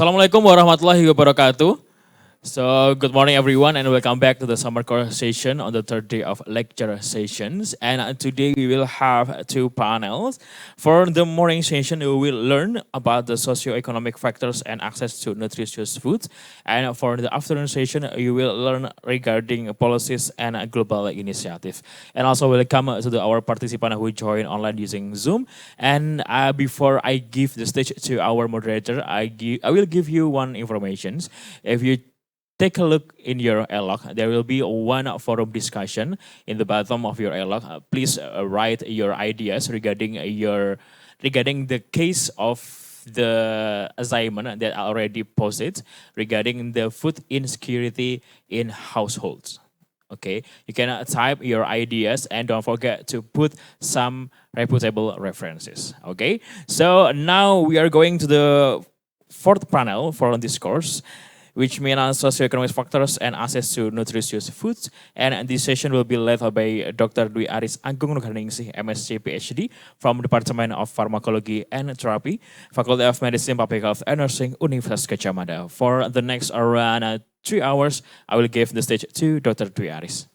Assalamualaikum warahmatullahi wabarakatuh. So, good morning everyone and welcome back to the summer course session on the third day of lecture sessions. And today we will have two panels. For the morning session, we will learn about the socioeconomic factors and access to nutritious foods. And for the afternoon session, you will learn regarding policies and global initiative. And also welcome to our participant who join online using Zoom. And before I give the stage to our moderator, I will give you one information. If you take a look in your log. There will be one forum discussion in the bottom of your log. Please write your ideas regarding the case of the assignment that I already posted regarding the food insecurity in households. Okay, you can type your ideas and don't forget to put some reputable references. Okay, so now we are going to the fourth panel for this course, which means socioeconomic factors and access to nutritious foods. And this session will be led by Dr. Dwi Aris Agung Nugrahaningsih, M.Sc, Ph.D. from Department of Pharmacology and Therapy, Faculty of Medicine, Public Health and Nursing, Universitas Gadjah Mada. For the next around 3 hours, I will give the stage to Dr. Dwi Aris.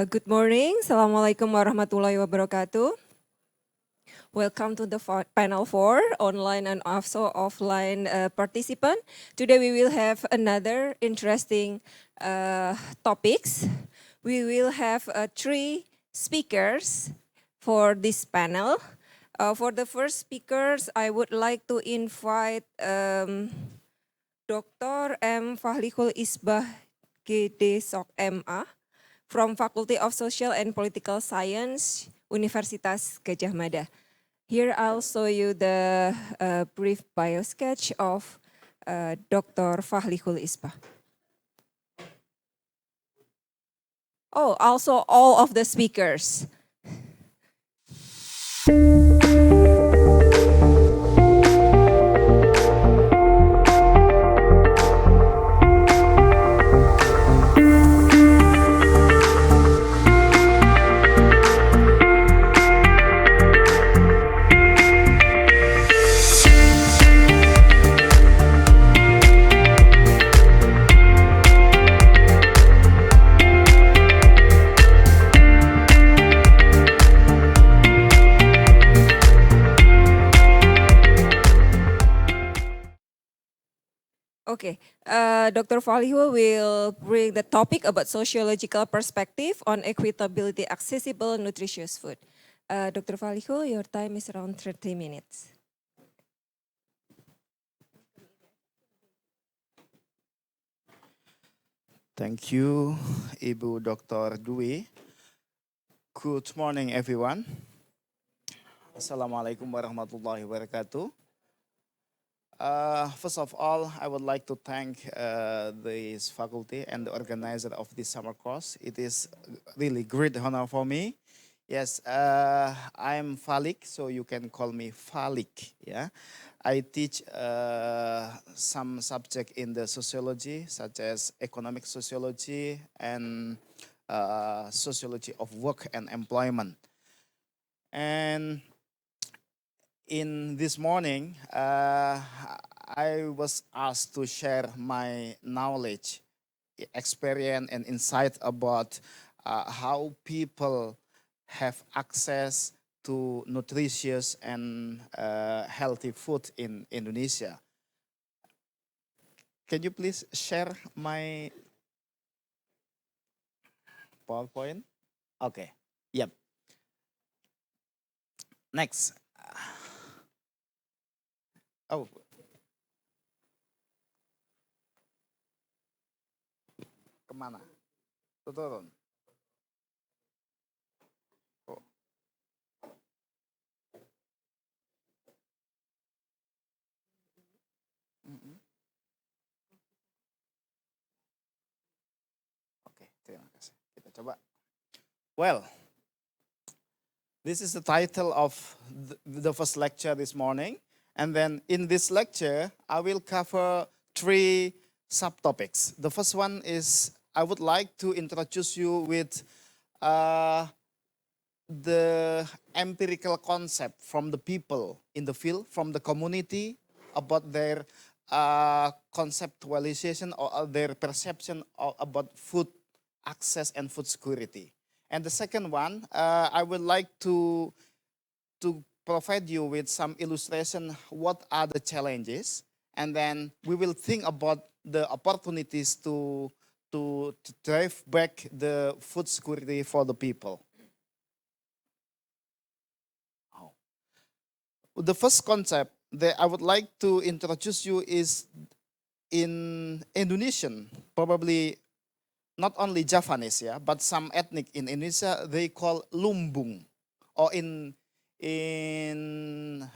Good morning, Assalamualaikum warahmatullahi wabarakatuh. Welcome to the panel 4, online and also offline participant. Today we will have another interesting topics. We will have 3 speakers for this panel. For the first speakers, I would like to invite Dr. M. Falikul Isbah G.D.Soc M.A. from Faculty of Social and Political Science, Universitas Gadjah Mada. Here I'll show you the brief bio sketch of Dr. Falikul Isbah. Oh, also all of the speakers. Okay, Dr. Falikul will bring the topic about sociological perspective on equitability accessible nutritious food. Dr. Falikul, your time is around 30 minutes. Thank you, Ibu Dr. Dwi. Good morning, everyone. Assalamualaikum warahmatullahi wabarakatuh. First of all, I would like to thank this faculty and the organizer of this summer course. It is really great honor for me. Yes, I'm Falik, so you can call me Falik. Yeah, I teach some subject in the sociology, such as economic sociology and sociology of work and employment. And in this morning, I was asked to share my knowledge, experience, and insight about how people have access to nutritious and healthy food in Indonesia. Can you please share my PowerPoint? Okay, yep. Next. Oh. Kemana? Turun. Oh. Oke, terima kasih. Kita coba. Well, this is the title of the first lecture this morning. And then in this lecture, I will cover 3 subtopics. The first one is I would like to introduce you with the empirical concept from the people in the field, from the community, about their conceptualization or their perception about food access and food security. And the second one, I would like to provide you with some illustration what are the challenges, and then we will think about the opportunities to drive back the food security for the people. The first concept that I would like to introduce you is in Indonesian, probably not only Javanese, yeah, but some ethnic in Indonesia, they call lumbung, or in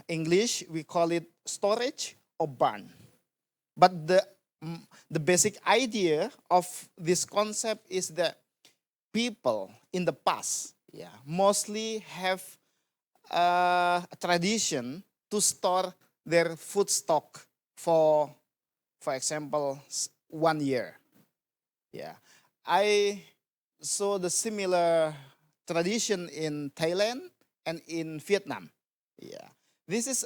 English we call it storage or barn. But the basic idea of this concept is that people in the past, yeah, mostly have a tradition to store their food stock for example, 1 year. Yeah, I saw the similar tradition in Thailand and in Vietnam. Yeah, this is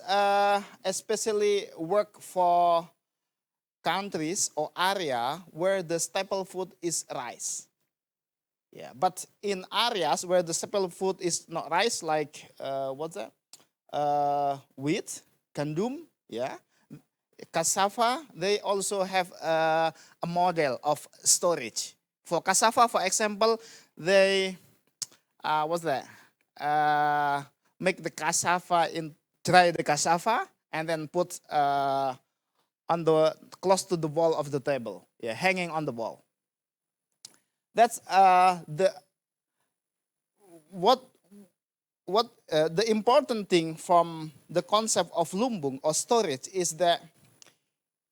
especially work for countries or area where the staple food is rice. Yeah, but in areas where the staple food is not rice, like what's that? Wheat, gandum, yeah, cassava. They also have a model of storage. For cassava, for example, they what's that? Make the cassava dry the cassava and then put on the close to the wall of the table, yeah, hanging on the wall. That's the important thing from the concept of lumbung or storage is that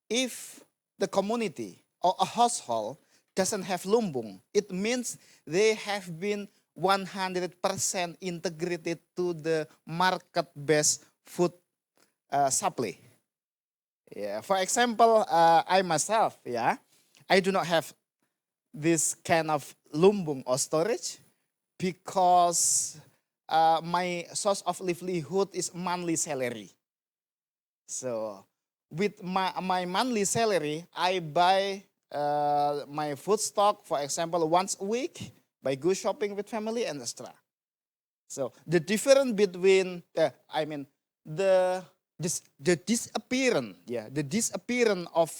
if the community or a household doesn't have lumbung, it means they have been 100% integrated to the market-based food supply. Yeah, for example, I myself, yeah, I do not have this kind of lumbung or storage because my source of livelihood is monthly salary. So with my monthly salary, I buy my food stock, for example, once a week by go shopping with family and extra. So the difference between, the disappearance, yeah, the disappearance of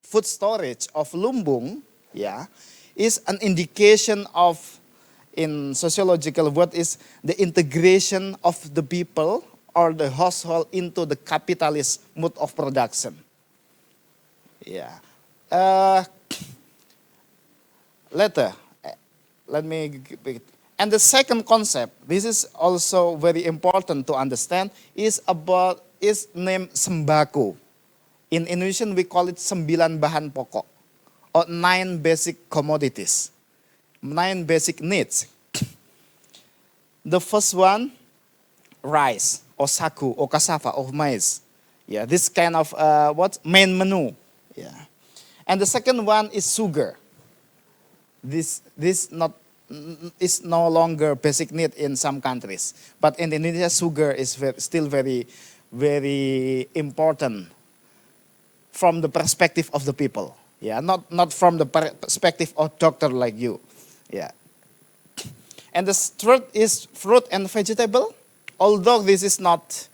food storage of lumbung, yeah, is an indication of, in sociological, what is the integration of the people or the household into the capitalist mode of production. Yeah. Later, let me. And the second concept, this is also very important to understand, is named sembako. In Indonesian, we call it 9 bahan pokok, or 9 basic commodities, 9 basic needs. The first one, rice or sagu or cassava or maize. Yeah, this kind of main menu. Yeah, and the second one is sugar. This is no longer basic need in some countries, but in Indonesia, sugar is still very, very important from the perspective of the people. Yeah, not from the perspective of doctor like you. Yeah. And the third is fruit and vegetable. Although this is not,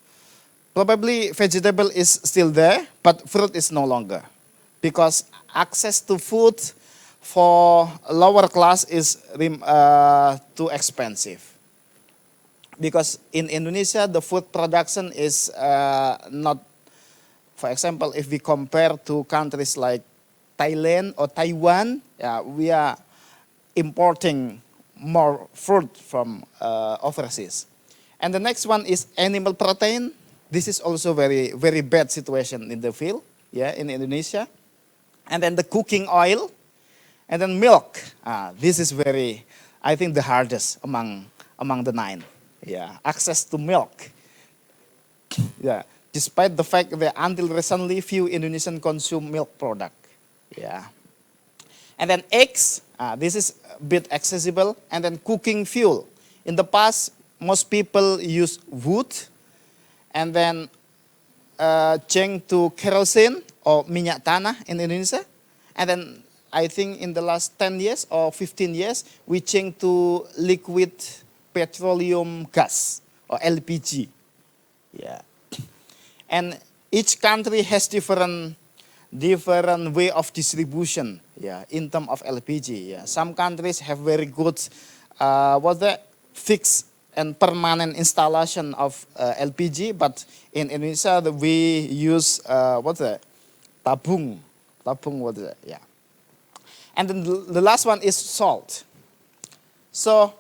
probably vegetable is still there, but fruit is no longer. Because access to food for lower class is too expensive. because in Indonesia, the food production is not, for example, if we compare to countries like Thailand or Taiwan, we are importing more fruit from overseas. And the next one is animal protein. This is also very, very bad situation in the field, in Indonesia. And then the cooking oil, and then milk. This is very, I think, the hardest among the 9. Access to milk. Despite the fact that until recently few Indonesians consume milk product. And then eggs. This is a bit accessible. And then cooking fuel. In the past, most people use wood, and then change to kerosene or minyak tanah in Indonesia. And then I think in the last 10 years or 15 years, we change to liquid petroleum gas or LPG. And each country has different way of distribution in terms of LPG. Some countries have very good fixed and permanent installation of LPG, but in Indonesia we use tabung, and then the last one is salt. So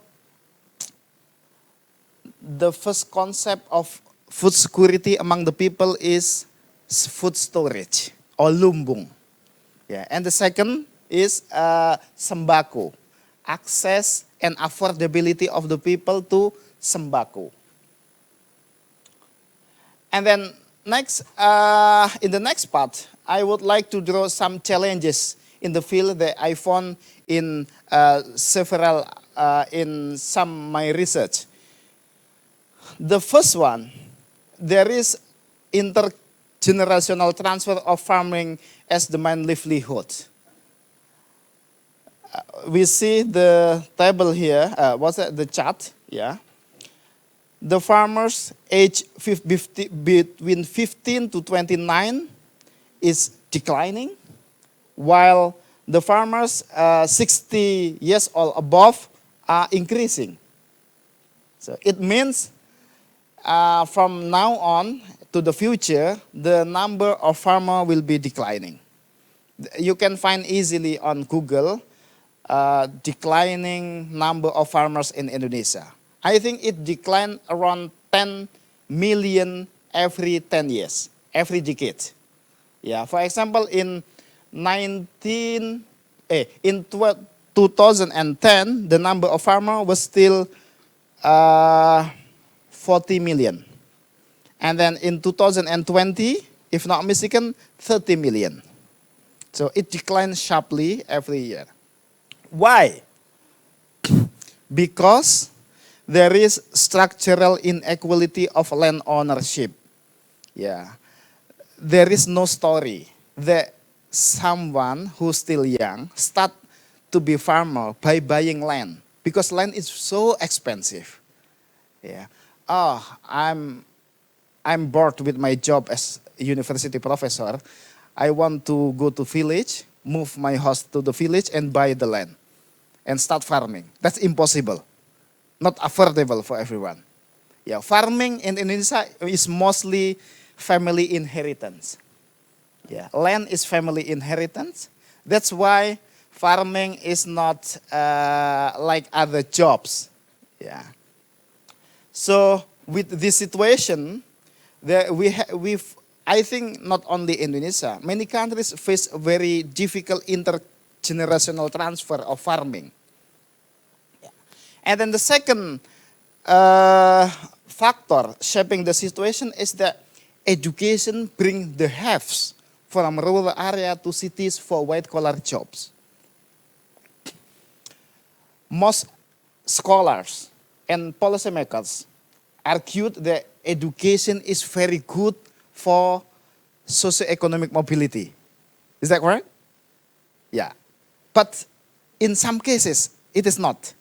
the first concept of food security among the people is food storage or lumbung, and the second is sembako, access and affordability of the people to sembako. And then next, in the next part, I would like to draw some challenges in the field that I found in several, in some my research. The first one, there is intergenerational transfer of farming as the main livelihood. We see the table here, the chart, The farmers age between 15 to 29 is declining, while the farmers 60 years old above are increasing. So it means from now on to the future, the number of farmers will be declining. You can find easily on Google declining number of farmers in Indonesia. I think it declined around 10 million every 10 years, every decade. For example, in 2010, the number of farmers was still 40 million. And then in 2020, if not mistaken, 30 million. So it declined sharply every year. Why? Because there is structural inequality of land ownership. There is no story that someone who's still young start to be farmer by buying land, because land is so expensive. I'm bored with my job as a university professor. I want to go to village, move my house to the village and buy the land and start farming. That's impossible. Not affordable for everyone. Farming in Indonesia is mostly family inheritance. Land is family inheritance. That's why farming is not like other jobs. So with this situation, I think not only Indonesia, many countries face a very difficult intergenerational transfer of farming. And then the second factor shaping the situation is that education brings the haves from rural area to cities for white-collar jobs. Most scholars and policymakers argued that education is very good for socioeconomic mobility. Is that correct? But in some cases, it is not.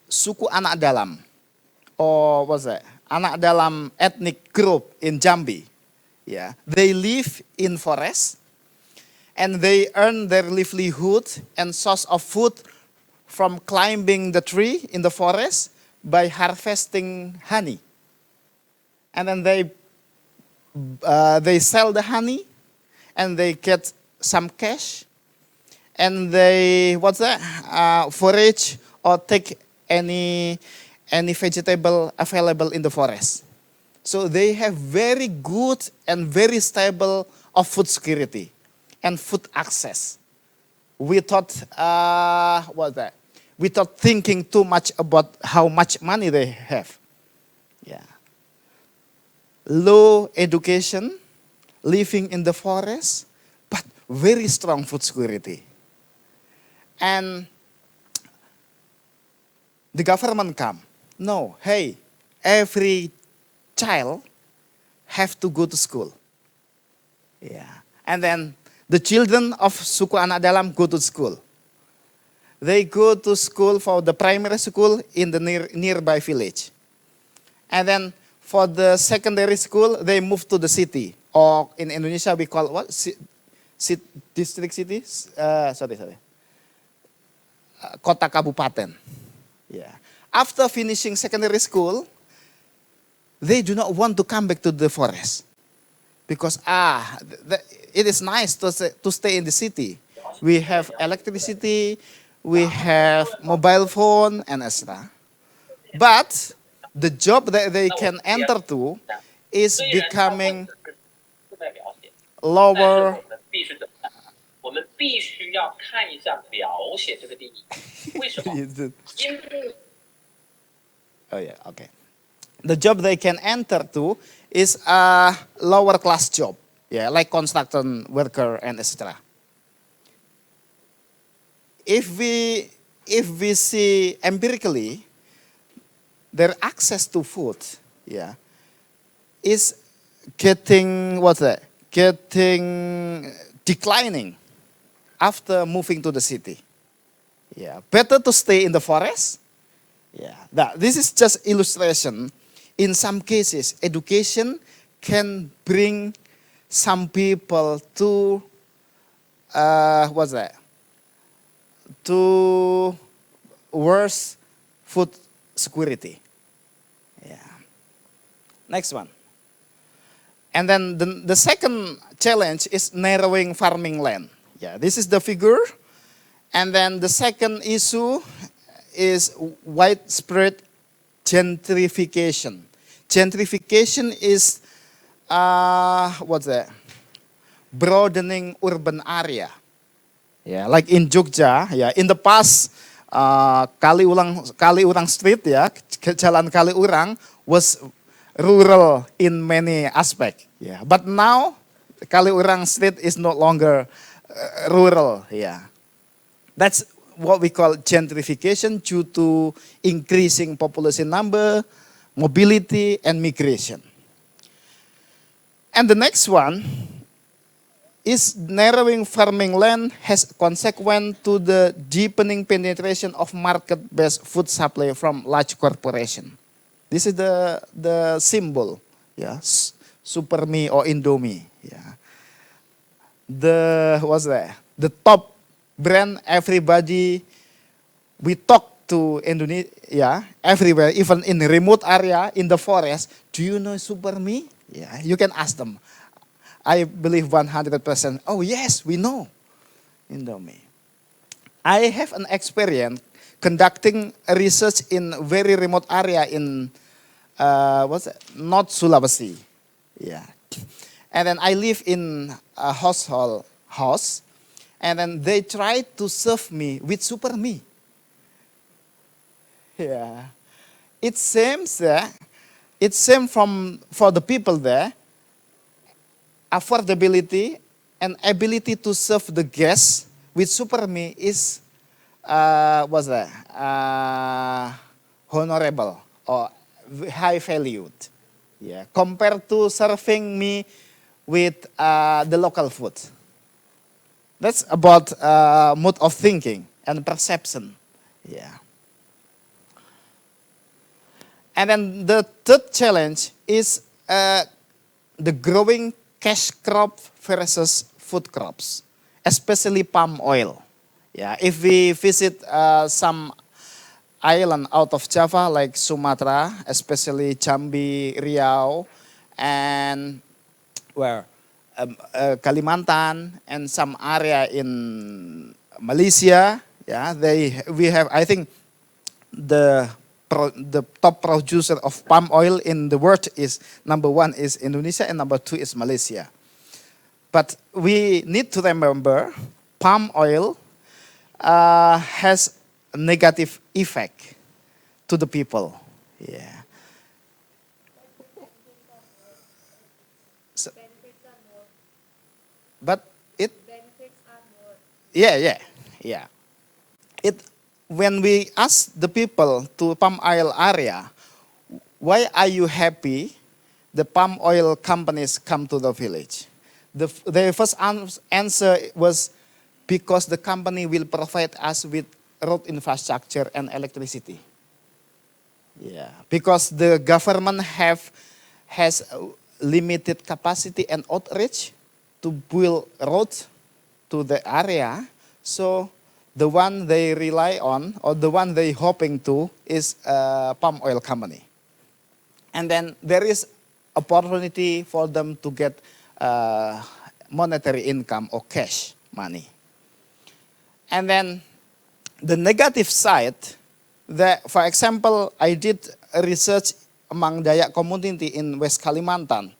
Suku anak dalam, or what's that? Anak dalam ethnic group in Jambi. They live in forest and they earn their livelihood and source of food from climbing the tree in the forest by harvesting honey. And then they sell the honey and they get some cash. And they, forage or take any vegetable available in the forest. So they have very good and very stable of food security and food access. Without without thinking too much about how much money they have. Yeah. Low education, living in the forest, but very strong food security. And the government come. No, hey, every child have to go to school. Yeah. And then the children of suku anak dalam go to school. They go to school for the primary school in the nearby village. And then for the secondary school, they move to the city. Or in Indonesia, we call what? District cities? Kota kabupaten. Yeah. After finishing secondary school, they do not want to come back to the forest. Because it is nice to stay in the city. We have electricity, we have mobile phone, and etc. But the job that they can enter to is becoming lower. Oh yeah, okay. The job they can enter to is a lower class job, yeah, like construction worker and etc. If we see empirically, their access to food, yeah, is getting declining after moving to the city. Yeah, better to stay in the forest. Yeah, this is just illustration. In some cases, education can bring some people to to worse food security. Yeah. Next one. And then the second challenge is narrowing farming land. Yeah, this is the figure. And then the second issue is widespread gentrification. Gentrification is broadening urban area. Yeah, like in Jogja, yeah, in the past Kaliurang Street, yeah, Jalan Kaliurang was rural in many aspects. Yeah, but now Kaliurang Street is no longer rural. Yeah, that's what we call gentrification due to increasing population number, mobility, and migration. And the next one is narrowing farming land has consequent to the deepening penetration of market-based food supply from large corporation. This is the symbol, yeah, Superme or Indomie. Yeah, the top brand everybody we talk to Indonesia, yeah, everywhere, even in the remote area in the forest. Do you know Superme? Yeah, you can ask them. I believe 100%. Oh yes, we know Indomie. I have an experience conducting research in very remote area in North Sulawesi. Yeah, and then I live in a house, and then they tried to serve me with Superme. Yeah, it seems for the people there, affordability and ability to serve the guests with Superme is honorable or high valued. Yeah, compared to serving me with the local food. That's about mode of thinking and perception. Yeah. And then the third challenge is the growing cash crop versus food crops, especially palm oil. Yeah, if we visit some island out of Java like Sumatra, especially Jambi, Riau, and where Kalimantan and some area in Malaysia. Yeah, we have, I think the top producer of palm oil in the world is number 1 is Indonesia and number 2 is Malaysia. But we need to remember palm oil has a negative effect to the people. Yeah. So, but it. Yeah. It when we ask the people to palm oil area, why are you happy? The palm oil companies come to the village. Their first answer was because the company will provide us with road infrastructure and electricity. Yeah, because the government has limited capacity and outreach to build roads to the area. So the one they rely on or the one they hoping to is a palm oil company. And then there is opportunity for them to get monetary income or cash money. And then the negative side, that, for example, I did research among Dayak community in West Kalimantan.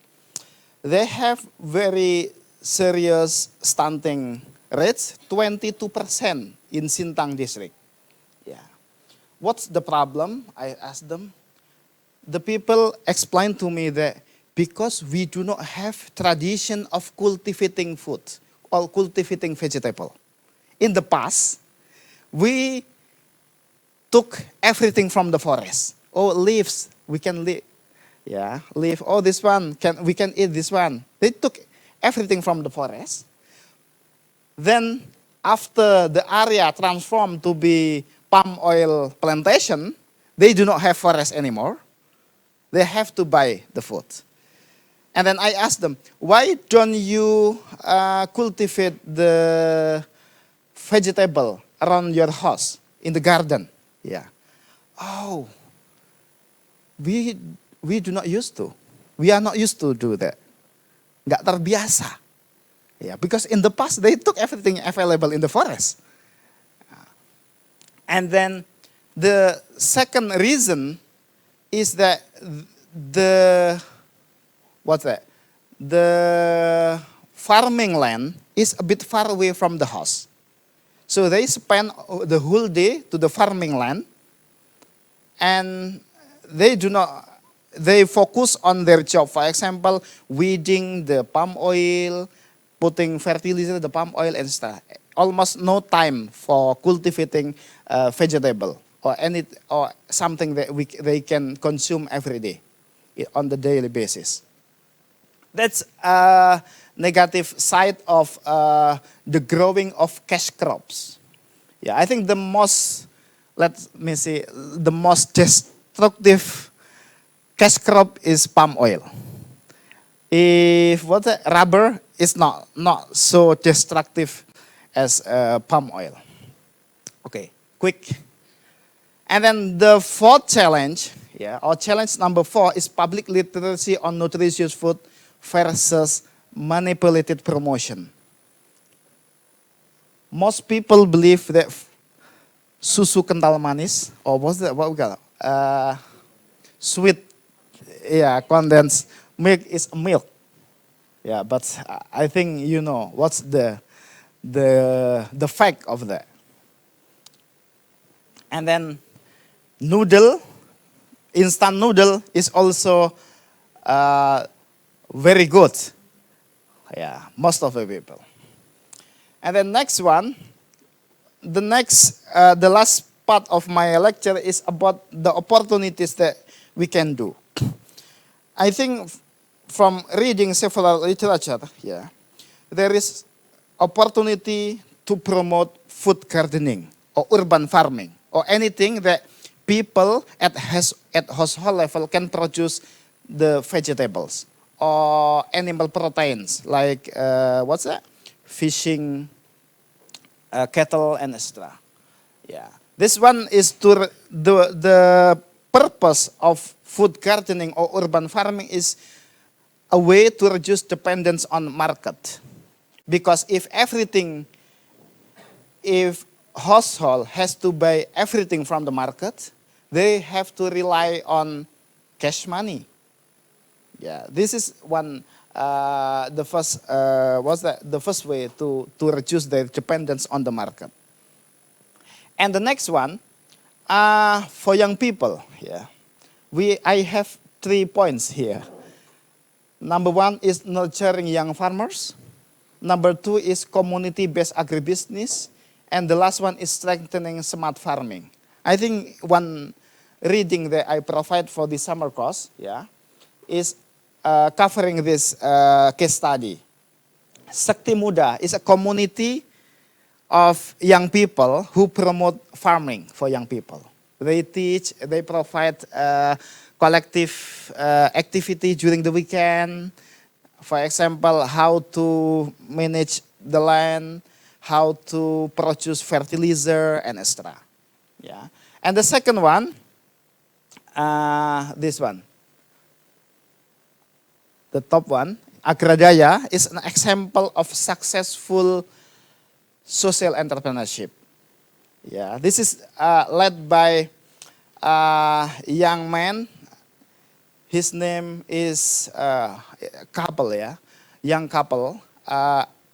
They have very serious stunting rates, 22% in Sintang district. Yeah. What's the problem? I asked them. The people explained to me that because we do not have tradition of cultivating food or cultivating vegetable. In the past, we took everything from the forest. Oh, leaves, we can live. Yeah, leaf. Oh, this one, we can eat this one. They took everything from the forest. Then, after the area transformed to be palm oil plantation, they do not have forest anymore. They have to buy the food. And then I asked them, why don't you cultivate the vegetable around your house, in the garden? Yeah. Oh, we do not used to. We are not used to do that. Nggak terbiasa. Yeah, because in the past they took everything available in the forest. And then the second reason is that the farming land is a bit far away from the house. So they spend the whole day to the farming land, and they focus on their job. For example, weeding the palm oil, putting fertilizer, the palm oil and stuff. Almost no time for cultivating vegetable or something that they can consume every day on the daily basis. That's a negative side of the growing of cash crops. Yeah, I think the most destructive cash crop is palm oil. If rubber is not so destructive as palm oil. Okay, quick. And then the fourth challenge, or challenge number 4 is public literacy on nutritious food versus manipulated promotion. Most people believe that susu kental manis, or what's that? What we call it? Sweet, condensed milk is milk. Yeah, but I think you know what's the fact of that. And then instant noodle is also very good. Yeah, most of the people. And then next one, the last part of my lecture is about the opportunities that we can do. I think from reading several literature, there is opportunity to promote food gardening or urban farming or anything that people at household level can produce the vegetables or animal proteins like fishing cattle, and etc. Yeah, this one is to the purpose of food gardening or urban farming is a way to reduce dependence on market, because if household has to buy everything from the market, they have to rely on cash money. Yeah, this is one the first way to reduce their dependence on the market. And the next one, for young people, yeah, I have 3 points here. Number 1 is nurturing young farmers. Number 2 is community-based agribusiness. And the last one is strengthening smart farming. I think one reading that I provide for the summer course, yeah, is covering this case study. Sakti Muda is a community of young people who promote farming for young people. They teach, they provide collective activity during the weekend. For example, how to manage the land, how to produce fertilizer, and etc. Yeah. And the second one, this one, the top one, Agradaya, is an example of successful social entrepreneurship. Yeah, this is led by a young man. His name is couple, yeah, young couple,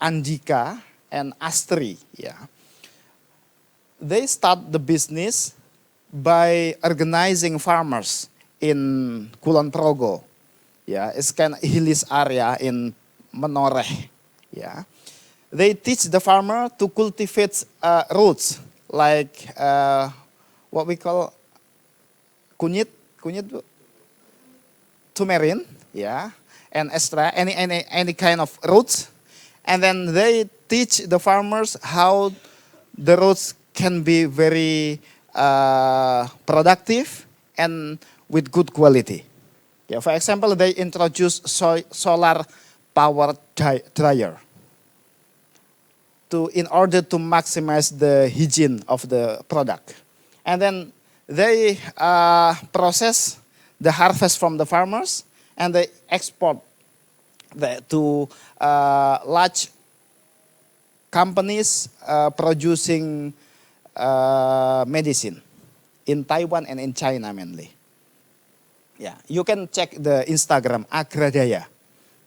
Andika and Astri. Yeah, they start the business by organizing farmers in Kulon Progo. Yeah, it's kind of hilly area in Menoreh. Yeah, they teach the farmer to cultivate roots like what we call kunyit, turmeric, yeah, and extra any kind of roots, and then they teach the farmers how the roots can be very productive and with good quality. Yeah, for example, they introduce solar power dryer in order to maximize the hygiene of the product, and then they process the harvest from the farmers and they export that to large companies producing medicine in Taiwan and in China mainly. Yeah, you can check the Instagram Agradaya.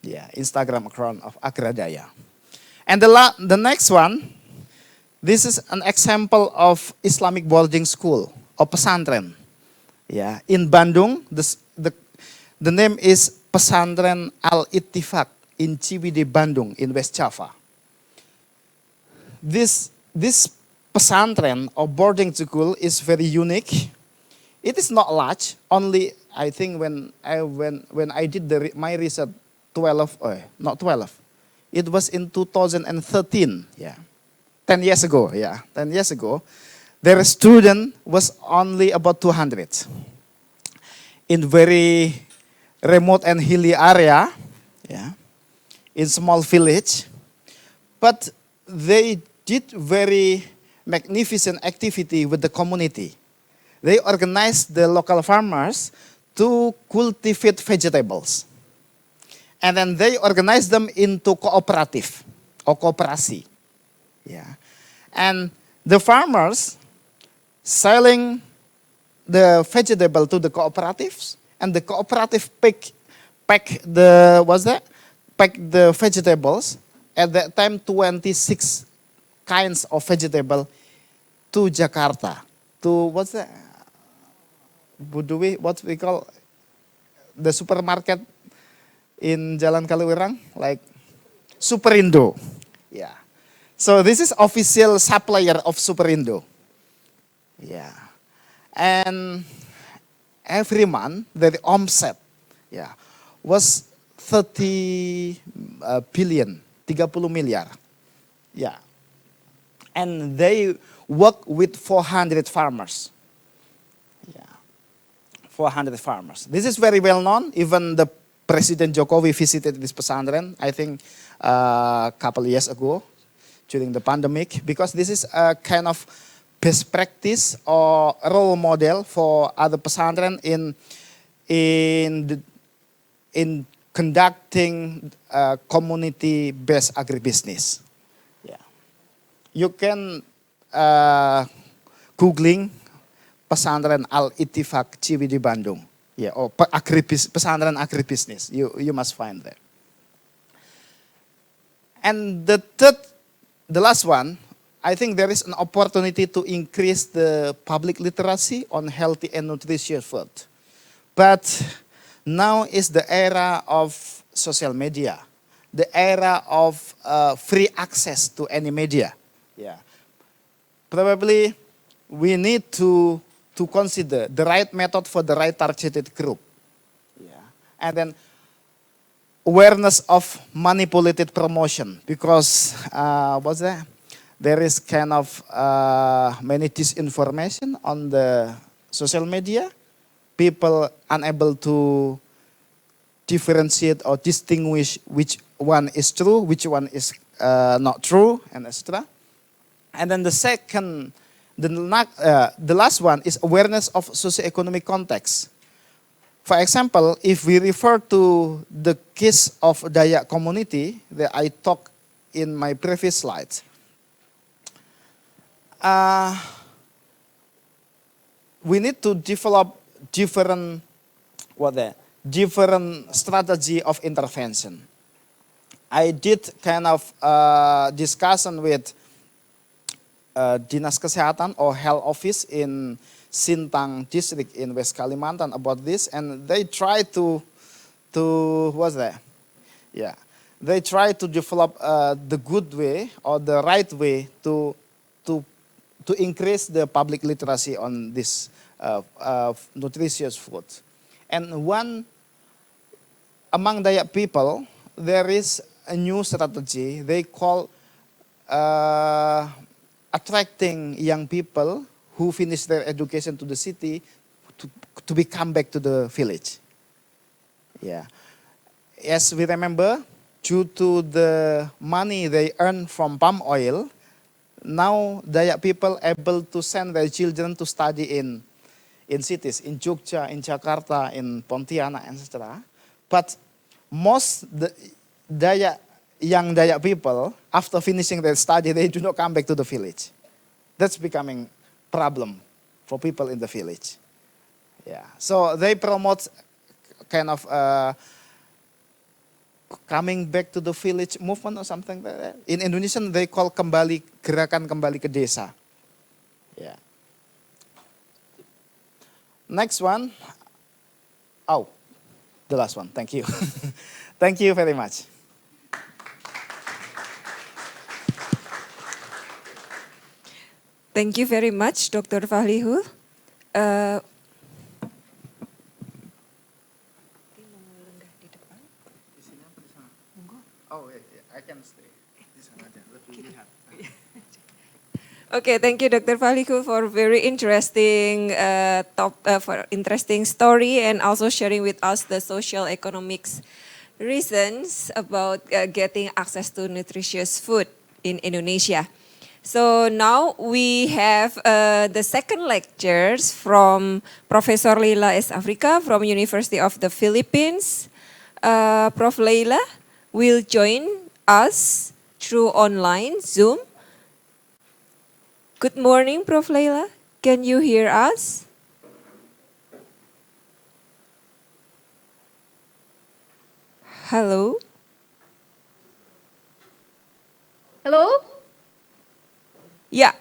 Yeah, Instagram account of Agradaya. And the next one, this is an example of Islamic boarding school or pesantren. Yeah, in Bandung, the name is Pesantren Al-Ittifaq in Ciwidey, Bandung, in West Java. This pesantren or boarding school is very unique. It is not large. Only I think when I did my research, not 12. It was in 2013. Yeah, 10 years ago. Yeah, 10 years ago. Their student was only about 200 in very remote and hilly area, yeah, in small village. But they did very magnificent activity with the community. They organized the local farmers to cultivate vegetables. And then they organized them into cooperative or kooperasi. Yeah. And the farmers selling the vegetable to the cooperatives, and the cooperative pack the vegetables. At that time, 26 kinds of vegetable to Jakarta. To what we call the supermarket in Jalan Kaliurang, like Superindo. Yeah. So this is official supplier of Superindo. Yeah, and every month the omset, yeah, was 30 billion, 30 miliar. Yeah, and they work with 400 farmers. Yeah, 400 farmers. This is very well known. Even the President Jokowi visited this pesantren, I think, a couple years ago. during the pandemic, because this is a kind of best practice or role model for other pesantren in conducting community-based agribusiness. Yeah. You can googling pesantren Al-Ittifaq CBD Bandung, yeah, or pesantren agribusiness. You must find that. And the last one, I think there is an opportunity to increase the public literacy on healthy and nutritious food. But now is the era of social media, the era of free access to any media. Yeah. Probably we need to consider the right method for the right targeted group. Yeah. And then awareness of manipulated promotion, because what's that? There is kind of many disinformation on the social media. People unable to differentiate or distinguish which one is true, which one is not true, and etc. And then the last one is awareness of socioeconomic context. For example, if we refer to the case of Dayak community that I talked in my previous slides, we need to develop different strategy of intervention. I did kind of discussion with Dinas Kesehatan or Health Office in Sintang district in West Kalimantan about this, and they try to they try to develop the good way or the right way to increase the public literacy on this nutritious food. And one among Dayak people, there is a new strategy they call attracting young people who finish their education to the city to become back to the village. Yeah. As we remember, due to the money they earn from palm oil, now Dayak people able to send their children to study in cities, in Jogja, in Jakarta, in Pontianak, etc. But most young Dayak people, after finishing their study, they do not come back to the village. That's becoming problem for people in the village. Yeah. So they promote kind of coming back to the village movement or something like that. In Indonesian, they call gerakan kembali ke desa. Yeah. Next one. Oh, the last one. Thank you. Thank you very much. Thank you very much, Dr. Falikul. Okay, thank you, Dr. Falikul, for very interesting interesting story and also sharing with us the social economics reasons about getting access to nutritious food in Indonesia. So now we have the second lectures from Professor Leila S. Africa from University of the Philippines. Prof. Leila will join us through online Zoom. Good morning, Prof. Leila. Can you hear us? Hello? Hello? Yeah.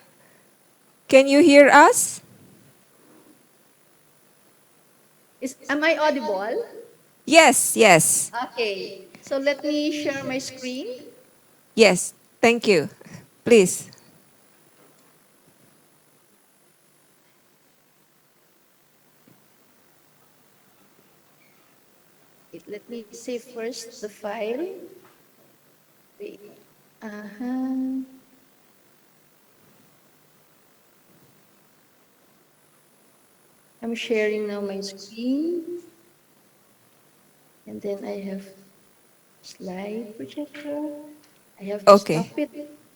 Can you hear us? Am I audible? Yes, yes. Okay. So let me share my screen. Yes, thank you. Please. Let me save first the file. Wait. I'm sharing now my screen. And then I have slide projector. I have to stop it.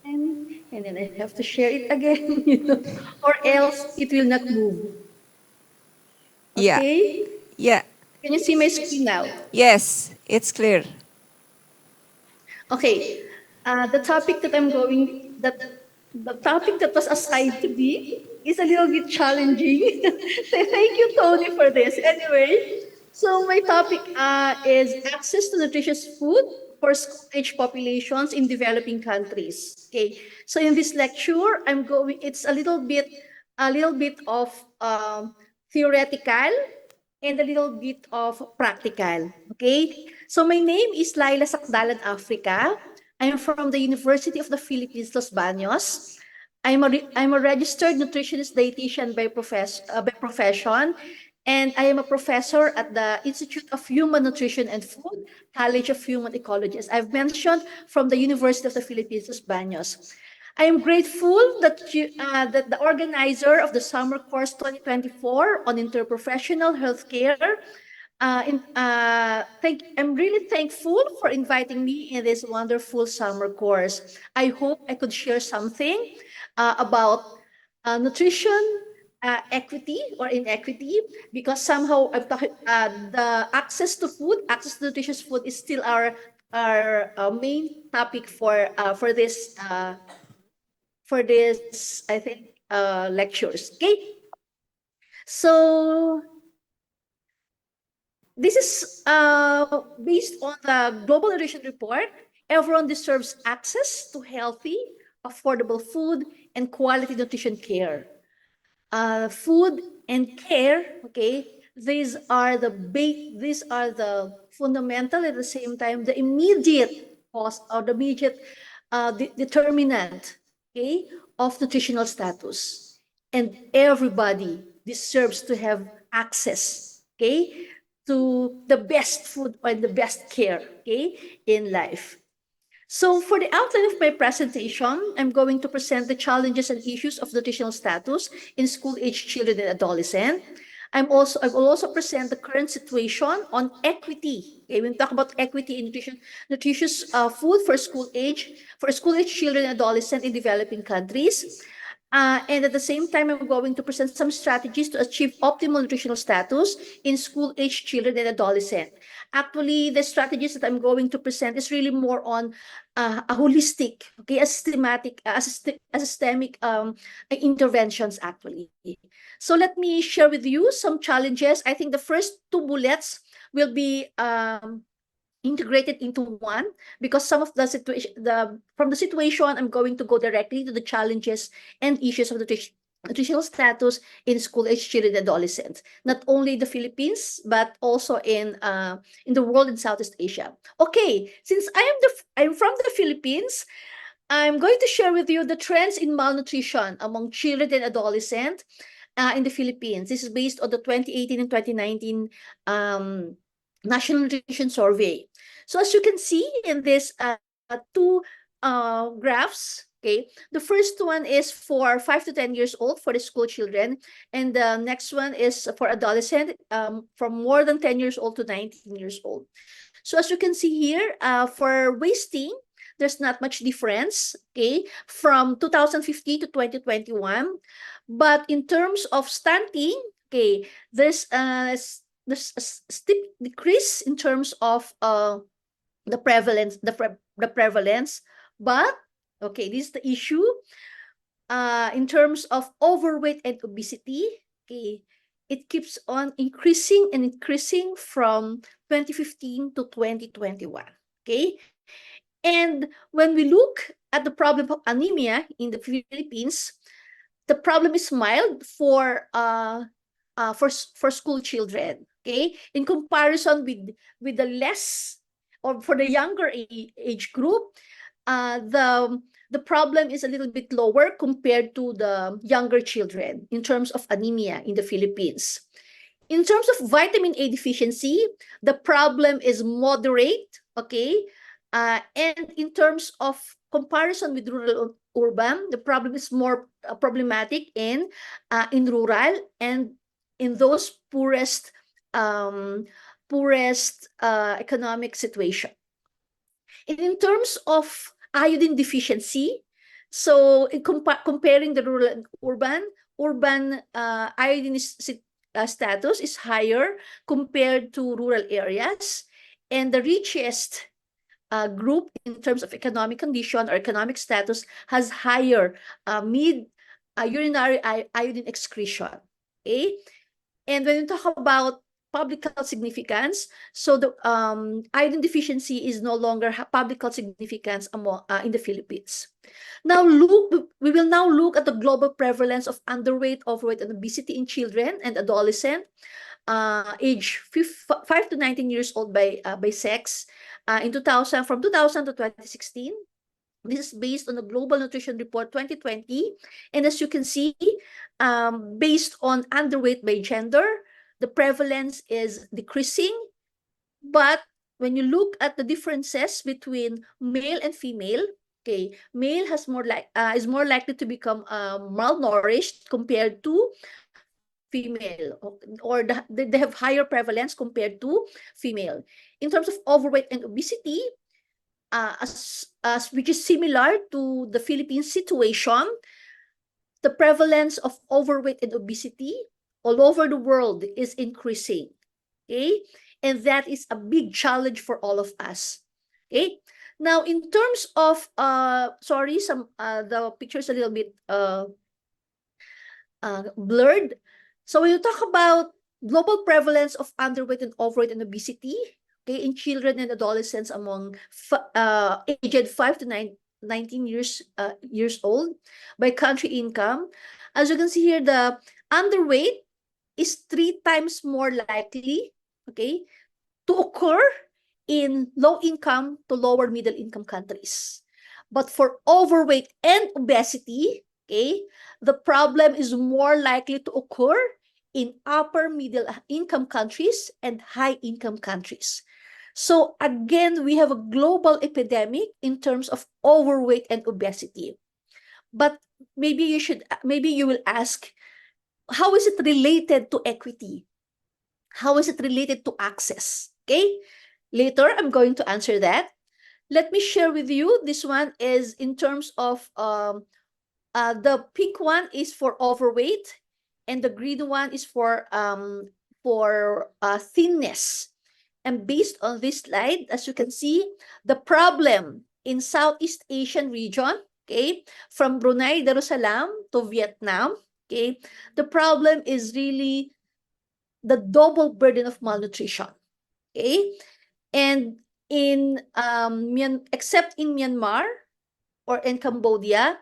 And and then I have to share it again, or else it will not move. Yeah. Okay? Yeah. Can you see my screen now? Yes, it's clear. Okay. The topic that I'm going, the topic that was assigned to me is a little bit challenging. So thank you, Tony, for this. Anyway, so my topic is access to nutritious food for school-age populations in developing countries. Okay. So in this lecture, it's a little bit of theoretical and a little bit of practical. Okay? So my name is Leila Sakdalan Africa. I'm from the University of the Philippines, Los Baños. I'm a registered nutritionist dietitian by profession, and I am a professor at the Institute of Human Nutrition and Food, College of Human Ecology, as I've mentioned, from the University of the Philippines, Los Baños. I am grateful that the organizer of the summer course 2024 on interprofessional healthcare, I'm really thankful for inviting me in this wonderful summer course. I hope I could share something about nutrition, equity or inequity, because somehow I'm talking the access to food, access to nutritious food is still our main topic for this, I think, lectures. Okay, so this is based on the Global Nutrition Report. Everyone deserves access to healthy, affordable food and quality nutrition care. Food and care, okay, these are the fundamental, at the same time the immediate cause or the immediate determinant, okay, of nutritional status, and everybody deserves to have access, okay, to the best food and the best care, okay, in life. So for the outline of my presentation, I'm going to present the challenges and issues of nutritional status in school-age children and adolescents. I will also present the current situation on equity. Okay, when we talk about equity in nutritious food for school-age children and adolescents in developing countries. And at the same time, I'm going to present some strategies to achieve optimal nutritional status in school-age children and adolescents. Actually, the strategies that I'm going to present is really more on a holistic, okay, a systemic interventions actually. So let me share with you some challenges. I think the first two bullets will be integrated into one, because some of the situation, from the situation, I'm going to go directly to the challenges and issues of the nutritional status in school-age children and adolescents, not only the Philippines but also in the world in Southeast Asia. Okay, since I'm from the Philippines, I'm going to share with you the trends in malnutrition among children and adolescents in the Philippines. This is based on the 2018 and 2019 National Nutrition Survey. So as you can see in this two graphs, okay, the first one is for 5 to 10 years old for the school children, and the next one is for adolescent from more than 10 years old to 19 years old. So as you can see here, for wasting, there's not much difference, okay, from 2015 to 2021. But in terms of stunting, okay, there's a steep decrease in terms of the prevalence, the prevalence. But okay, this is the issue. In terms of overweight and obesity, okay, it keeps on increasing and increasing from 2015 to 2021. Okay, and when we look at the problem of anemia in the Philippines, the problem is mild for school children. Okay, in comparison with the less, or for the younger age group, the problem is a little bit lower compared to the younger children in terms of anemia in the Philippines. In terms of vitamin A deficiency, the problem is moderate, okay? And in terms of comparison with rural urban, the problem is more problematic in rural and in those poorest economic situation. And in terms of iodine deficiency, So comparing the rural and urban iodine status is higher compared to rural areas, and the richest group in terms of economic condition or economic status has higher mid urinary iodine excretion. Okay, and when we talk about public health significance, so the iodine deficiency is no longer public health significance among in the Philippines. Now we will now look at the global prevalence of underweight, overweight, and obesity in children and adolescent, age 5 to 19 years old by sex, in 2000 from 2000 to 2016. This is based on the Global Nutrition Report 2020. And as you can see, based on underweight by gender, the prevalence is decreasing. But when you look at the differences between male and female, okay, male has is more likely to become malnourished compared to female, or they have higher prevalence compared to female. In terms of overweight and obesity, as which is similar to the Philippine situation, the prevalence of overweight and obesity all over the world is increasing. Okay, and that is a big challenge for all of us. Okay, now in terms of sorry, some the picture is a little bit blurred. So when you talk about global prevalence of underweight and overweight and obesity, okay, in children and adolescents among aged 5 to 19 years old by country income, as you can see here, the underweight is 3 times more likely, okay, to occur in low income to lower middle income countries. But for overweight and obesity, okay, the problem is more likely to occur in upper middle income countries and high income countries. So again, we have a global epidemic in terms of overweight and obesity. But maybe you will ask, how is it related to equity? How is it related to access? Okay, later I'm going to answer that. Let me share with you, this one is in terms of the pink one is for overweight, and the green one is for thinness. And based on this slide, as you can see, the problem in Southeast Asian region, okay, from Brunei Darussalam to Vietnam, okay, the problem is really the double burden of malnutrition. Okay, and in except in Myanmar or in Cambodia,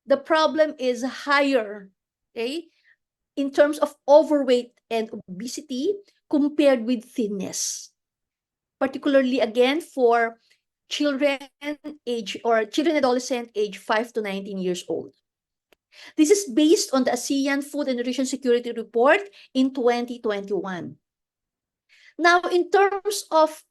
the problem is higher, okay, in terms of overweight and obesity compared with thinness, particularly again for children children adolescent age 5 to 19 years old. This is based on the ASEAN Food and Nutrition Security Report in 2021. Now, in terms of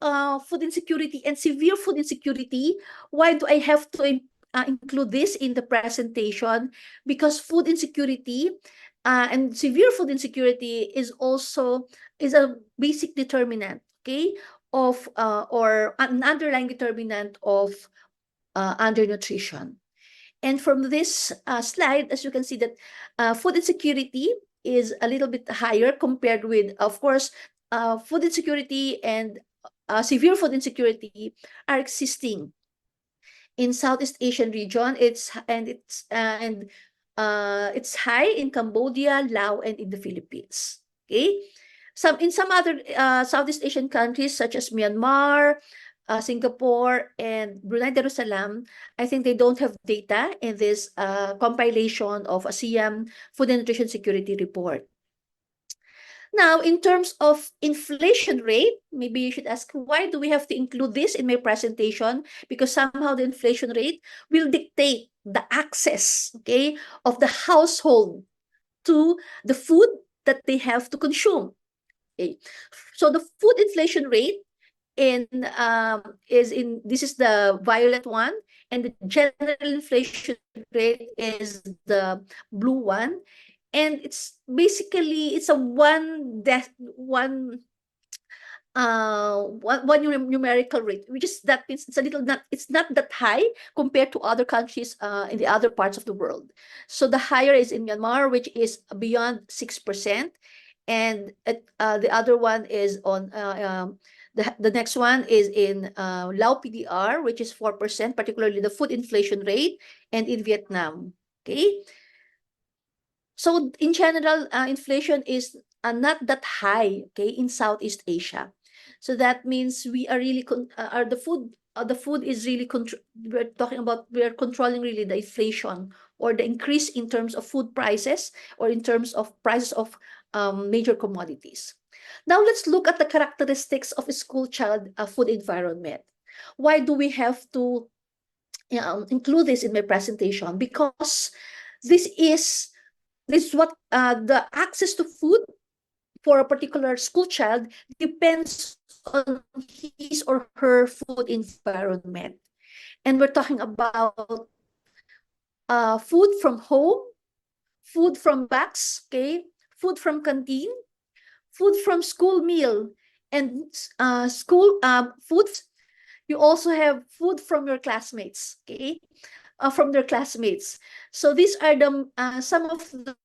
food insecurity and severe food insecurity, why do I have to include this in the presentation? Because food insecurity and severe food insecurity is a basic determinant, okay, of or an underlying determinant of undernutrition. And from this slide, as you can see that food insecurity is a little bit higher compared with, of course, food insecurity and severe food insecurity are existing in Southeast Asian region. It's high in Cambodia, Laos, and in the Philippines. Okay, in some other Southeast Asian countries such as Myanmar, Singapore, and Brunei Darussalam, I think they don't have data in this compilation of ASEAN Food and Nutrition Security Report. Now, in terms of inflation rate, maybe you should ask, why do we have to include this in my presentation? Because somehow the inflation rate will dictate the access, okay, of the household to the food that they have to consume. Okay. So the food inflation rate this is the violet one, and the general inflation rate is the blue one. And it's basically, it's a one one numerical rate, which is that means it's not that high compared to other countries in the other parts of the world. So the higher is in Myanmar, which is beyond 6%, and the other one is on the next one is in Lao PDR, which is 4%, particularly the food inflation rate, and in Vietnam. Okay, so in general, inflation is not that high, okay, in Southeast Asia. So that means we are really the food is really we're talking about, we're controlling really the inflation or the increase in terms of food prices or in terms of prices of major commodities. Now let's look at the characteristics of a school child food environment. Why do we have to include this in my presentation? Because this is what the access to food for a particular school child depends on his or her food environment. And we're talking about food from home, food from bags, okay, food from canteen, food from school meal, and school foods. You also have food from your classmates, okay, from their classmates. So these are the some of the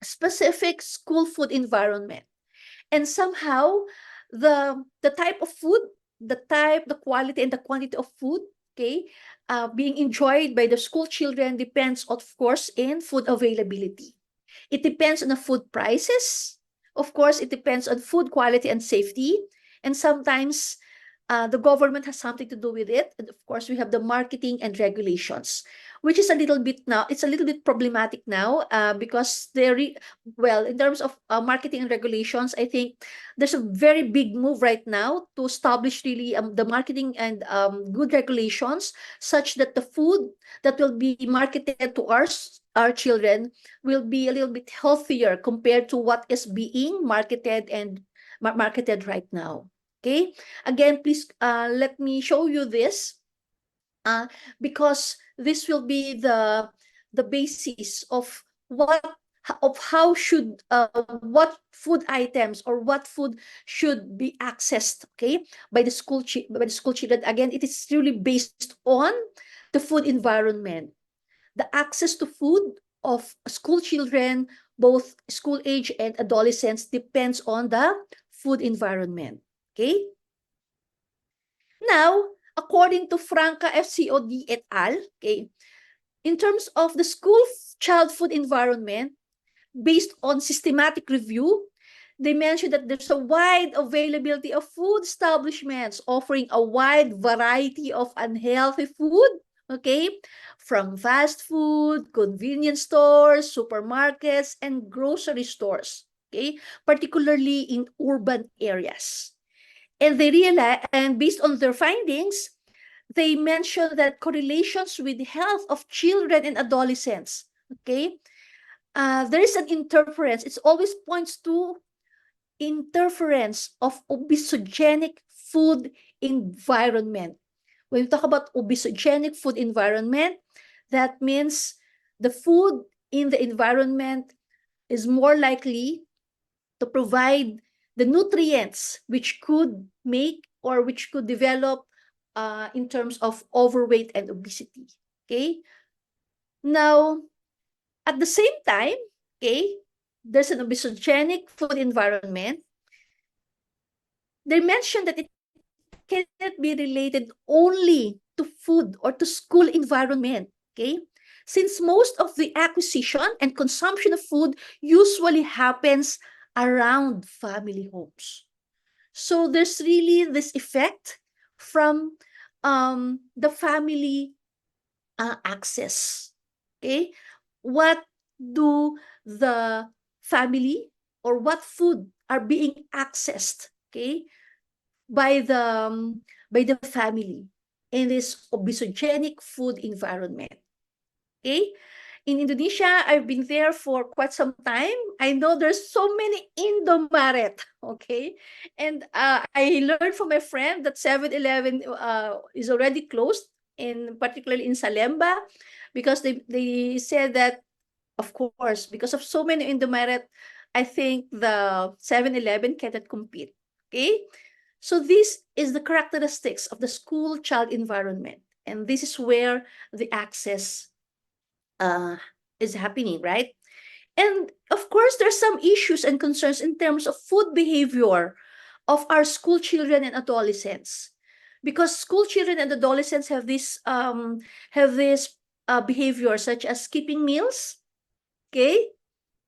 specific school food environment. And somehow the type of food, the quality and the quantity of food, okay, being enjoyed by the school children depends, of course, in food availability. It depends on the food prices. Of course, it depends on food quality and safety. And sometimes the government has something to do with it. And of course, we have the marketing and regulations, which is a little bit now, it's a little bit problematic now because well, in terms of marketing and regulations, I think there's a very big move right now to establish really the marketing and good regulations such that the food that will be marketed to our children will be a little bit healthier compared to what is being marketed and marketed right now. Okay, again, please let me show you this because this will be the basis of how should what food items or what food should be accessed, okay, by the school children. Again, it is really based on the food environment. The access to food of school children, both school age and adolescents, depends on the food environment. Okay. Now, according to Franca FCOD et al., okay, in terms of the school child food environment, based on systematic review, they mentioned that there's a wide availability of food establishments offering a wide variety of unhealthy food, okay, from fast food, convenience stores, supermarkets, and grocery stores, okay, particularly in urban areas. And they realized, and based on their findings, they mentioned that correlations with the health of children and adolescents, okay, there is an interference. It always points to interference of obesogenic food environment. When we talk about obesogenic food environment, that means the food in the environment is more likely to provide the nutrients which could make or which could develop in terms of overweight and obesity. Okay. Now, at the same time, okay, there's an obesogenic food environment. They mentioned that it cannot be related only to food or to school environment, okay? Since most of the acquisition and consumption of food usually happens around family homes. So there's really this effect from the family access, okay? What do the family or what food are being accessed, okay, by the family in this obesogenic food environment. Okay, in Indonesia, I've been there for quite some time. I know there's so many Indomaret, okay, and I learned from my friend that 7-Eleven is already closed, particularly in Salemba, because they said that, of course, because of so many Indomaret, I think the 7-Eleven cannot compete. Okay, so this is the characteristics of the school child environment, and this is where the access is happening, right? And of course, there's some issues and concerns in terms of food behavior of our school children and adolescents, because school children and adolescents have this behavior such as skipping meals. Okay,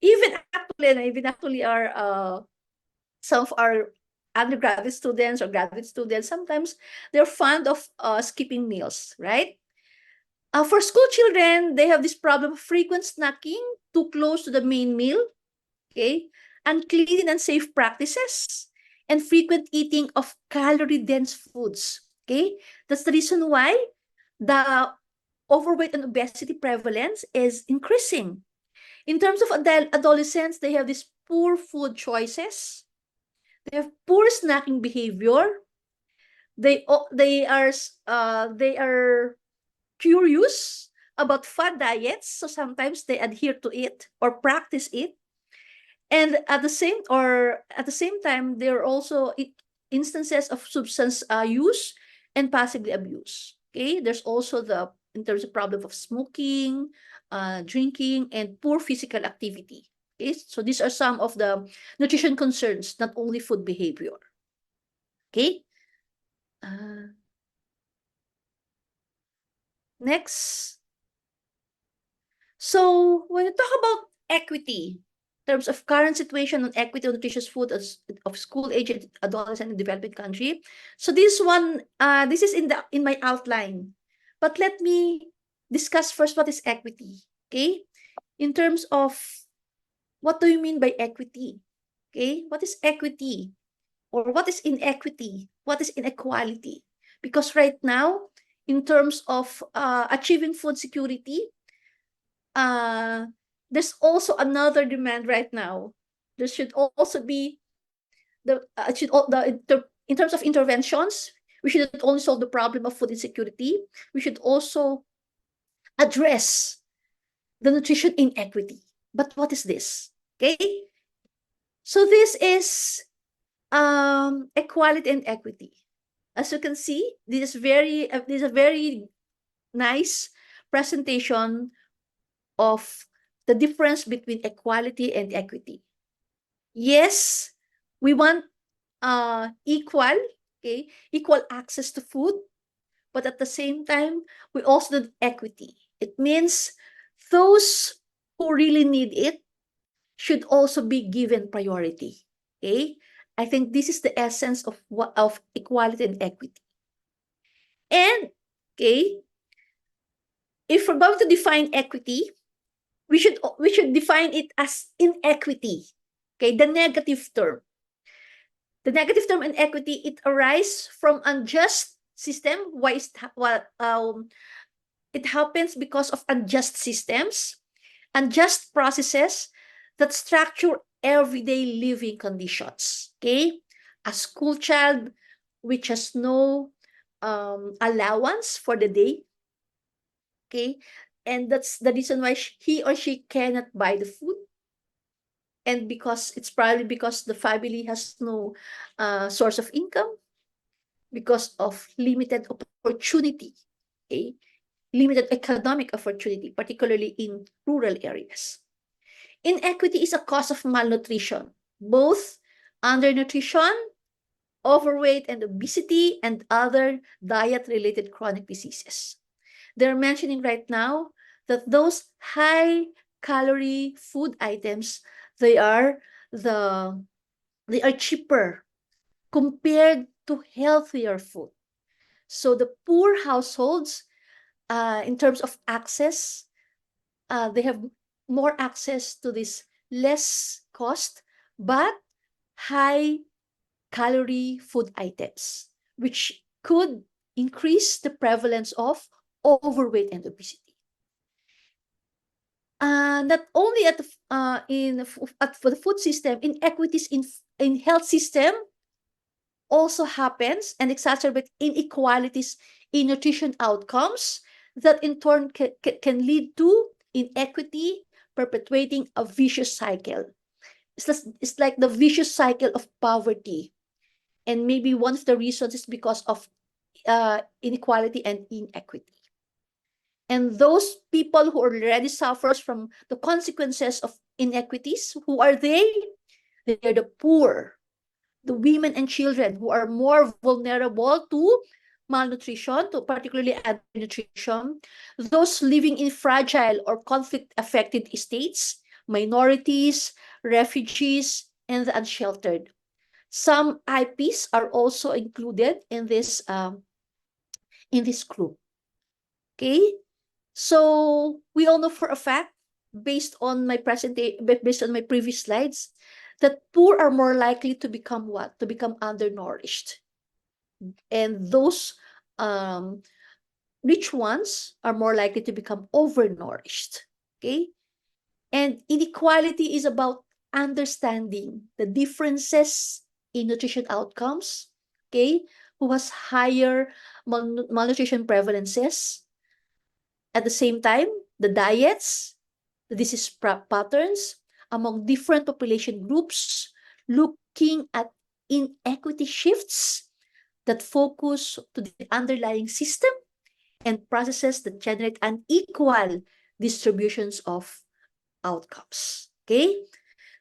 even actually our some of our undergraduate students or graduate students, sometimes they're fond of skipping meals, right? For school children, they have this problem of frequent snacking too close to the main meal, okay? Unclean and unsafe practices, and frequent eating of calorie-dense foods, okay? That's the reason why the overweight and obesity prevalence is increasing. In terms of adolescents, they have these poor food choices. They have poor snacking behavior. They are curious about fad diets, so sometimes they adhere to it or practice it. And at the same time, there are also instances of substance use and possibly abuse. Okay, there's also the in terms of problem of smoking, drinking, and poor physical activity. Okay, so these are some of the nutrition concerns, not only food behavior. Okay, next. So when you talk about equity, in terms of current situation on equity of nutritious food of school-aged adolescent in developing country, so this is in my outline. But let me discuss first what is equity. Okay, in terms of what do you mean by equity? Okay, what is equity? Or what is inequity? What is inequality? Because right now, in terms of achieving food security, there's also another demand right now. There should also be in terms of interventions, we shouldn't only solve the problem of food insecurity, we should also address the nutrition inequity. But what is this? Okay, so this is equality and equity. As you can see, this is a very nice presentation of the difference between equality and equity. Yes, we want equal access to food, but at the same time, we also need equity. It means those who really need it should also be given priority. Okay, I think this is the essence of equality and equity. And okay, if we're going to define equity, we should define it as inequity. Okay, the negative term. The negative term inequity, it arises from unjust system. It happens because of unjust systems, unjust processes that structure everyday living conditions. Okay, a school child which has no allowance for the day. Okay, and that's the reason why he or she cannot buy the food, and it's probably because the family has no source of income, because of limited opportunity, okay? Limited economic opportunity, particularly in rural areas. Inequity is a cause of malnutrition, both undernutrition, overweight and obesity, and other diet-related chronic diseases. They're mentioning right now that those high calorie food items, they are cheaper compared to healthier food. So the poor households, in terms of access, they have more access to this less cost but high calorie food items, which could increase the prevalence of overweight and obesity. Not only for the food system, inequities in health system also happens and exacerbate inequalities in nutrition outcomes that in turn can lead to inequity, perpetuating a vicious cycle. It's like the vicious cycle of poverty. And maybe one of the reasons is because of inequality and inequity. And those people who already suffers from the consequences of inequities, who are they? They are the poor, the women and children who are more vulnerable to malnutrition, to particularly undernutrition, those living in fragile or conflict-affected states, minorities, refugees, and the unsheltered. Some IPs are also included in this group. Okay, so we all know for a fact, based on my previous slides, that poor are more likely to become what? To become undernourished. And those rich ones are more likely to become overnourished. Okay? And inequality is about understanding the differences in nutrition outcomes. Okay? Who has higher malnutrition prevalences. At the same time, the diets, the disease patterns among different population groups, looking at inequity shifts that focus to the underlying system and processes that generate unequal distributions of outcomes. Okay?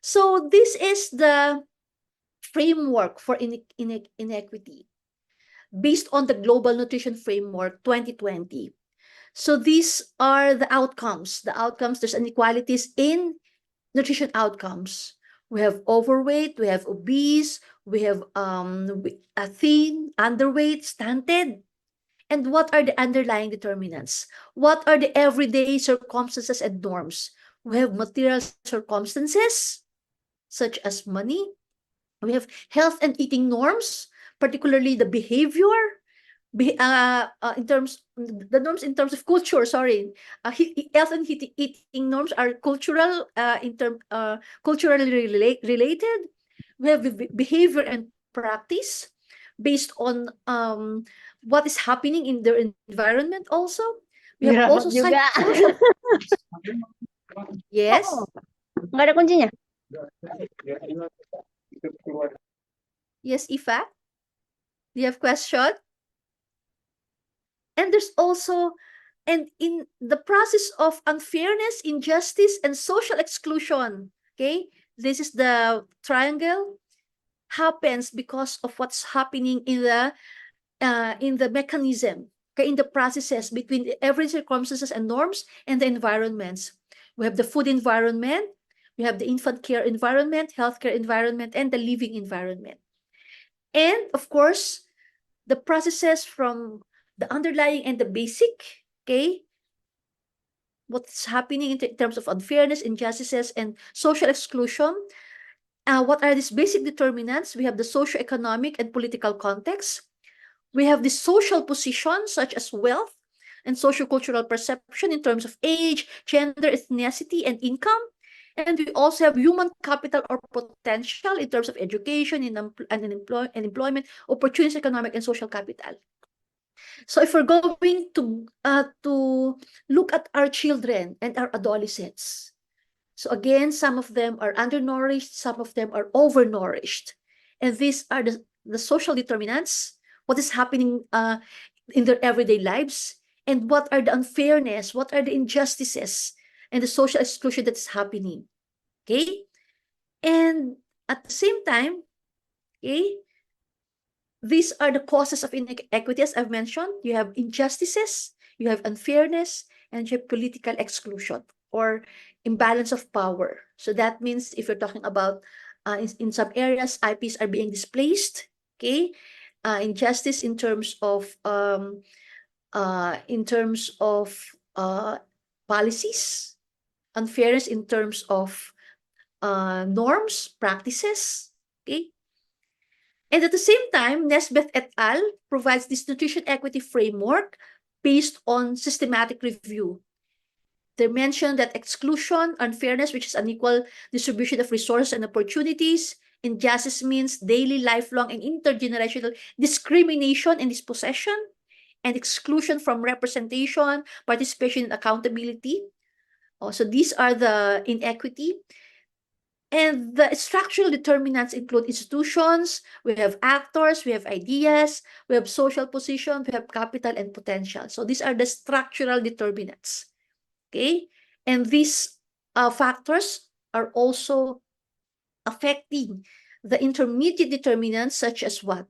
So this is the framework for inequity based on the Global Nutrition Framework 2020. So these are the outcomes. The outcomes, there's inequalities in nutrition outcomes. We have overweight, we have obese, we have thin, underweight, stunted. And what are the underlying determinants? What are the everyday circumstances and norms? We have material circumstances, such as money. We have health and eating norms, particularly the behavior, in terms the norms in terms of culture. Sorry, health and eating norms are cultural, culturally related. We have behavior and practice based on what is happening in their environment. Also, we have also juga. social. Yes. Oh, nggak ada kuncinya. Yes, Ifa. Do you have question? And there's also, and in the process of unfairness, injustice, and social exclusion, okay, this is the triangle, happens because of what's happening in the mechanism, okay, in the processes between every circumstances and norms and the environments. We have the food environment, we have the infant care environment, healthcare environment, and the living environment. And of course, the processes from the underlying and the basic, okay, what's happening in terms of unfairness, injustices, and social exclusion. What are these basic determinants? We have the socioeconomic and political context. We have the social positions such as wealth and sociocultural perception in terms of age, gender, ethnicity, and income. And we also have human capital or potential in terms of education and employment, opportunities, economic, and social capital. So if we're going to look at our children and our adolescents, so again, some of them are undernourished, some of them are overnourished. And these are the social determinants, what is happening in their everyday lives, and what are the unfairness, what are the injustices, and the social exclusion that's happening. Okay? And at the same time, okay, these are the causes of inequity, as I've mentioned. You have injustices, you have unfairness, and you have political exclusion or imbalance of power. So that means if you're talking about in some areas, IPs are being displaced, okay? Injustice in terms of policies, unfairness in terms of norms, practices, okay? And at the same time, Nesbeth et al. Provides this nutrition equity framework based on systematic review. They mention that exclusion, unfairness, which is unequal distribution of resources and opportunities, injustice means daily, lifelong, and intergenerational discrimination and dispossession, and exclusion from representation, participation, and accountability. So these are the inequity. And the structural determinants include institutions, we have actors, we have ideas, we have social position, we have capital and potential. So these are the structural determinants. Okay? And these factors are also affecting the intermediate determinants, such as what?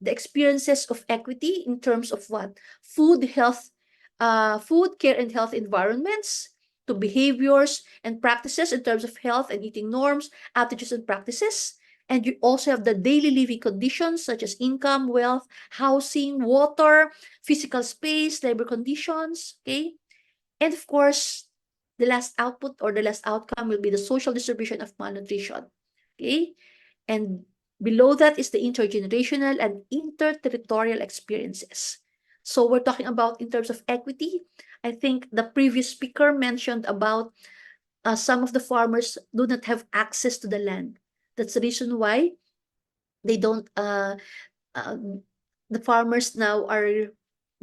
The experiences of equity in terms of what? Food, health, food, care, and health environments, to behaviors and practices in terms of health and eating norms, attitudes and practices. And you also have the daily living conditions such as income, wealth, housing, water, physical space, labor conditions, okay? And of course, the last output or the last outcome will be the social distribution of malnutrition, okay? And below that is the intergenerational and interterritorial experiences. So we're talking about in terms of equity. I think the previous speaker mentioned about some of the farmers do not have access to the land. That's the reason why they don't, the farmers now are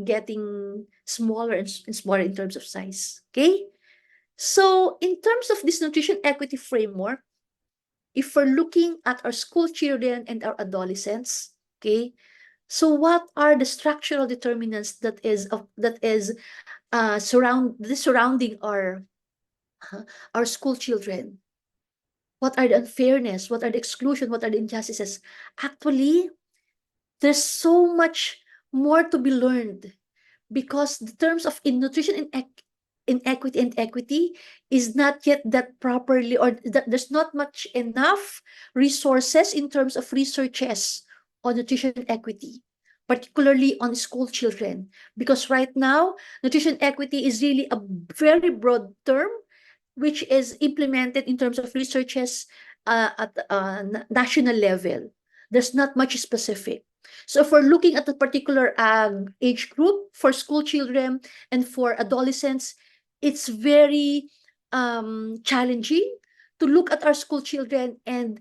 getting smaller and smaller in terms of size. Okay? So in terms of this nutrition equity framework, if we're looking at our school children and our adolescents, okay, so what are the structural determinants surrounding our school children? What are the unfairness? What are the exclusion? What are the injustices? Actually, there's so much more to be learned, because the terms of in nutrition inequity and equity is not yet that properly, or that there's not much enough resources in terms of researches on nutrition equity, particularly on school children, because right now nutrition equity is really a very broad term which is implemented in terms of researches at national level. There's not much specific. So if we're looking at a particular age group for school children and for adolescents, it's very challenging to look at our school children and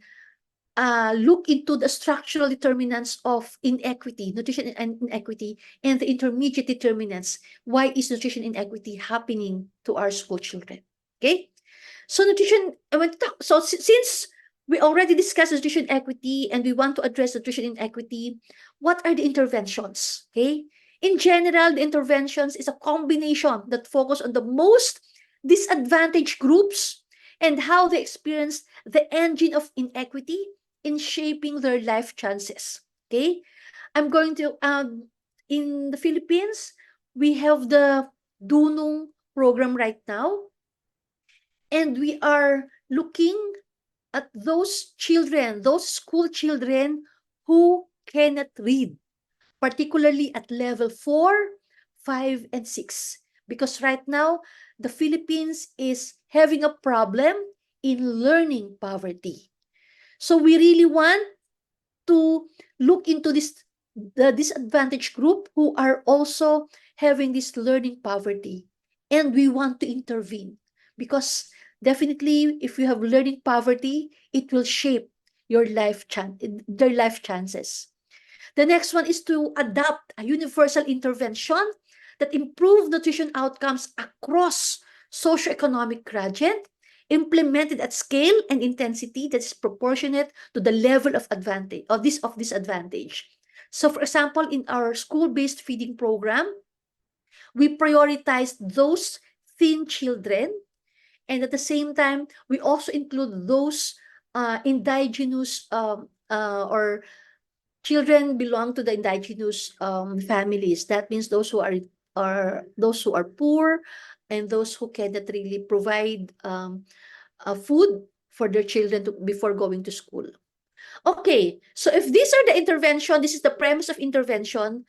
look into the structural determinants of inequity, nutrition and inequity, and the intermediate determinants. Why is nutrition inequity happening to our school children? Okay, so nutrition. Since we already discussed nutrition equity and we want to address nutrition inequity, what are the interventions? Okay, in general, the interventions is a combination that focus on the most disadvantaged groups and how they experience the engine of inequity in shaping their life chances. Okay, I'm going to in the Philippines, we have the Dunong program right now, and we are looking at those children, those school children who cannot read, particularly at level 4, 5, and 6. Because right now, the Philippines is having a problem in learning poverty. So we really want to look into the disadvantaged group who are also having this learning poverty. And we want to intervene, because definitely if you have learning poverty, it will shape your their life chances. The next one is to adopt a universal intervention that improve nutrition outcomes across socioeconomic gradient, implemented at scale and intensity that is proportionate to the level of advantage of disadvantage. So for example, in our school-based feeding program, we prioritized those thin children, and at the same time, we also include those indigenous or children belong to the indigenous families. That means those who are poor, and those who cannot really provide food for their children before going to school. Okay, so if these are the intervention, this is the premise of intervention.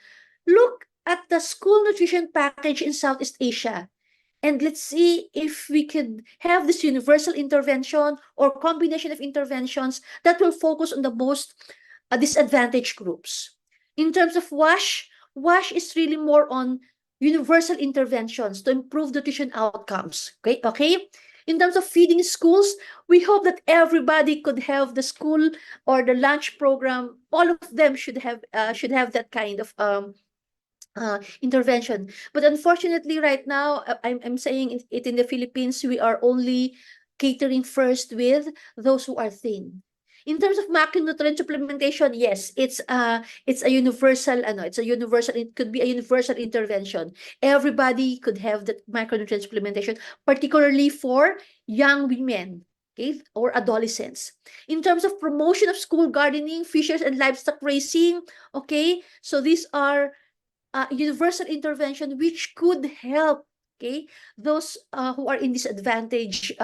Look at the school nutrition package in Southeast Asia, and let's see if we could have this universal intervention or combination of interventions that will focus on the most disadvantaged groups. In terms of WASH is really more on universal interventions to improve nutrition outcomes. Okay. In terms of feeding schools, we hope that everybody could have the school or the lunch program. All of them should have that kind of intervention. But unfortunately, right now, I'm saying it in the Philippines, we are only catering first with those who are thin. In terms of macronutrient supplementation, yes, it's a universal, it could be a universal intervention. Everybody could have that macronutrient supplementation, particularly for young women, okay, or adolescents. In terms of promotion of school gardening, fisheries, and livestock raising, okay, so these are universal intervention which could help, okay, those who are in disadvantaged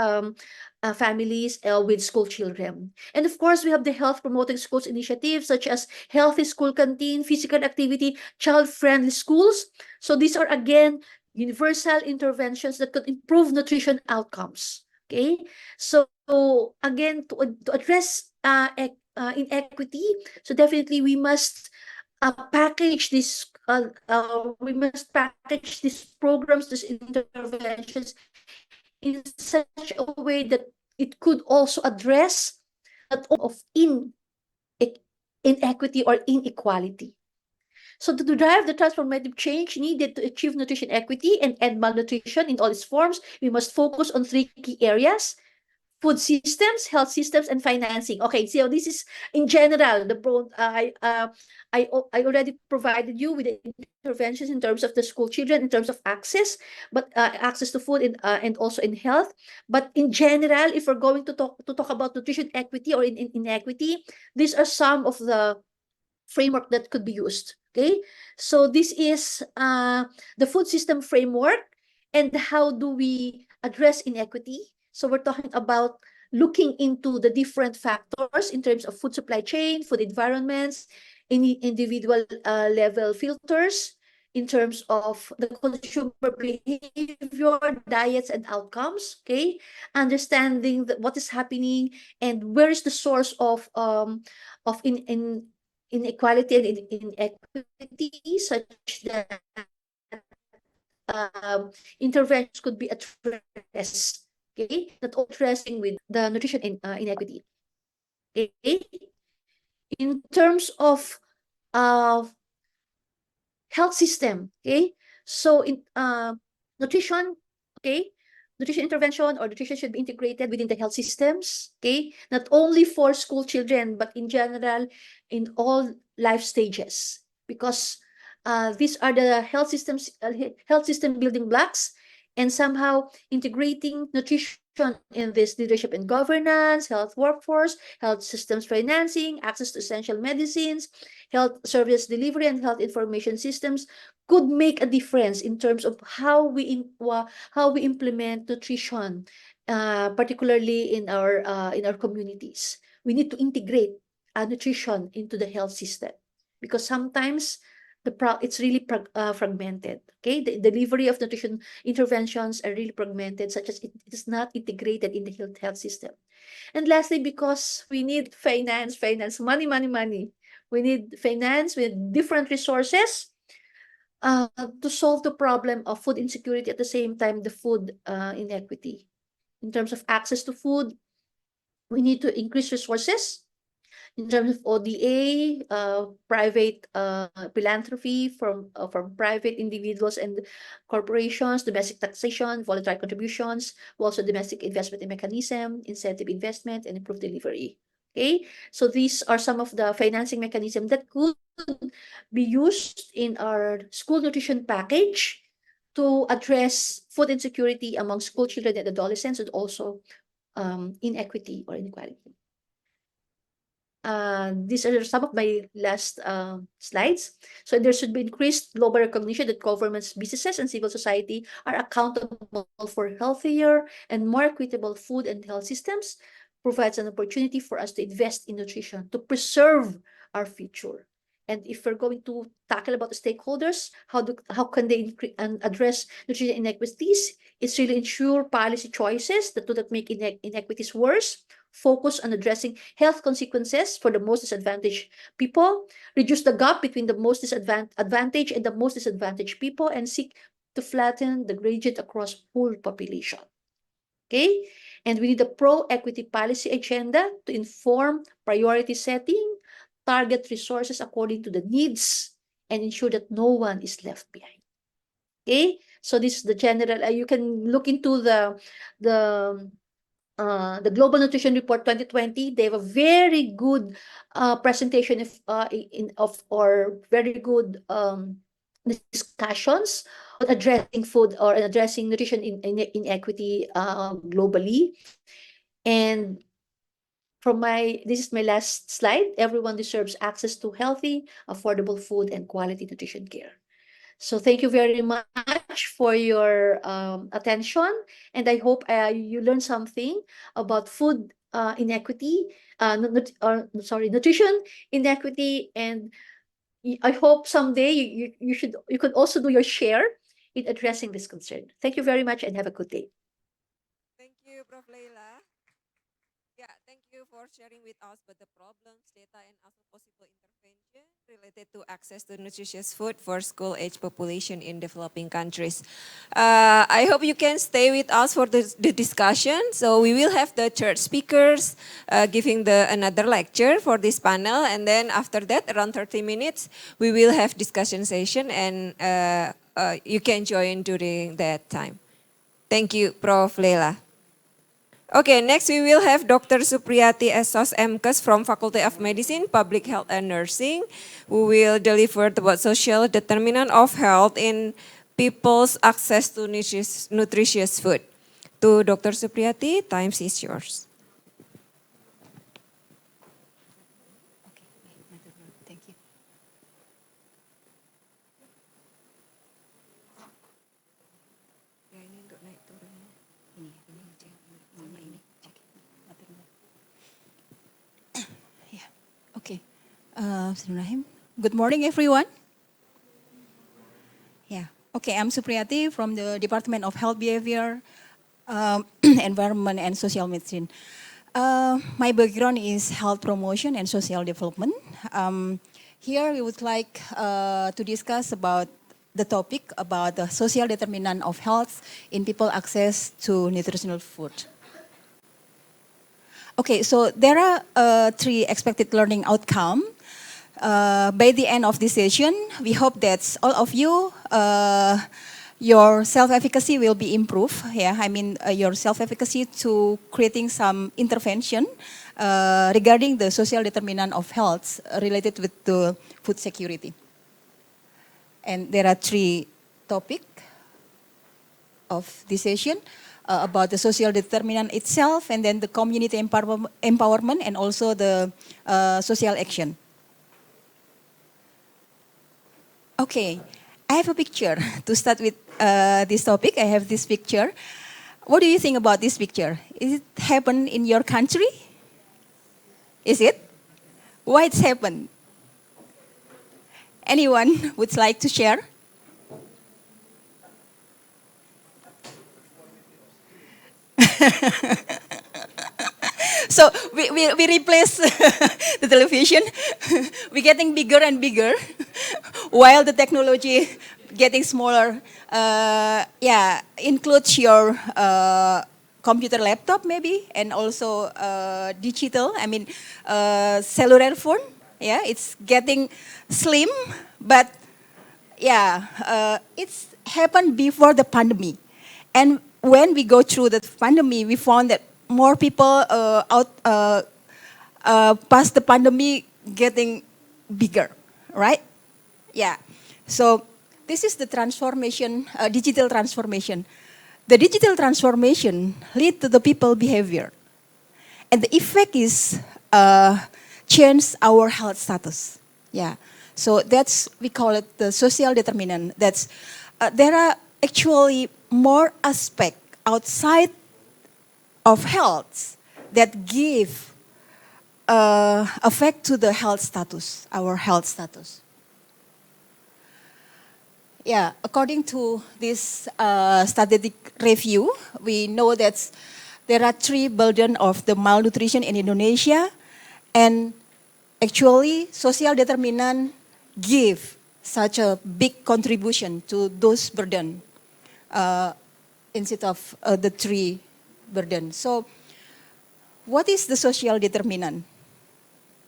families with school children. And of course, we have the health promoting schools initiatives such as healthy school canteen, physical activity, child-friendly schools. So these are again universal interventions that could improve nutrition outcomes. Okay, so again, to address inequity, so definitely we must package these programs, these interventions in such a way that it could also address not of inequity or inequality. So to drive the transformative change needed to achieve nutrition equity and end malnutrition in all its forms, we must focus on three key areas: food systems, health systems, and financing. Okay, so this is in general I already provided you with the interventions in terms of the school children, in terms of access, but access to food and also in health. But in general, if we're going to talk about nutrition equity or in inequity, these are some of the framework that could be used. Okay, so this is the food system framework. And how do we address inequity? So we're talking about looking into the different factors in terms of food supply chain, food environments, individual level filters, in terms of the consumer behavior, diets, and outcomes. Okay, understanding what is happening and where is the source of inequality and inequity, such that interventions could be addressed. Okay, not all addressing with the nutrition inequity. Okay, in terms of uh, health system. Okay, so in nutrition, okay, nutrition intervention or nutrition should be integrated within the health systems. Okay, not only for school children but in general in all life stages, because these are the health system building blocks, and somehow integrating nutrition in this leadership and governance, health workforce, health systems financing, access to essential medicines, health service delivery, and health information systems could make a difference in terms of how we implement nutrition, particularly in our communities. We need to integrate nutrition into the health system, because sometimes it's really fragmented. Okay, the delivery of nutrition interventions are really fragmented, such as it is not integrated in the health system. And lastly, because we need finance, money. We need finance with different resources to solve the problem of food insecurity, at the same time the food inequity. In terms of access to food, we need to increase resources. In terms of ODA, private philanthropy from private individuals and corporations, domestic taxation, voluntary contributions, also domestic investment mechanism, incentive investment, and improved delivery. Okay, so these are some of the financing mechanisms that could be used in our school nutrition package to address food insecurity among school children and adolescents, and also inequity or inequality. These are some of my last slides. So there should be increased global recognition that governments, businesses, and civil society are accountable for healthier and more equitable food and health systems, provides an opportunity for us to invest in nutrition, to preserve our future. And if we're going to tackle about the stakeholders, how can they address nutrition inequities? It's really ensure policy choices that do not make inequities worse, focus on addressing health consequences for the most disadvantaged people, reduce the gap between the most advantaged and the most disadvantaged people, and seek to flatten the gradient across whole population. Okay, and we need a pro-equity policy agenda to inform priority setting, target resources according to the needs, and ensure that no one is left behind. Okay, so this is the general. You can look into the the Global Nutrition Report 2020. They have a very good presentation of or very good discussions on addressing food or addressing nutrition inequity globally. And this is my last slide. Everyone deserves access to healthy, affordable food and quality nutrition care. So thank you very much for your attention, and I hope you learned something about food inequity, nutrition inequity, and I hope someday you could also do your share in addressing this concern. Thank you very much and have a good day. Thank you, Prof. Leila. Yeah, thank you for sharing with us about the problems, data, and also possible intervention related to access to nutritious food for school-age population in developing countries. I hope you can stay with us for the discussion. So we will have the third speakers giving another lecture for this panel, and then after that, around 30 minutes, we will have discussion session, and you can join during that time. Thank you, Prof. Leila. Okay, next we will have Dr. Supriyati S.Sos M.Kes from Faculty of Medicine, Public Health and Nursing, who will deliver about social determinant of health in people's access to nutritious food. To Dr. Supriyati, time is yours. Thank you. Okay. Bismillahirrahmanirrahim. Good morning, everyone. Yeah. Okay, I'm Supriyati from the Department of Health Behavior, Environment and Social Medicine. My background is health promotion and social development. Here we would like to discuss about the topic about the social determinant of health in people access to nutritional food. Okay, so there are 3 expected learning outcomes. By the end of this session, we hope that all of you, your self-efficacy will be improved. Yeah, I mean your self-efficacy to creating some intervention regarding the social determinant of health related with the food security. And there are 3 topics of this session. About the social determinant itself, and then the community empowerment, and also the social action. Okay, I have a picture to start with this topic. I have this picture. What do you think about this picture? Is it happen in your country? Is it? Why it's happened? Anyone would like to share? So we replace the television. We're getting bigger and bigger while the technology getting smaller. Yeah, includes your computer laptop maybe, and also digital, I mean cellular phone. Yeah, it's getting slim, but yeah, it's happened before the pandemic. And when we go through the pandemic, we found that more people past the pandemic getting bigger, right? Yeah. So this is the transformation, digital transformation. The digital transformation lead to the people behavior, and the effect is change our health status. Yeah. So we call it the social determinant. There are actually more aspects outside of health that give effect to the health status, our health status. Yeah, according to this statistic review, we know that there are 3 burdens of the malnutrition in Indonesia, and actually social determinant give such a big contribution to those burdens instead of the 3 burdens. So what is the social determinant?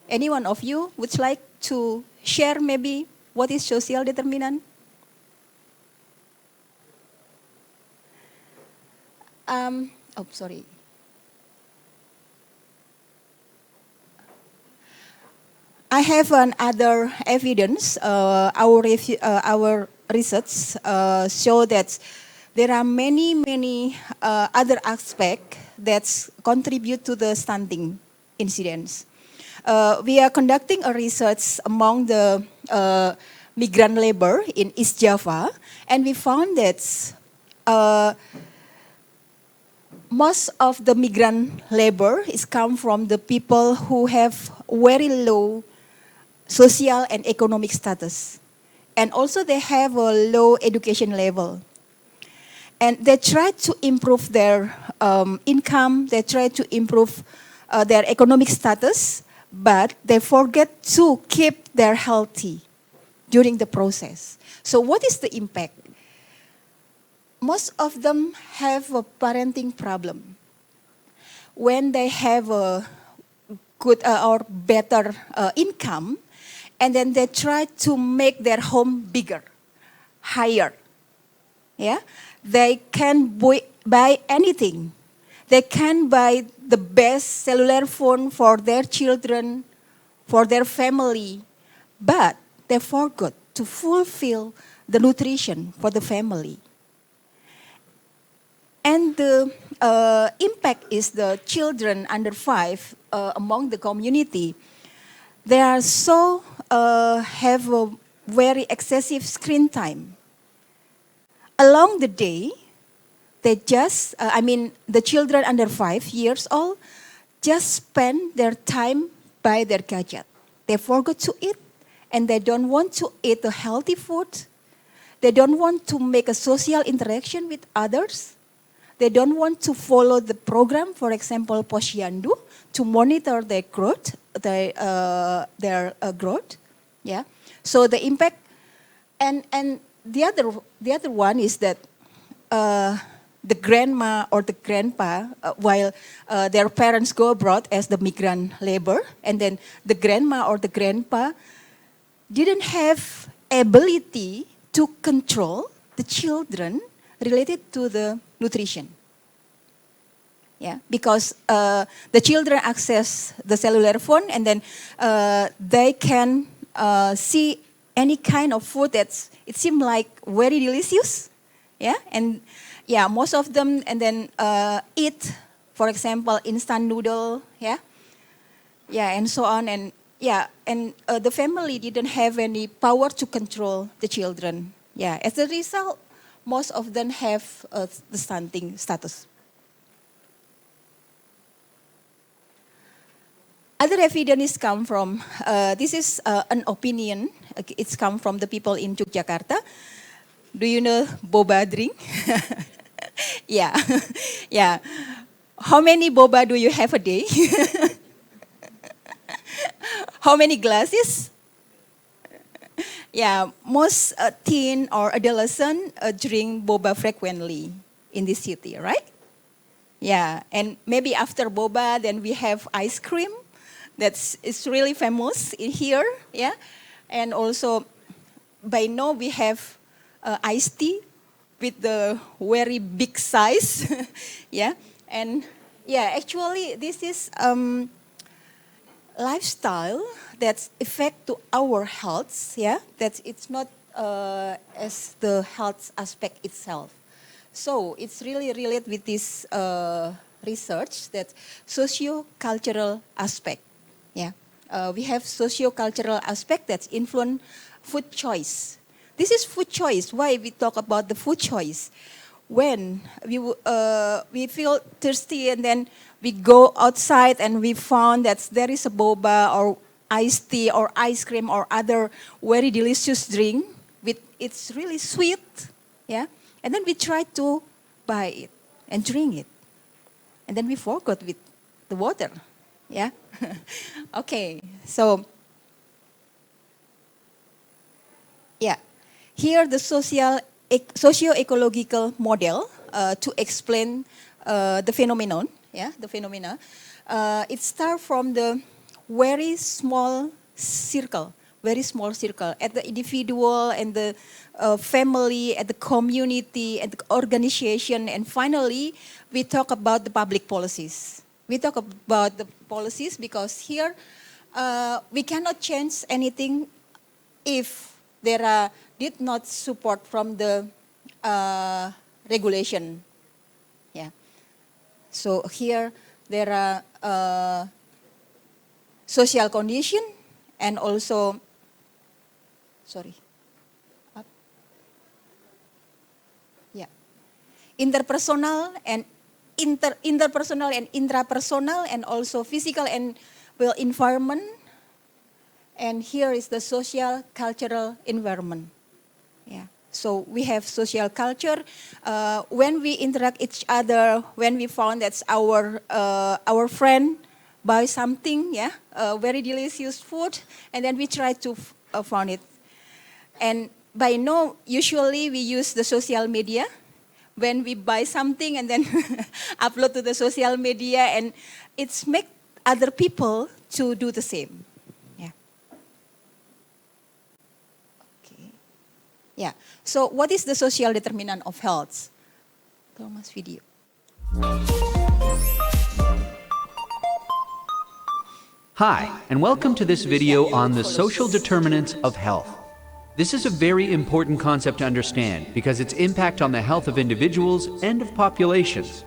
Any one of you would like to share maybe what is social determinant? Oh, sorry. I have another evidence. Our research show that there are many other aspects that contribute to the stunting incidence. We are conducting a research among the migrant labor in East Java, and we found that most of the migrant labor is come from the people who have very low social and economic status. And also they have a low education level. And they try to improve their income, they try to improve their economic status, but they forget to keep their healthy during the process. So what is the impact? Most of them have a parenting problem. When they have a good or better income, and then they try to make their home bigger, higher. Yeah, they can buy anything. They can buy the best cellular phone for their children, for their family, but they forgot to fulfill the nutrition for the family. And the impact is the children under 5 among the community. They are so have a very excessive screen time. Along the day, they just, the children under 5 years old just spend their time by their gadget. They forgot to eat, and they don't want to eat the healthy food. They don't want to make a social interaction with others. They don't want to follow the program, for example, Posyandu, to monitor their growth, their growth. Yeah. So the impact, and the other one is that the grandma or the grandpa, while their parents go abroad as the migrant labor, and then the grandma or the grandpa didn't have ability to control the children related to the nutrition. Yeah, because the children access the cellular phone, and then they can see any kind of food that it seems like very delicious. Yeah, and yeah, most of them, and then eat, for example, instant noodle. Yeah, yeah, and so on, and yeah, and the family didn't have any power to control the children. Yeah, as a result, most of them have the stunting status. Other evidence come from, this is an opinion, it's come from the people in Yogyakarta. Do you know boba drink? Yeah, yeah. How many boba do you have a day? How many glasses? Yeah, most teen or adolescent drink boba frequently in this city, right? Yeah, and maybe after boba, then we have ice cream. It's really famous in here, yeah. And also, by now we have iced tea with the very big size, yeah. And yeah, actually this is lifestyle that's affect to our health, yeah. That it's not as the health aspect itself. So it's really related with this research that socio-cultural aspect. Yeah, we have socio-cultural aspect that's influence food choice. This is food choice. Why we talk about the food choice? When we feel thirsty and then we go outside and we found that there is a boba or iced tea or ice cream or other very delicious drink with it's really sweet, yeah. And then we try to buy it and drink it, and then we forgot with the water. Yeah. Okay. So, yeah. Here the socio-ecological model to explain the phenomenon. Yeah, the phenomena. It starts from the very small circle at the individual and the family, at the community, at the organization, and finally we talk about the public policies. We talk about the policies because here we cannot change anything if there did not support from the regulation. Yeah. So here there are social condition and also, interpersonal and interpersonal and intrapersonal, and also physical and well environment. And here is the social cultural environment. Yeah. So we have social culture. When we interact each other, when we found that our friend buy something, yeah, very delicious food, and then we try to find it. And by now, usually we use the social media. When we buy something and then upload to the social media, and it's make other people to do the same. Yeah. Okay. Yeah. So what is the social determinant of health? Thomas video. Hi, and welcome to this video on the social determinants of health. This is a very important concept to understand because its impact on the health of individuals and of populations.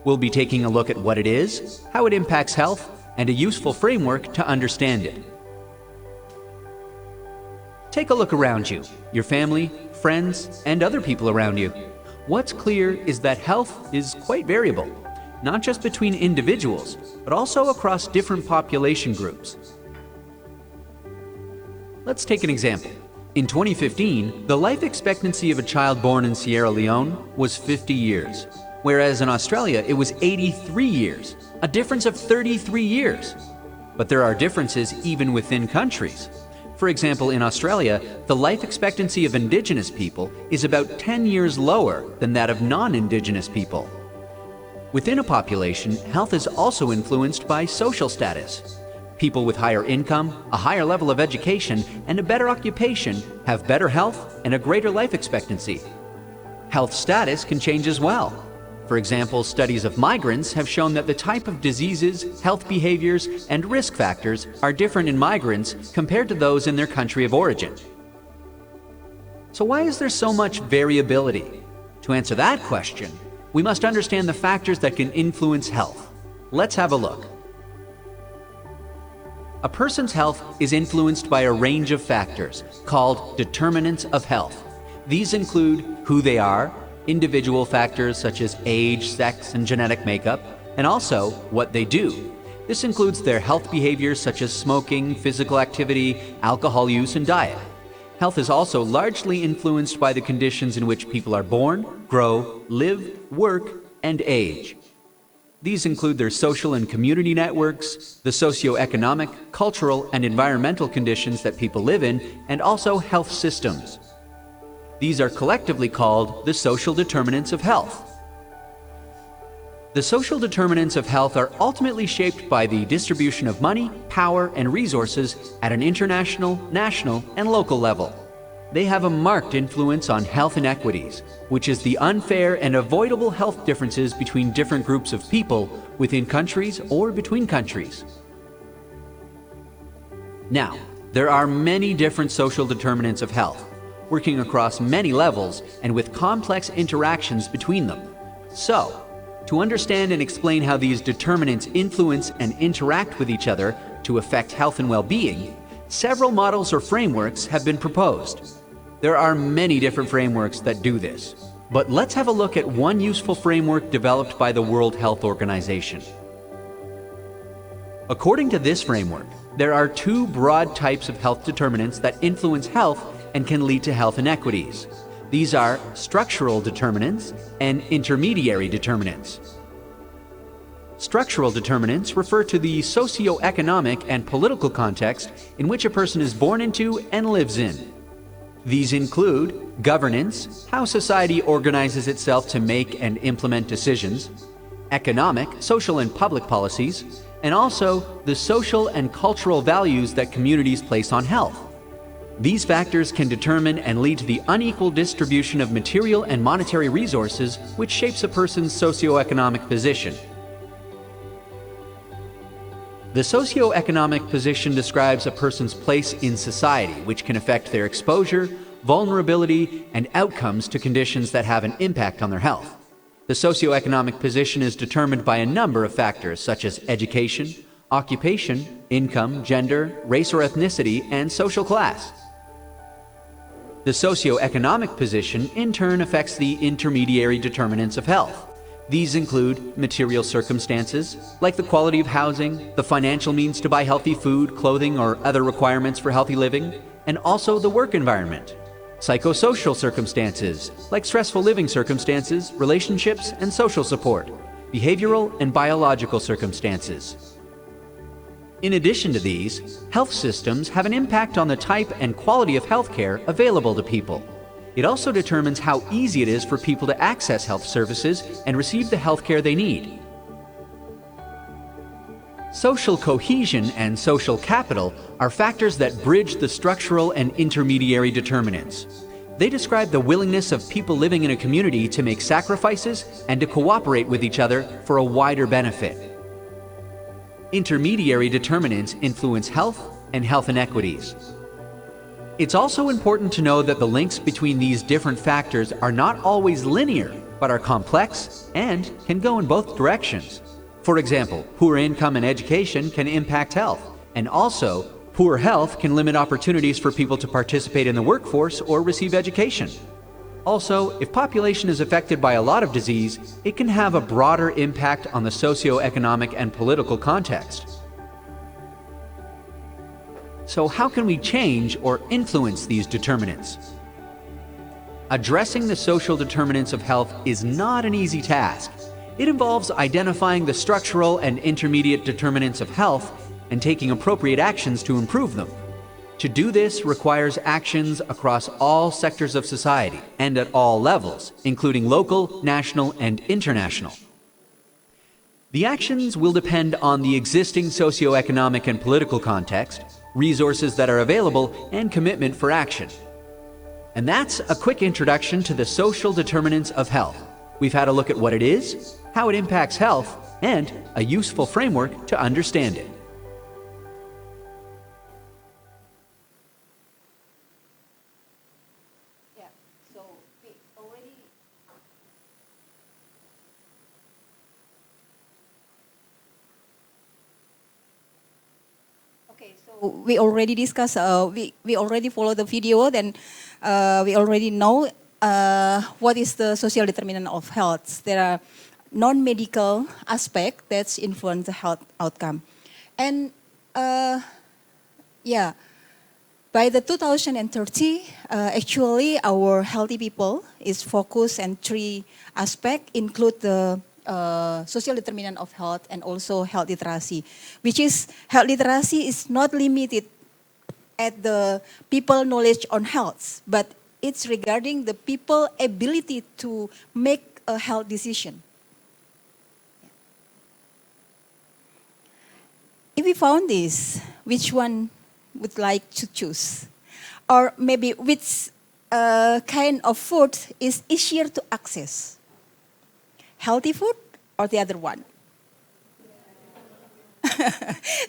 We'll be taking a look at what it is, how it impacts health, and a useful framework to understand it. Take a look around you, your family, friends, and other people around you. What's clear is that health is quite variable, not just between individuals, but also across different population groups. Let's take an example. In 2015, the life expectancy of a child born in Sierra Leone was 50 years, whereas in Australia it was 83 years, a difference of 33 years. But there are differences even within countries. For example, in Australia, the life expectancy of Indigenous people is about 10 years lower than that of non-Indigenous people. Within a population, health is also influenced by social status. People with higher income, a higher level of education, and a better occupation have better health and a greater life expectancy. Health status can change as well. For example, studies of migrants have shown that the type of diseases, health behaviors, and risk factors are different in migrants compared to those in their country of origin. So why is there so much variability? To answer that question, we must understand the factors that can influence health. Let's have a look. A person's health is influenced by a range of factors called determinants of health. These include who they are, individual factors such as age, sex, and genetic makeup, and also what they do. This includes their health behaviors such as smoking, physical activity, alcohol use, and diet. Health is also largely influenced by the conditions in which people are born, grow, live, work, and age. These include their social and community networks, the socioeconomic, cultural, and environmental conditions that people live in, and also health systems. These are collectively called the social determinants of health. The social determinants of health are ultimately shaped by the distribution of money, power, and resources at an international, national, and local level. They have a marked influence on health inequities, which is the unfair and avoidable health differences between different groups of people within countries or between countries. Now, there are many different social determinants of health, working across many levels and with complex interactions between them. So, to understand and explain how these determinants influence and interact with each other to affect health and well-being, several models or frameworks have been proposed. There are many different frameworks that do this, but let's have a look at one useful framework developed by the World Health Organization. According to this framework, there are two broad types of health determinants that influence health and can lead to health inequities. These are structural determinants and intermediary determinants. Structural determinants refer to the socioeconomic and political context in which a person is born into and lives in. These include governance, how society organizes itself to make and implement decisions, economic, social, and public policies, and also the social and cultural values that communities place on health. These factors can determine and lead to the unequal distribution of material and monetary resources, which shapes a person's socioeconomic position. The socioeconomic position describes a person's place in society, which can affect their exposure, vulnerability, and outcomes to conditions that have an impact on their health. The socioeconomic position is determined by a number of factors such as education, occupation, income, gender, race or ethnicity, and social class. The socioeconomic position in turn affects the intermediary determinants of health. These include material circumstances, like the quality of housing, the financial means to buy healthy food, clothing, or other requirements for healthy living, and also the work environment. Psychosocial circumstances, like stressful living circumstances, relationships, and social support. Behavioral and biological circumstances. In addition to these, health systems have an impact on the type and quality of healthcare available to people. It also determines how easy it is for people to access health services and receive the healthcare they need. Social cohesion and social capital are factors that bridge the structural and intermediary determinants. They describe the willingness of people living in a community to make sacrifices and to cooperate with each other for a wider benefit. Intermediary determinants influence health and health inequities. It's also important to know that the links between these different factors are not always linear, but are complex and can go in both directions. For example, poor income and education can impact health, and also, poor health can limit opportunities for people to participate in the workforce or receive education. Also, if population is affected by a lot of disease, it can have a broader impact on the socioeconomic and political context. So how can we change or influence these determinants? Addressing the social determinants of health is not an easy task. It involves identifying the structural and intermediate determinants of health and taking appropriate actions to improve them. To do this requires actions across all sectors of society and at all levels, including local, national, and international. The actions will depend on the existing socioeconomic and political context, resources that are available, and commitment for action. And that's a quick introduction to the social determinants of health. We've had a look at what it is, how it impacts health, and a useful framework to understand it. We already discussed, we already follow the video, then we already know what is the social determinant of health. There are non-medical aspects that influence the health outcome. And yeah, by the 2030, actually our healthy people is focused on three aspects, include the social determinant of health and also health literacy, which is health literacy is not limited at the people knowledge on health, but it's regarding the people ability to make a health decision. If we found this, which one would like to choose? Or maybe which kind of food is easier to access? Healthy food or the other one?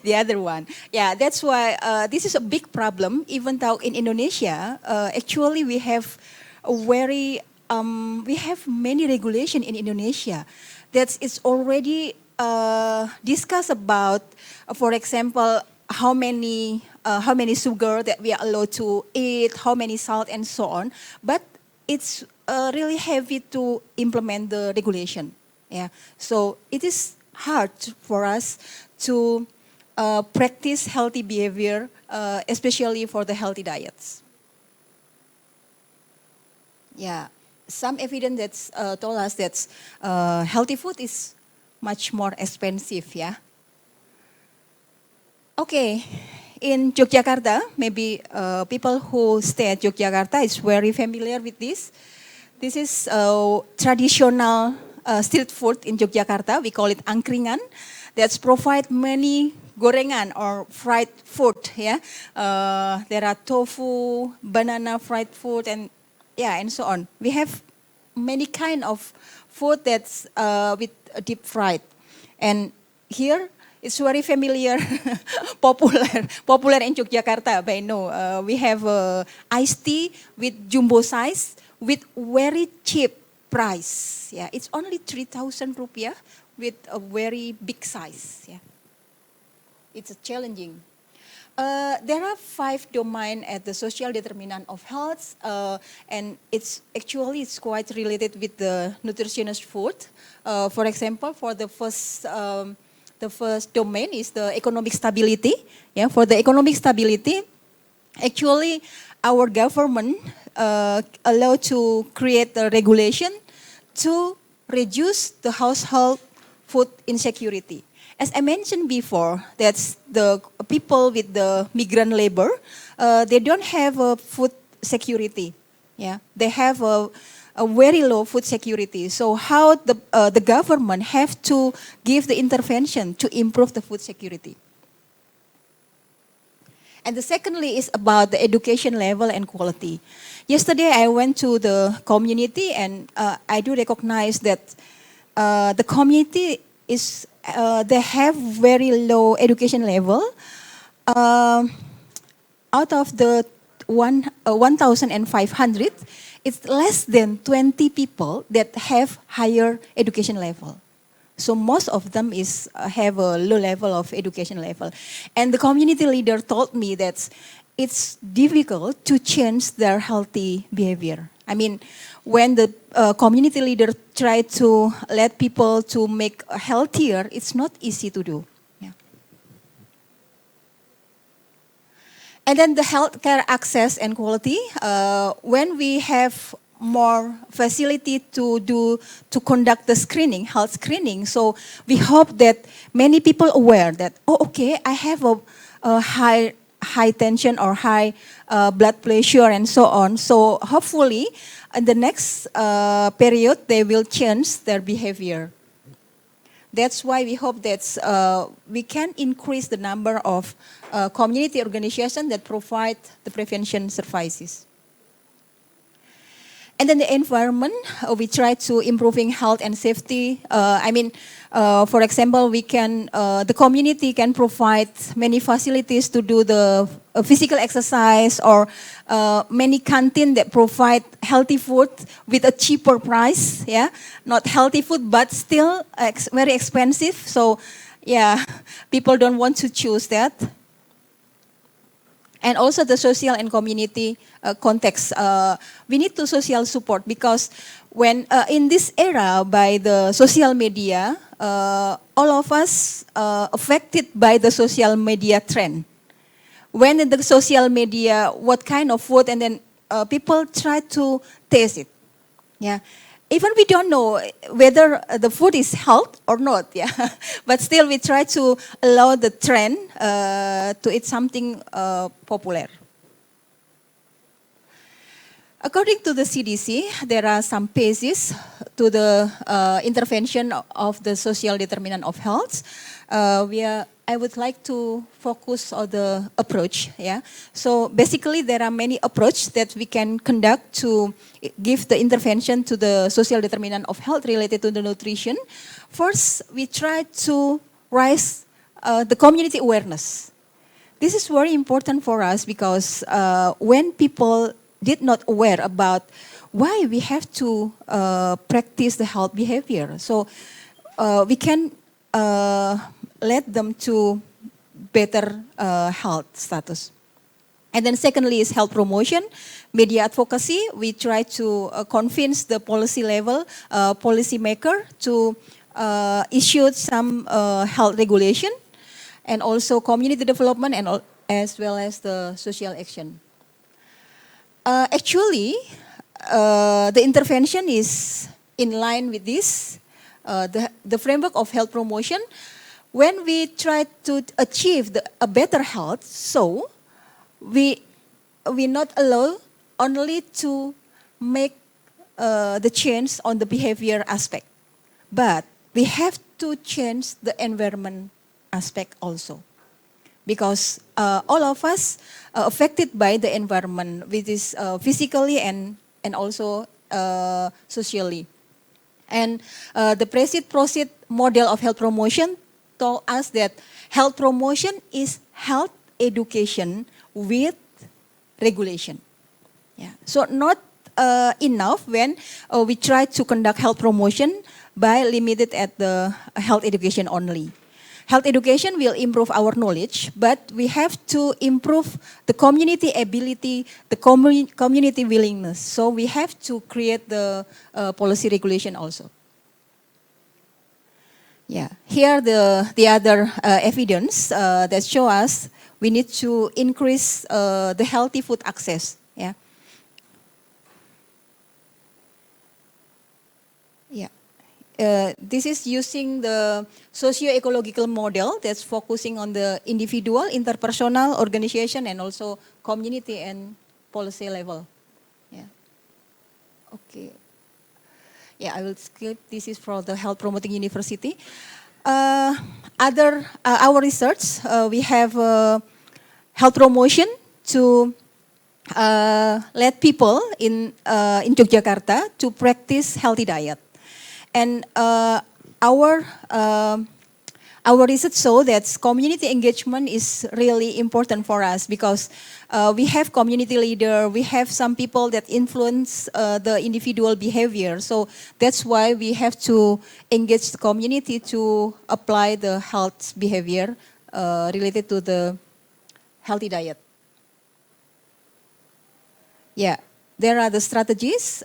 The other one. Yeah, that's why this is a big problem, even though in Indonesia, actually we have a very, we have many regulation in Indonesia that is already discussed about, for example, how many sugar that we are allowed to eat, how many salt and so on. But it's really heavy to implement the regulation. Yeah, so it is hard for us to practice healthy behavior, especially for the healthy diets. Yeah, some evidence that's told us that healthy food is much more expensive. Yeah. Okay, in Yogyakarta, maybe people who stay at Yogyakarta is very familiar with this. This is traditional street food in Yogyakarta. We call it angkringan. That's provide many gorengan or fried food. Yeah, there are tofu, banana fried food, and yeah, and so on. We have many kind of food that's with deep fried, and here It's very familiar, popular in Yogyakarta. But no, we have iced tea with jumbo size with very cheap price. Yeah, it's only 3,000 rupiah with a very big size. Yeah, it's challenging. There are 5 domains at the social determinant of health, and it's quite related with the nutritious food. For example, for the first domain is the economic stability. Yeah, for the economic stability, actually our government allow to create a regulation to reduce the household food insecurity. As I mentioned before, that's the people with the migrant labor, they don't have a food security. Yeah, they have a very low food security. So how the government have to give the intervention to improve the food security. And the secondly is about the education level and quality. Yesterday I went to the community and I do recognize that the community is they have very low education level. Out of the 1,500, it's less than 20 people that have higher education level. So most of them have a low level of education level. And the community leader told me that it's difficult to change their healthy behavior. I mean, when the community leader try to let people to make healthier, it's not easy to do. Yeah. And then the healthcare access and quality. When we have more facility to conduct the screening, health screening, so we hope that many people aware that, oh, okay, I have a high tension or high blood pressure and so on. So hopefully in the next period, they will change their behavior. That's why we hope that we can increase the number of community organizations that provide the prevention services. And then the environment, we try to improving health and safety. For example, the community can provide many facilities to do the physical exercise, or many canteen that provide healthy food with a cheaper price. Yeah, not healthy food, but still very expensive. So, yeah, people don't want to choose that. And also the social and community context. We need to social support, because when in this era by the social media, all of us affected by the social media trend. When in the social media, what kind of food, and then people try to taste it. Yeah. Even we don't know whether the food is health or not, yeah. But still we try to allow the trend to eat something popular. According to the CDC, there are some phases to the intervention of the social determinant of health. I would like to focus on the approach. Yeah. So basically, there are many approaches that we can conduct to give the intervention to the social determinant of health related to the nutrition. First, we try to raise the community awareness. This is very important for us, because when people did not aware about why we have to practice the health behavior, so we can let them to better health status. And then secondly is health promotion, media advocacy. We try to convince the policy level, policy maker to issue some health regulation, and also community development, and as well as the social action. Actually, the intervention is in line with this, the framework of health promotion. When we try to achieve a better health, so we not allow only to make the change on the behavior aspect, but we have to change the environment aspect also, because all of us are affected by the environment, which is physically and also socially. And the proceed model of health promotion told us that health promotion is health education with regulation. Yeah. So not enough when we try to conduct health promotion by limited at the health education only. Health education will improve our knowledge, but we have to improve the community ability, the community willingness. So we have to create the policy regulation also. Yeah, here the other evidence that show us we need to increase the healthy food access. Yeah. Yeah. This is using the socio-ecological model that's focusing on the individual, interpersonal, organization, and also community and policy level. Yeah. Okay. Yeah, I will skip. This is for the health promoting university. Our research, we have health promotion to let people in Yogyakarta to practice healthy diet. And our research show that community engagement is really important for us because we have community leader, we have some people that influence the individual behavior. So that's why we have to engage the community to apply the health behavior related to the healthy diet. Yeah, there are the strategies.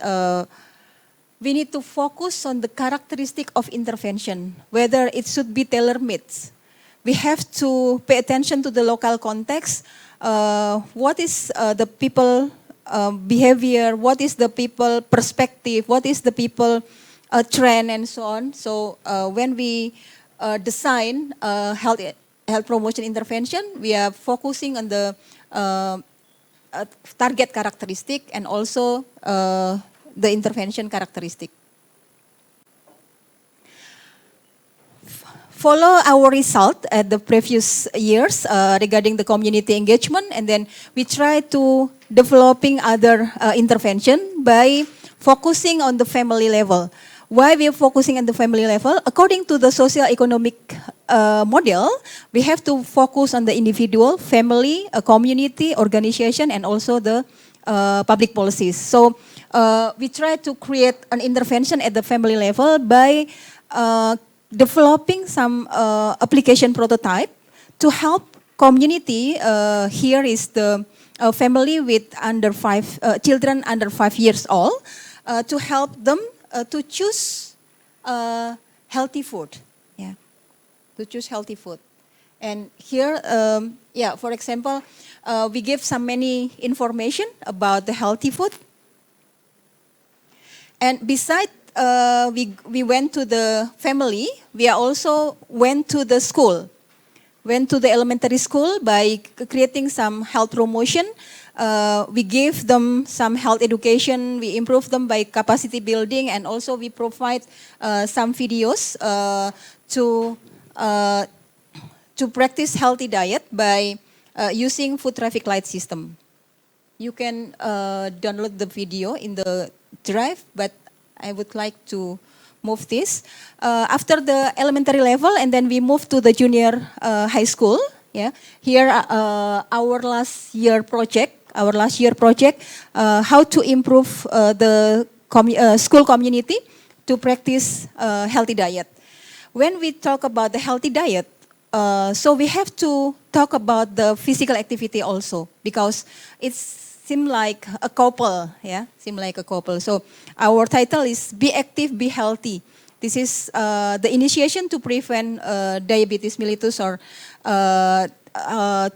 We need to focus on the characteristic of intervention, whether it should be tailor-made. We have to pay attention to the local context. What is the people behavior? What is the people perspective? What is the people trend and so on? So when we design health promotion intervention, we are focusing on the target characteristic and also the intervention characteristic. Follow our result at the previous years regarding the community engagement, and then we try to developing other intervention by focusing on the family level. Why we are focusing on the family level? According to the socioeconomic model, we have to focus on the individual, family, a community, organization, and also the public policies. So we try to create an intervention at the family level by developing some application prototype to help community. Here is the family with children under 5 years old to help them to choose healthy food. Yeah, to choose healthy food. And here, yeah, for example, we give some many information about the healthy food. And besides, we went to the family, we also went to the school. Went to the elementary school by creating some health promotion. We gave them some health education, we improve them by capacity building, and also we provide some videos to practice healthy diet by using food traffic light system. You can download the video in the drive, but I would like to move this. After the elementary level, and then we move to the junior high school. Yeah, here our last year project, how to improve the school community to practice healthy diet. When we talk about the healthy diet, so we have to talk about the physical activity also, because it's seem like a couple, yeah, seem like a couple. So our title is Be Active, Be Healthy. This is the initiation to prevent diabetes mellitus or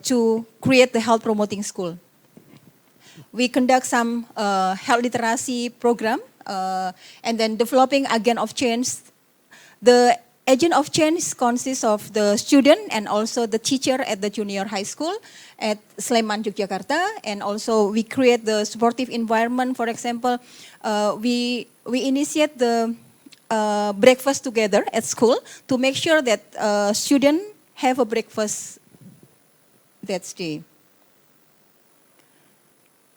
to create the health promoting school. We conduct some health literacy program and then developing agent of change. The agent of change consists of the student and also the teacher at the junior high school at Sleman, Yogyakarta, and also we create the supportive environment. For example, we initiate the breakfast together at school to make sure that students have a breakfast that day.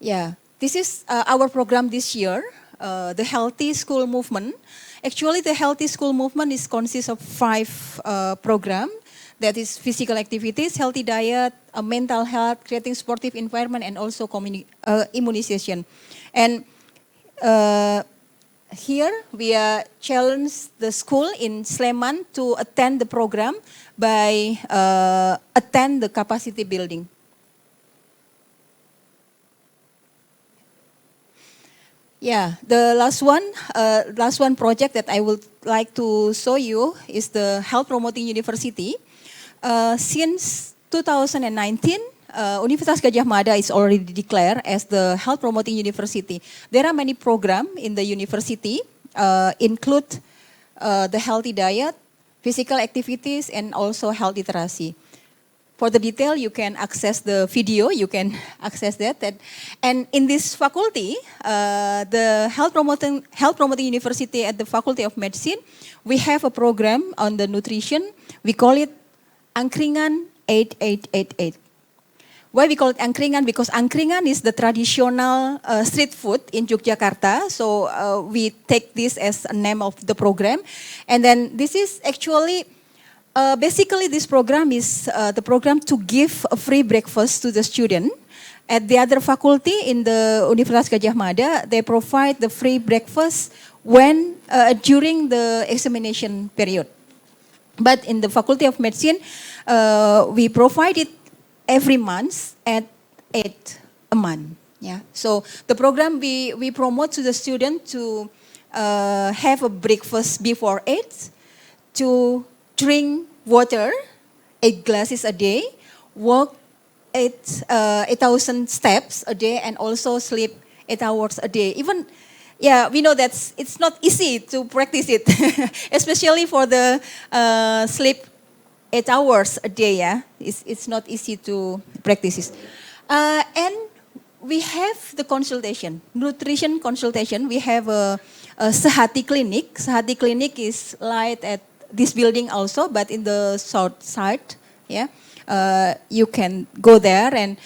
Yeah, this is our program this year, the Healthy School Movement. Actually, the Healthy School Movement consists of 5 programs. that is physical activities, healthy diet, mental health, creating supportive environment, and also immunization. And here we challenge the school in Sleman to attend the program by attend the capacity building. Yeah, the last one project that I would like to show you is the Health Promoting University. Since 2019, Universitas Gadjah Mada is already declared as the Health Promoting University. There are many programs in the university, include the healthy diet, physical activities, and also health literacy. For the detail, you can access the video, you can access that. And in this faculty, the Health Promoting University at the Faculty of Medicine, we have a program on the nutrition. We call it Angkringan 8888. Why we call it angkringan? Because angkringan is the traditional street food in Yogyakarta. So we take this as a name of the program. And then this is actually, basically this program is the program to give a free breakfast to the student. At the other faculty in the Universitas Gadjah Mada, they provide the free breakfast when during the examination period. But in the Faculty of Medicine, we provide it every month at 8 a month. Yeah. So the program we promote to the student to have a breakfast before 8, to drink water 8 glasses a day, walk 8,000 steps a day, and also sleep 8 hours a day. Even, yeah, we know that it's not easy to practice it, especially for the sleep 8 hours a day. Yeah, it's not easy to practice it. And we have the consultation, nutrition consultation. We have a Sehati clinic. Sehati clinic is light at this building also, but in the south side. Yeah. You can go there and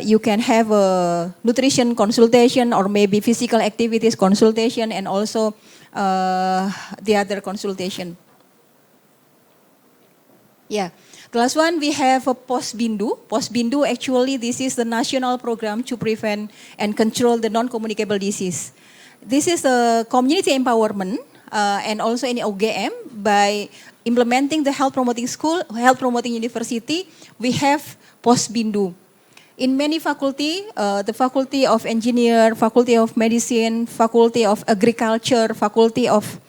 you can have a nutrition consultation or maybe physical activities consultation and also the other consultation. Yeah. The last one, we have a Posbindu. Posbindu, actually, this is the national program to prevent and control the non-communicable disease. This is a community empowerment and also in UGM by implementing the health promoting school, health promoting university, we have Posbindu. In many faculty, the Faculty of Engineer, Faculty of Medicine, Faculty of Agriculture, Faculty of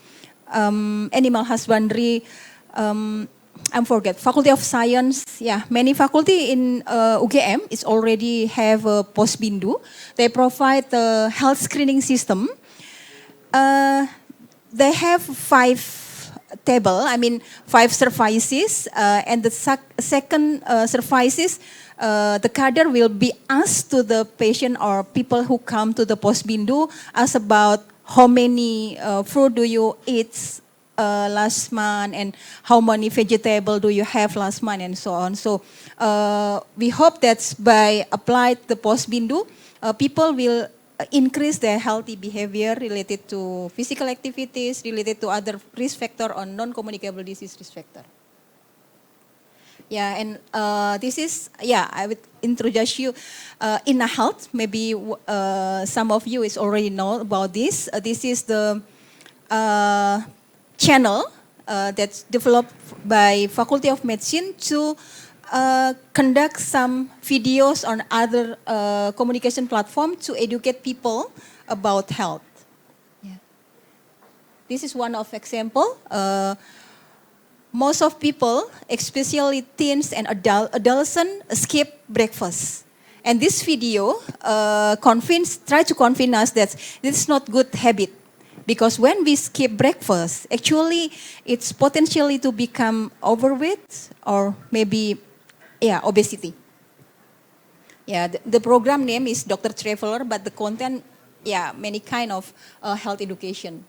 Animal Husbandry, Faculty of Science, yeah, many faculty in UGM is already have a Posbindu. They provide the health screening system. They have 5 services, and the second services, the cadre will be asked to the patient or people who come to the Posbindu, ask about how many fruit do you eat last month and how many vegetable do you have last month and so on. So we hope that by applying the Posbindu, people will increase their healthy behavior related to physical activities, related to other risk factor or non-communicable disease risk factor. Yeah, and this is, yeah, I would introduce you in a health. Maybe some of you is already know about this. This is the channel that's developed by Faculty of Medicine to conduct some videos on other communication platform to educate people about health. Yeah. This is one of example. Most of people, especially teens and adolescents, skip breakfast. And this video try to convince us that this is not good habit. Because when we skip breakfast, actually it's potentially to become overweight or maybe, yeah, obesity. Yeah, the program name is Dr. Traveler, but the content, yeah, many kind of health education.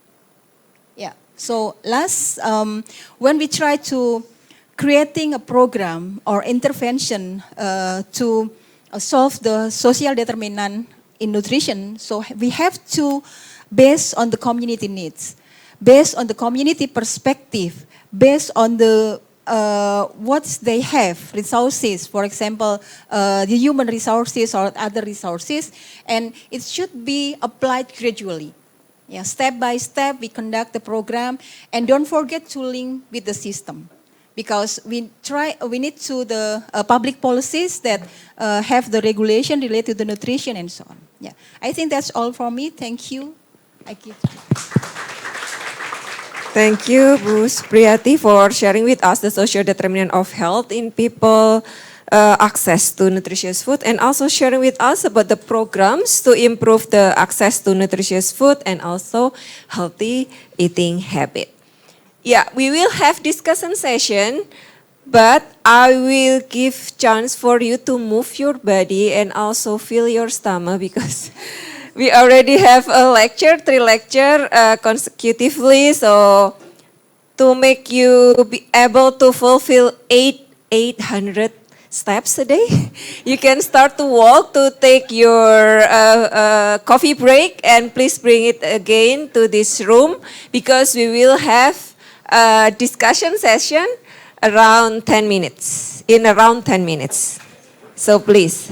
Yeah, so last, when we try to creating a program or intervention to solve the social determinant in nutrition, so we have to based on the community needs, based on the community perspective, based on the what they have, resources, for example, the human resources or other resources, and it should be applied gradually. Yeah, step by step, we conduct the program, and don't forget to link with the system, because we need to the public policies that have the regulation related to the nutrition and so on. Yeah, I think that's all from me. Thank you. I give. Thank you, Bu Supriyati, for sharing with us the social determinant of health in people, access to nutritious food, and also sharing with us about the programs to improve the access to nutritious food and also healthy eating habit. Yeah, we will have discussion session, but I will give chance for you to move your body and also fill your stomach because we already have a lecture, 3 lecture consecutively. So to make you be able to fulfill 800 steps a day, you can start to walk to take your coffee break, and please bring it again to this room because we will have a discussion session around 10 minutes, in around 10 minutes. So please.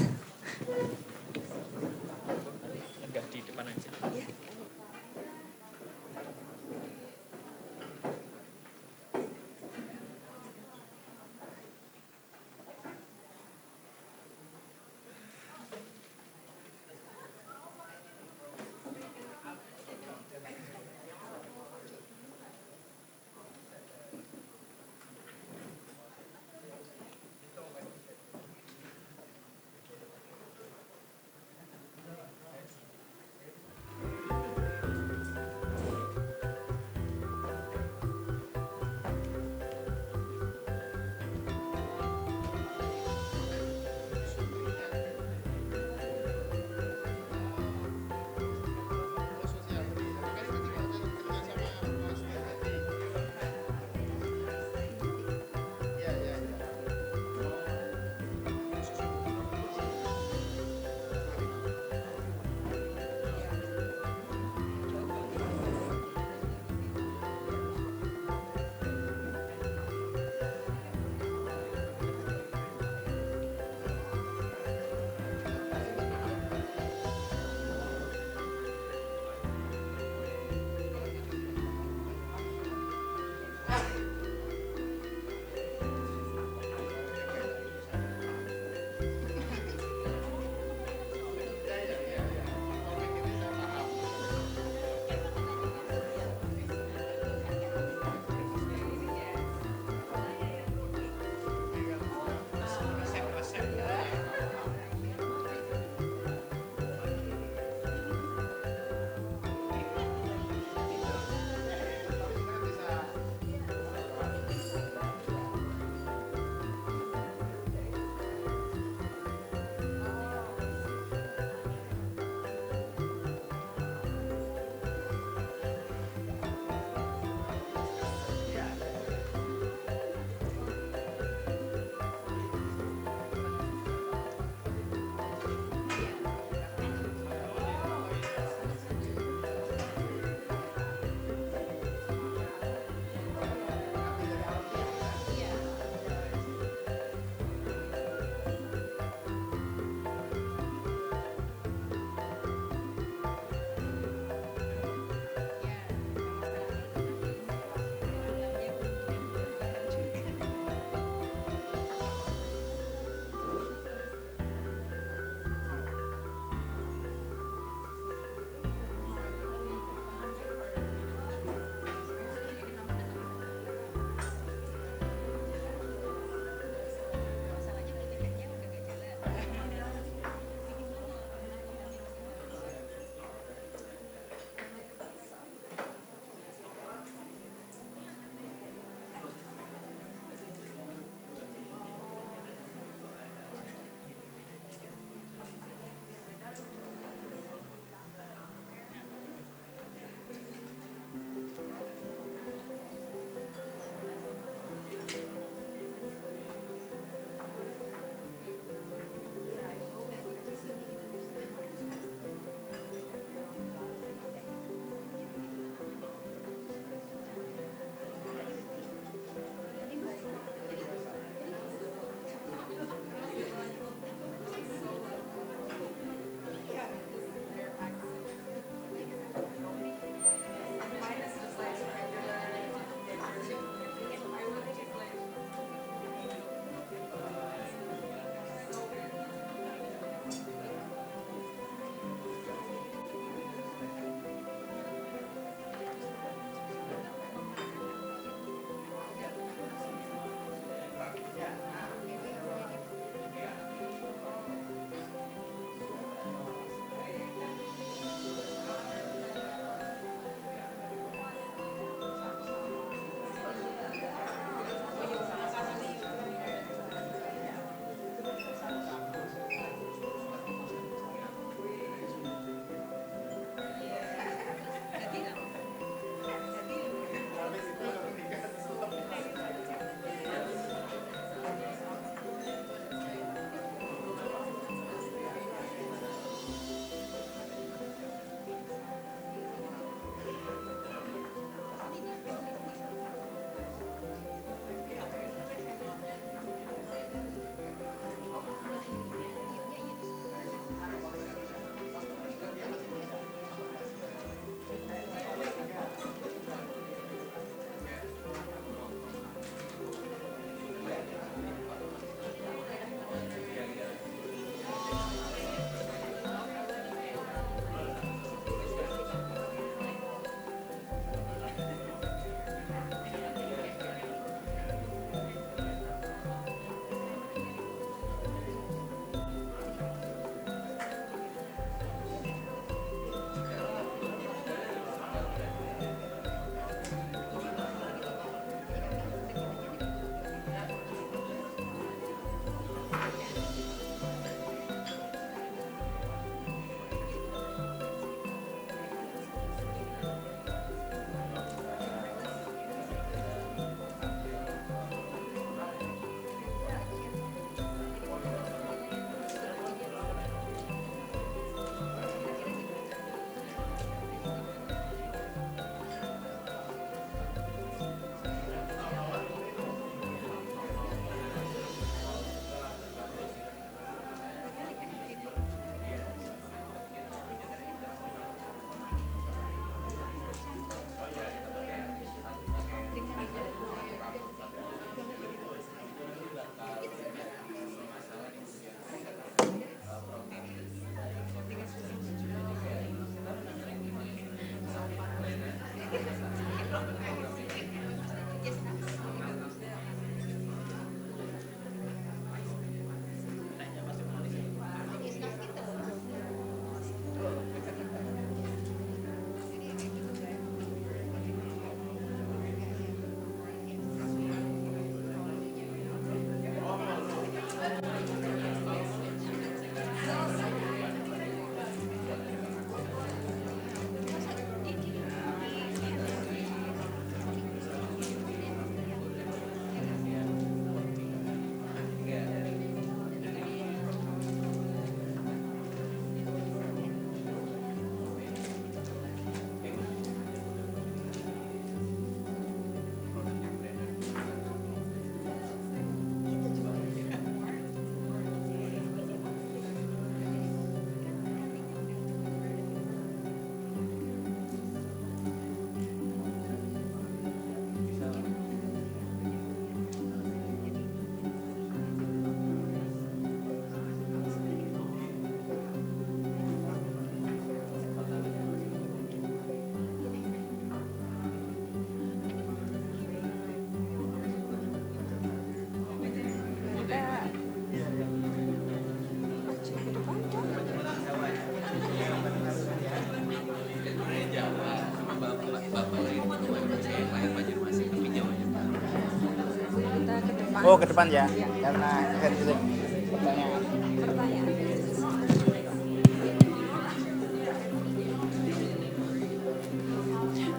Oh, ke depan ya, karena handling pertanyaan.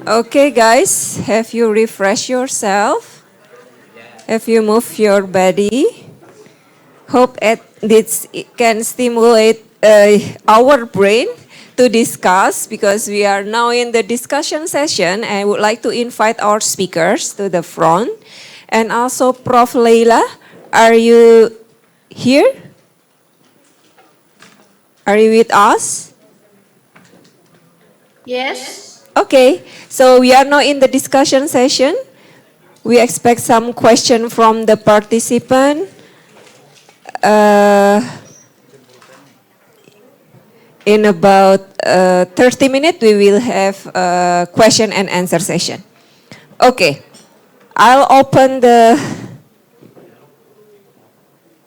Okay, guys, have you refreshed yourself? Have you moved your body? Hope this can stimulate our brain to discuss, because we are now in the discussion session. I would like to invite our speakers to the front. And also Prof. Leila, are you here? Are you with us? Yes. Okay, so we are now in the discussion session. We expect some question from the participant. In about 30 minutes, we will have a question and answer session. Okay, I'll open the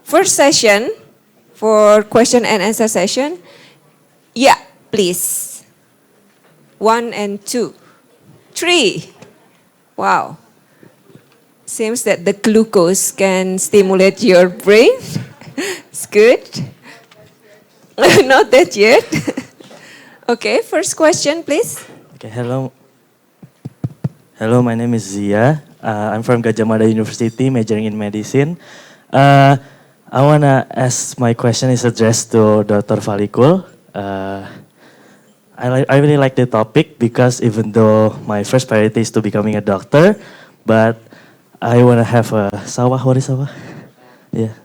first session for question and answer session. Yeah, please. 1 and 2, 3. Wow. Seems that the glucose can stimulate your brain. It's good. Not that yet. Okay, first question, please. Okay, hello. Hello, my name is Zia. I'm from Gajah Mada University, majoring in medicine. I wanna ask, my question is addressed to Dr. Falikul. I really like the topic because even though my first priority is to becoming a doctor, but I wanna have a sawah. What is sawah? Yeah,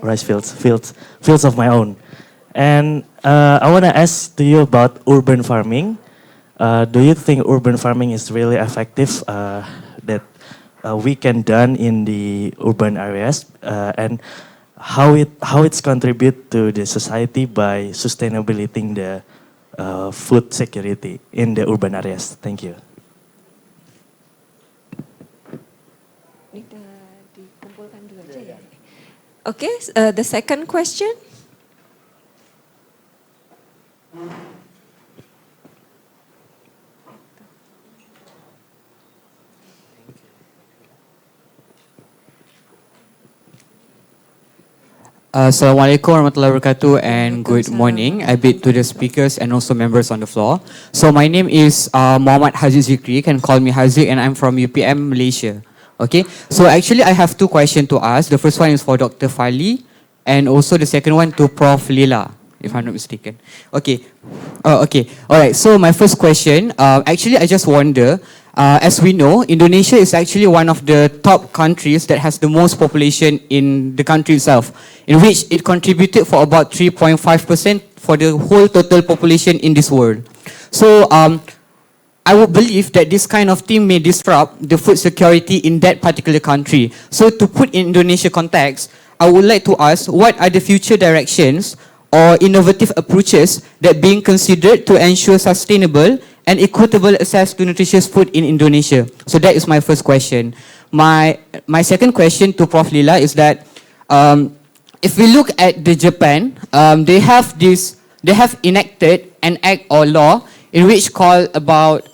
rice fields of my own. And I wanna ask to you about urban farming. Do you think urban farming is really effective that we can done in the urban areas, and how it's contribute to the society by sustainability the food security in the urban areas? Thank you. Okay, the second question. Assalamualaikum warahmatullahi wabarakatuh and good morning. I bid to the speakers and also members on the floor. So my name is Muhammad Haziq Zikri, you can call me Haziq, and I'm from UPM, Malaysia. Okay, so actually I have two questions to ask. The first one is for Dr. Fali and also the second one to Prof. Leila, if I'm not mistaken. Okay, okay, alright, so my first question, actually I just wonder, as we know, Indonesia is actually one of the top countries that has the most population in the country itself, in which it contributed for about 3.5% for the whole total population in this world. So I would believe that this kind of thing may disrupt the food security in that particular country. So to put in Indonesia context, I would like to ask, what are the future directions or innovative approaches that being considered to ensure sustainable and equitable access to nutritious food in Indonesia? So that is my first question. My second question to Prof. Leila is that if we look at the Japan, they have enacted an act or law in which call about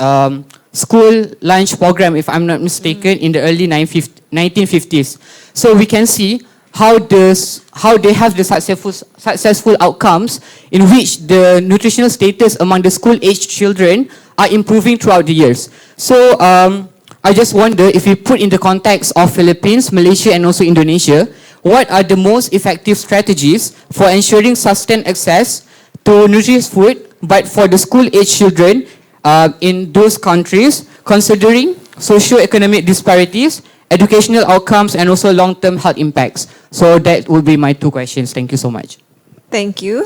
school lunch program, if I'm not mistaken, in the early 1950s. So we can see how they have the successful outcomes in which the nutritional status among the school-aged children are improving throughout the years. So I just wonder, if you put in the context of Philippines, Malaysia and also Indonesia, what are the most effective strategies for ensuring sustained access to nutritious food, but for the school-aged children in those countries, considering socio-economic disparities, educational outcomes, and also long-term health impacts? So that would be my two questions. Thank you so much. Thank you.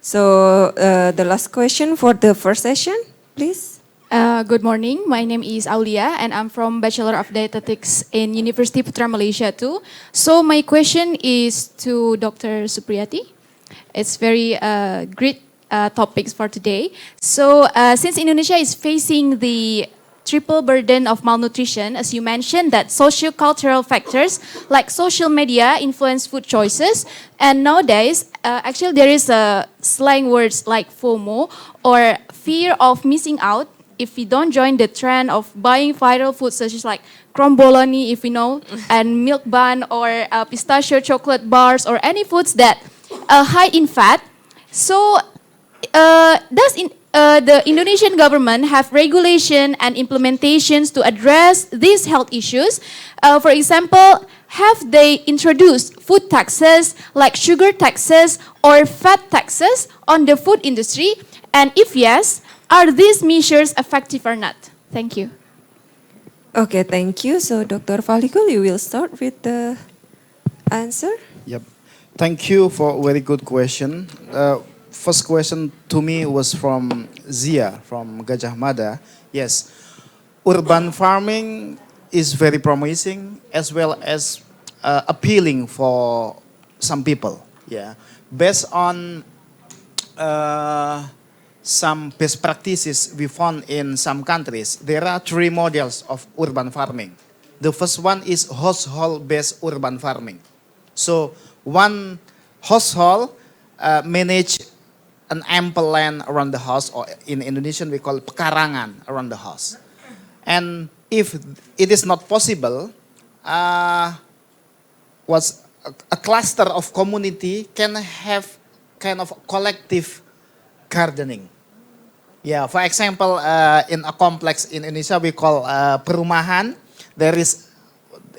So the last question for the first session, please. Good morning. My name is Aulia and I'm from Bachelor of Dietetics in University Putra Malaysia too. So my question is to Dr. Supriyati. It's very great topics for today. So since Indonesia is facing the triple burden of malnutrition, as you mentioned, that socio-cultural factors like social media influence food choices, and nowadays actually there is a slang words like FOMO, or fear of missing out, if we don't join the trend of buying viral foods such as like crumboloni, if you know, and milk bun or pistachio chocolate bars or any foods that high in fat. So does the Indonesian government have regulation and implementations to address these health issues? For example, have they introduced food taxes like sugar taxes or fat taxes on the food industry? And if yes, are these measures effective or not? Thank you. Okay, thank you. So Dr. Falikul, you will start with the answer. Yep. Thank you for a very good question. First question to me was from Zia from Gajah Mada. Yes, urban farming is very promising as well as appealing for some people. Yeah, based on some best practices we found in some countries, there are three models of urban farming. The first one is household-based urban farming. So one household manage an ample land around the house, or in Indonesian we call pekarangan around the house. And if it is not possible, was a cluster of community can have kind of collective gardening. Yeah, for example, in a complex in Indonesia we call perumahan. There is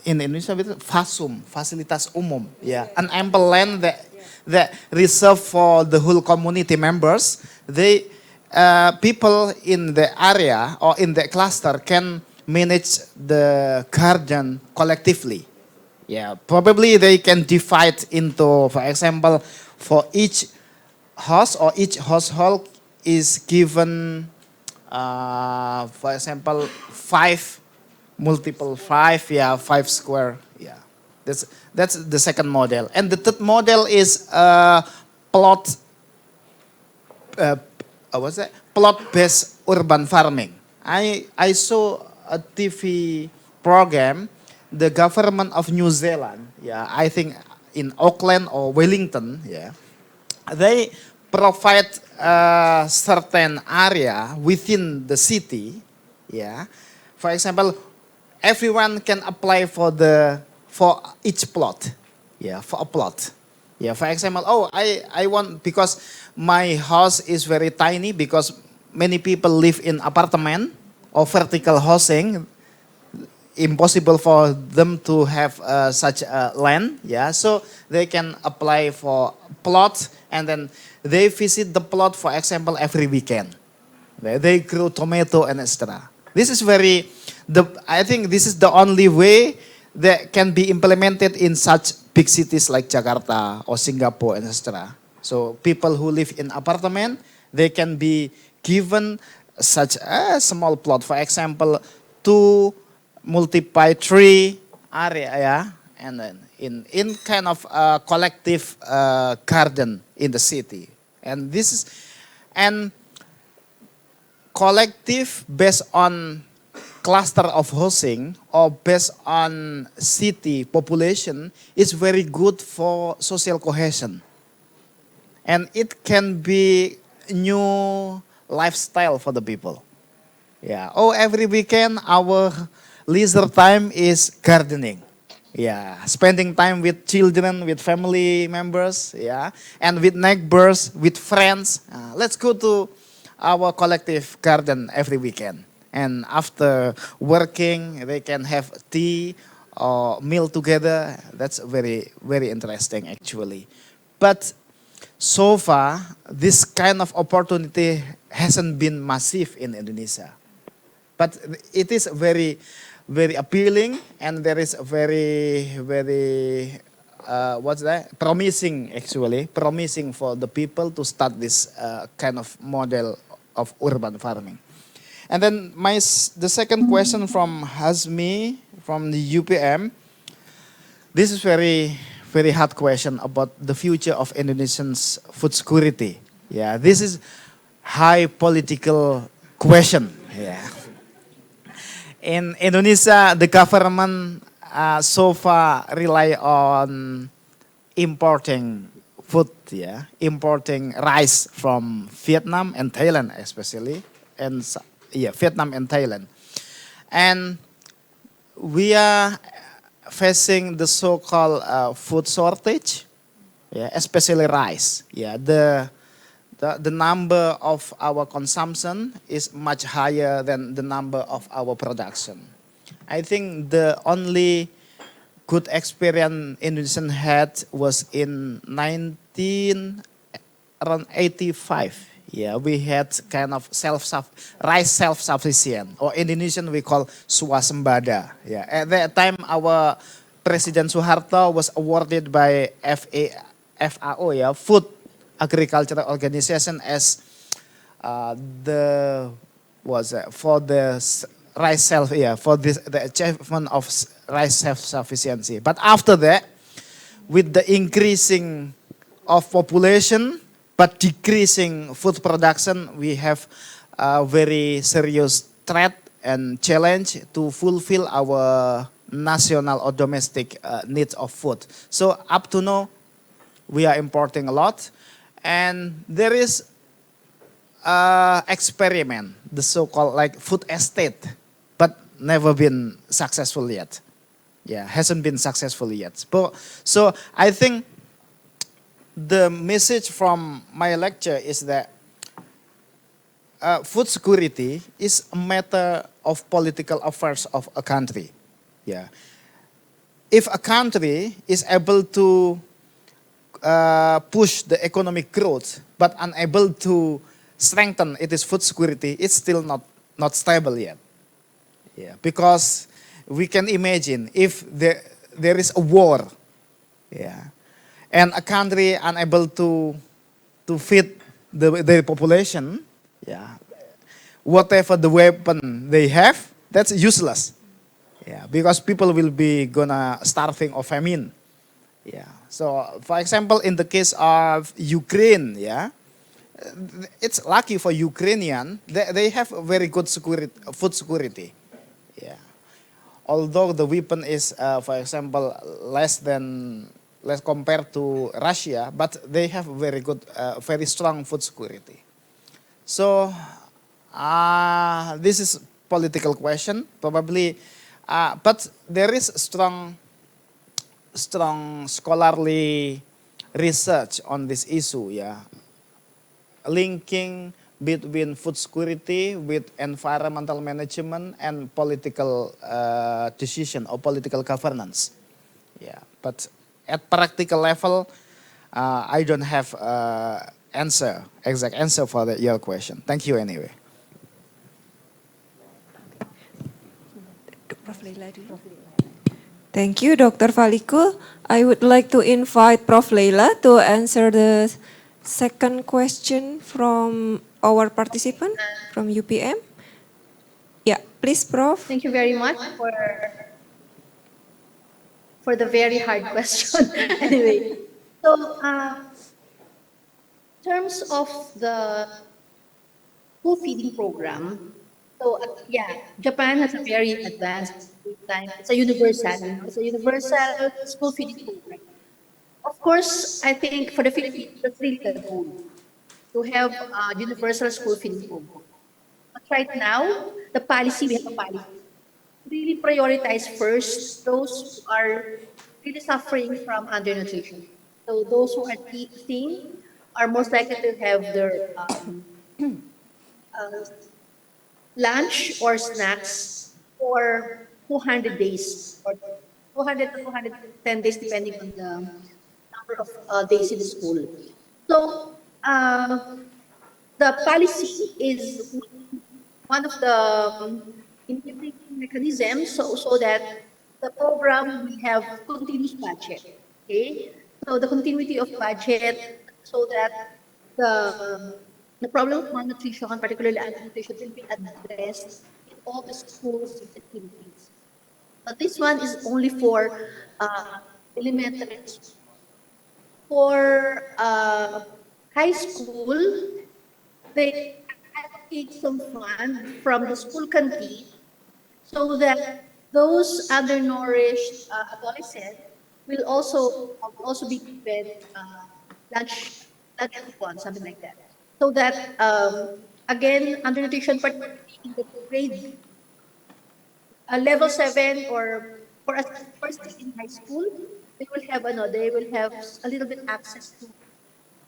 in Indonesia fasum, fasilitas umum. Yeah, an ample land that reserved for the whole community members. They people in the area or in the cluster can manage the garden collectively. Yeah, probably they can divide into, for example, for each house or each household is given, for example, 5 multiple 5, yeah, 5 square, yeah. That's the second model. And the third model is plot, what's that? Plot-based urban farming. I saw a TV program, the government of New Zealand, yeah, I think in Auckland or Wellington, yeah, they provide a certain area within the city, yeah. For example, everyone can apply for each plot, yeah, for a plot. Yeah, for example, oh, I want, because my house is very tiny because many people live in apartment or vertical housing, impossible for them to have such land, yeah, so they can apply for plot and then they visit the plot, for example, every weekend. They grow tomato and etc. This is I think this is the only way that can be implemented in such big cities like Jakarta or Singapore and etc. So people who live in apartment, they can be given such a small plot, for example, 2 multiply 3 area, yeah, and then in kind of collective garden in the city. And this is, and collective based on cluster of housing or based on city population is very good for social cohesion. And it can be new lifestyle for the people. Yeah. Oh, every weekend our leisure time is gardening. Yeah, spending time with children, with family members, yeah, and with neighbors, with friends. Let's go to our collective garden every weekend. And after working, they can have tea or meal together. That's very, very interesting actually. But so far, this kind of opportunity hasn't been massive in Indonesia. But it is very, very appealing, and there is very, very, promising actually, promising for the people to start this kind of model of urban farming. And then the second question from Hazmi from the UPM. This is very, very hard question about the future of Indonesians' food security. Yeah, this is high political question. Yeah. In Indonesia, the government so far rely on importing food, yeah, importing rice from Vietnam and Thailand especially, and Vietnam and Thailand. And we are facing the so-called food shortage, especially rice. The number of our consumption is much higher than the number of our production. I think the only good experience Indonesian had was in around 85. Yeah, we had kind of rice self-sufficient, or Indonesian we call swasembada. Yeah, at that time our President Suharto was awarded by FAO, Food Agricultural Organization, as for the achievement of rice self-sufficiency. But after that, with the increasing of population but decreasing food production, we have a very serious threat and challenge to fulfill our national or domestic needs of food. So up to now, we are importing a lot, and there is experiment, the so-called like food estate, but never been successful yet. Yeah, hasn't been successful yet. So I think the message from my lecture is that food security is a matter of political affairs of a country. Yeah, if a country is able to push the economic growth but unable to strengthen its food security, it's still not stable yet. Yeah, because we can imagine if there is a war, and a country unable to feed their population, whatever the weapon they have, that's useless. Yeah, because people will be gonna starving or famine. Yeah. So, for example, in the case of Ukraine, it's lucky for Ukrainian. They have a very good food security. Yeah. Although the weapon is, for example, less compared to Russia, but they have very good, very strong food security. So, this is political question probably, but there is strong scholarly research on this issue, linking between food security with environmental management and political decision or political governance. Yeah, but at practical level, I don't have exact answer for your question. Thank you anyway. Prof. Leila dulu. Thank you, Dr. Falikul. I would like to invite Prof. Leila to answer the second question from our participant from UPM. Yeah, please, Prof. Thank you very much for the very hard question. Anyway, so in terms of the school feeding program, so Japan has a very advanced time. It's a universal school feeding program. Of course, I think for the Philippines, that's really the goal, to have a universal school feeding program. But right now, we have a policy, really prioritize first those who are really suffering from undernutrition. So those who are thin are most likely to have their lunch or snacks for 200 days, or 200 to 210 days, depending on the number of days in the school. So the policy is one of the integrating mechanisms, so that the program will have continuous budget. Okay, so the continuity of budget, so that the problem of malnutrition, particularly undernutrition, will be addressed in all the schools in the Philippines. But this one is only for elementary. For high school, they allocate some fund from the school canteen, so that those undernourished adolescents will also be given lunch coupon, something like that, so that again, undernutrition, particularly in the grade level 7, or for us who are still in high school, they will have a little bit access to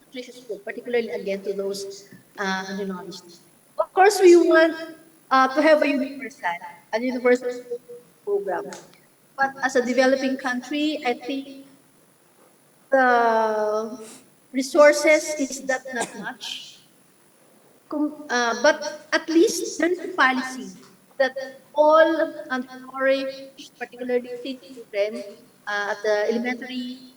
nutritious food, particularly again to those undernourished. Of course, we want to have a universal food program. But as a developing country, I think the resources is that not much. But at least there is a policy that all undernourished, particularly teen children at the elementary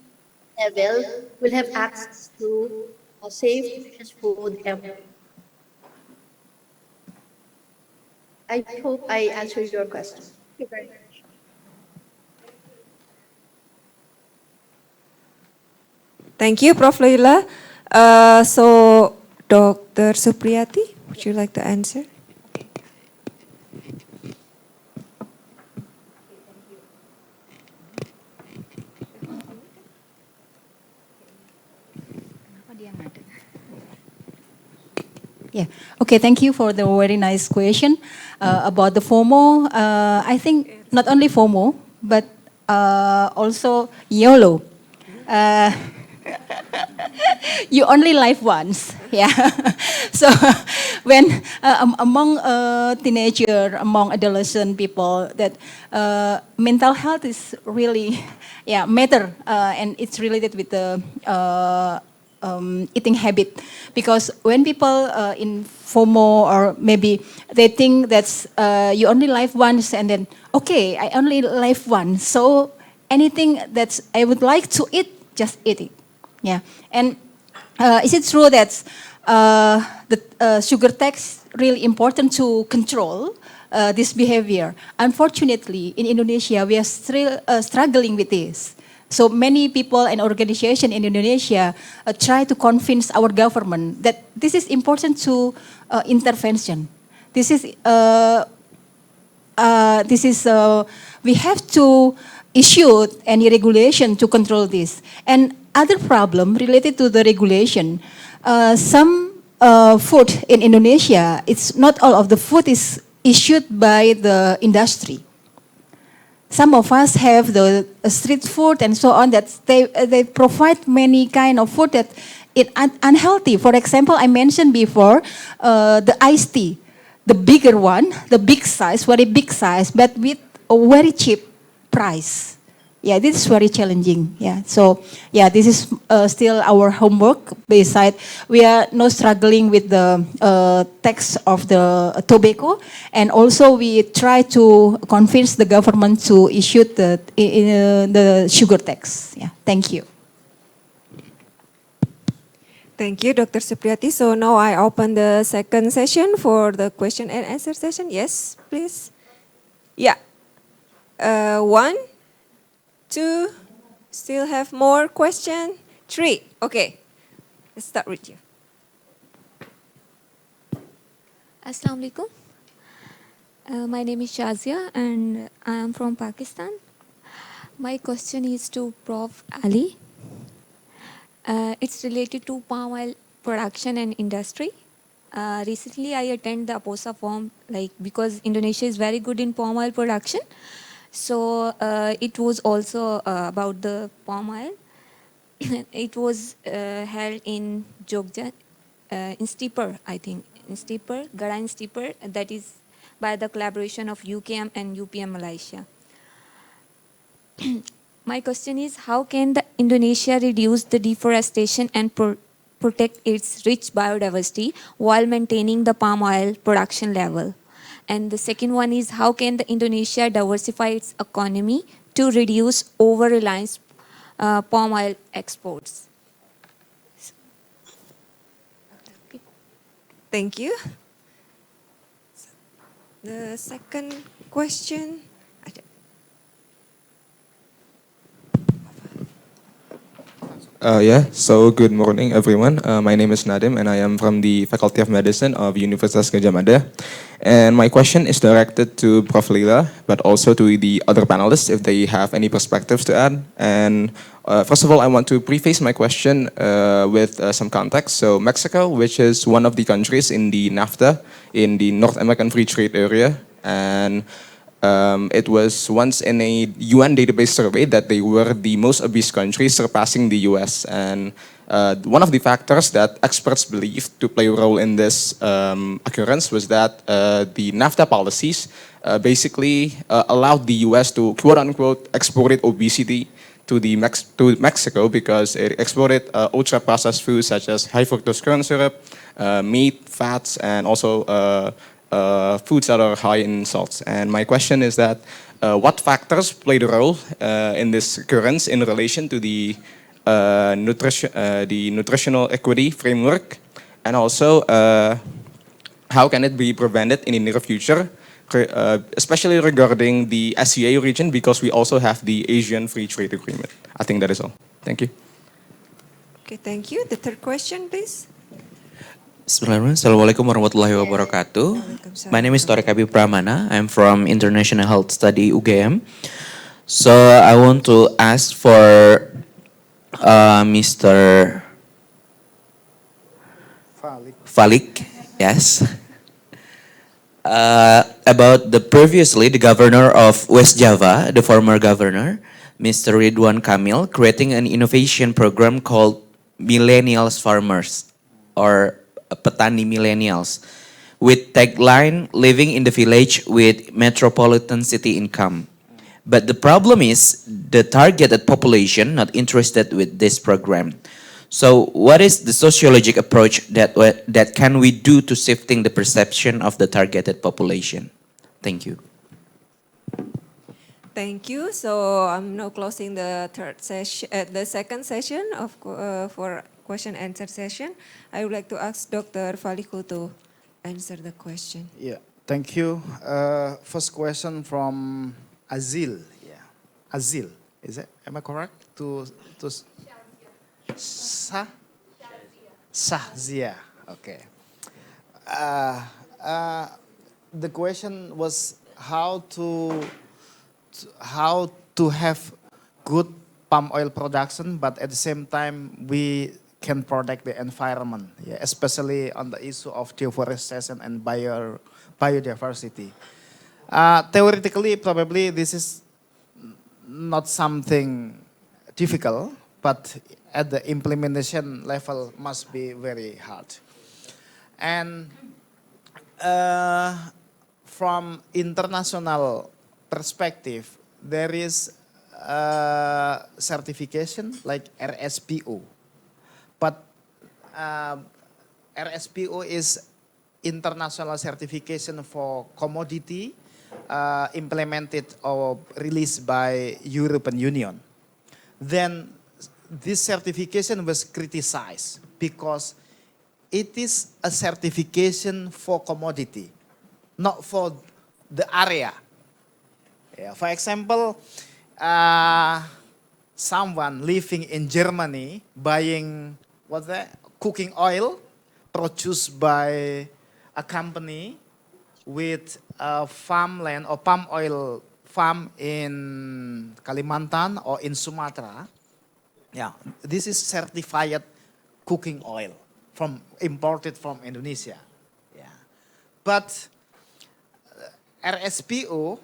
level, will have access to safe, nutritious food every day. I hope I answered your question. Thank you very much. Thank you, Prof. Leila. Dr. Supriyati, would you like to answer? Yeah. Okay. Thank you for the very nice question about the FOMO. I think not only FOMO, but also YOLO. Uh, you only live once. Yeah. So when among teenager, among adolescent people, that mental health is really matter, and it's related with the eating habit, because when people in FOMO, or maybe they think that's you only live once, and then okay, I only live once, so anything that I would like to eat, just eat it. Yeah. And is it true that the sugar tax really important to control this behavior? Unfortunately, in Indonesia, we are still struggling with this. So many people and organizations in Indonesia try to convince our government that this is important to intervention. We have to issue any regulation to control this. And other problem related to the regulation, some food in Indonesia, it's not all of the food is issued by the industry. Some of us have the street food and so on, that they provide many kind of food that it unhealthy. For example, I mentioned before the iced tea, the bigger one, the big size, very big size, but with a very cheap price. Yeah, this is very challenging. Yeah, so yeah, this is still our homework. Besides, we are not struggling with the tax of the tobacco, and also we try to convince the government to issue the sugar tax. Yeah, thank you. Thank you, Dr. Supriyati. So now I open the second session for the question and answer session. Yes, please. Yeah. 1, 2, still have more question? 3, okay. Let's start with you. Assalamualaikum. My name is Shazia and I am from Pakistan. My question is to Prof. Ali. It's related to palm oil production and industry. Recently, I attended the APOSA forum, because Indonesia is very good in palm oil production. So it was also about the palm oil. It was held in Jogja, in Steeper, I think. In Steeper, Gara in Steeper, that is by the collaboration of UGM and UPM Malaysia. My question is, how can Indonesia reduce the deforestation and protect its rich biodiversity while maintaining the palm oil production level? And the second one is, how can Indonesia diversify its economy to reduce over-reliance palm oil exports? Thank you. The second question. So good morning everyone. My name is Nadim and I am from the Faculty of Medicine of Universitas Gadjah Mada. And my question is directed to Prof. Leila, but also to the other panelists if they have any perspectives to add. And first of all, I want to preface my question with some context. So Mexico, which is one of the countries in the NAFTA, in the North American Free Trade Area, and it was once in a UN database survey that they were the most obese country, surpassing the US. And one of the factors that experts believe to play a role in this occurrence was that the NAFTA policies basically allowed the US to quote unquote export obesity to Mexico because it exported ultra processed foods such as high fructose corn syrup, meat, fats, and also foods that are high in salts. And my question is that what factors played a role in this occurrence in relation to the nutritional equity framework, and also how can it be prevented in the near future, especially regarding the SCA region, because we also have the Asian Free Trade Agreement. I think that is all. Thank you. Okay, thank you. The third question, please. Bismillahirrahmanirrahim. Assalamualaikum warahmatullahi wabarakatuh. My name is Torek Abi Pramana. I'm from International Health Study UGM. So I want to ask for Mr. Falik, yes, about the governor of West Java, the former governor, Mr. Ridwan Kamil, creating an innovation program called Millennials Farmers, or Petani Millennials, with tagline living in the village with metropolitan city income. But the problem is the targeted population not interested with this program. So what is the sociological approach that can we do to shifting the perception of the targeted population? Thank you. Thank you. So I'm now closing the third session, the second session of for question and answer session. I would like to ask Dr. Falikul to answer the question. Yeah, thank you. First question from Azil. Yeah, Azil. Is it? Am I correct? Shahzia. Okay. The question was how to have good palm oil production, but at the same time we can protect the environment, yeah, especially on the issue of deforestation and biodiversity. Theoretically, probably this is not something difficult, but at the implementation level must be very hard. And from international perspective, there is certification like RSPO. But RSPO is international certification for commodity implemented or released by European Union. Then this certification was criticized because it is a certification for commodity, not for the area. Yeah, for example, someone living in Germany buying cooking oil produced by a company with a farmland or palm oil farm in Kalimantan or in Sumatra. Yeah, this is certified cooking oil imported from Indonesia. Yeah, but RSPO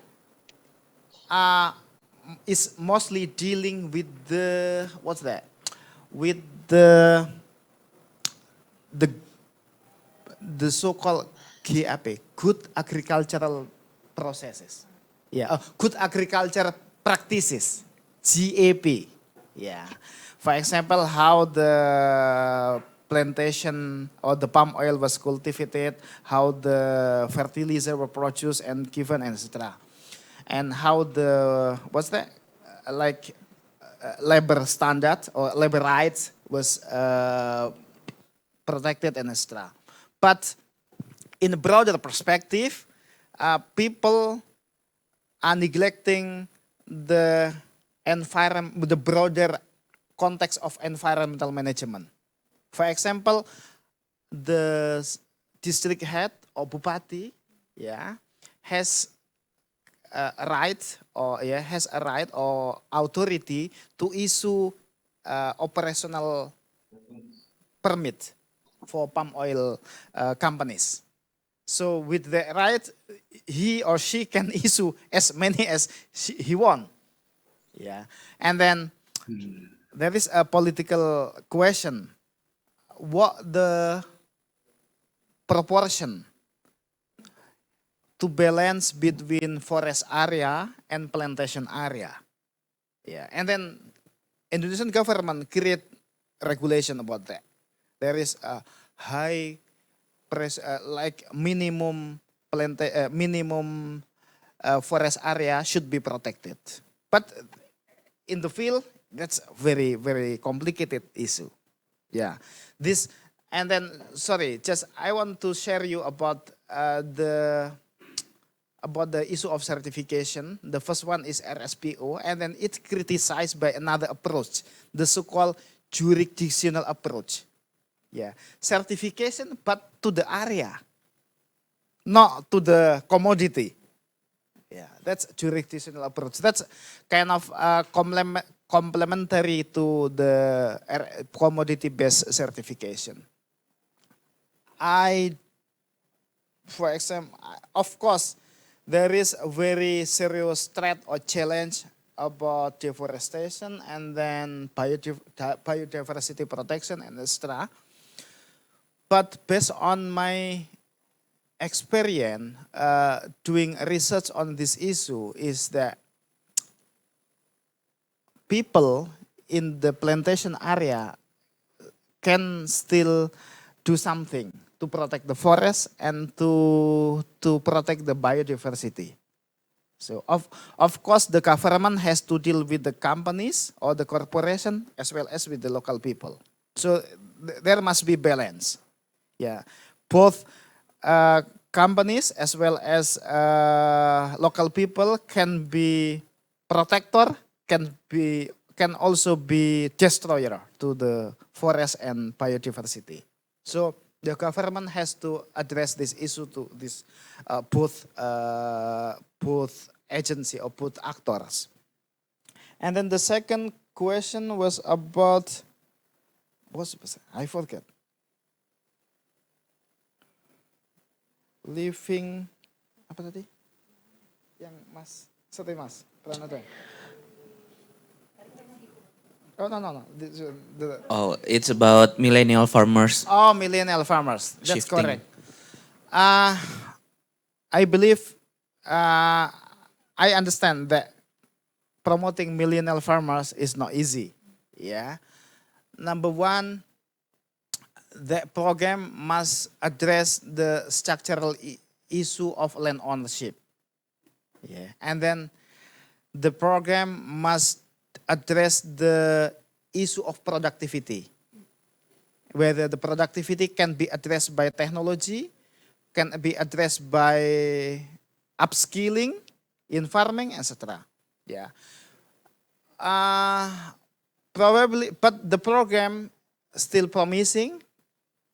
is mostly dealing with the with the so-called GAP, good agricultural processes. Yeah, good agriculture practices, GAP. Yeah, for example, how the plantation or the palm oil was cultivated, how the fertilizer were produced and given, etc. And how the labor standard or labor rights was protected and etc. But in a broader perspective, people are neglecting the environment, the broader context of environmental management. For example, the district head or bupati, yeah, has a right or authority to issue operational permit for palm oil companies. So with the right, he or she can issue as many as he wants. Yeah, and then there is a political question: what the proportion to balance between forest area and plantation area? Yeah, and then Indonesian government create regulation about that. There is a high like minimum forest area should be protected. But in the field, that's very, very complicated issue. Yeah, this, and then, sorry, just I want to share you about the issue of certification. The first one is RSPO, and then it's criticized by another approach, the so-called jurisdictional approach. Yeah, certification, but to the area, not to the commodity. Yeah, that's jurisdictional approach. That's kind of complementary to the commodity-based certification. For example, of course, there is a very serious threat or challenge about deforestation and then biodiversity protection and etc. But based on my experience doing research on this issue is that people in the plantation area can still do something to protect the forest and to protect the biodiversity. So of course the government has to deal with the companies or the corporation as well as with the local people. So there must be balance. Yeah, both companies as well as local people can be protector, can also be destroyer to the forest and biodiversity. So the government has to address this issue to this both agency or both actors. And then the second question was about I forget. Living apa tadi? Yang Mas, sorry Mas, pernah ada? Oh no. Oh, it's about millennial farmers. Oh, millennial farmers. That's Shifting. correct. I believe I understand that promoting millennial farmers is not easy. Yeah. Number one, the program must address the structural issue of land ownership. Yeah. And then the program must address the issue of productivity. Whether the productivity can be addressed by technology, can be addressed by upskilling in farming, etc. Yeah. Probably, but the program still promising,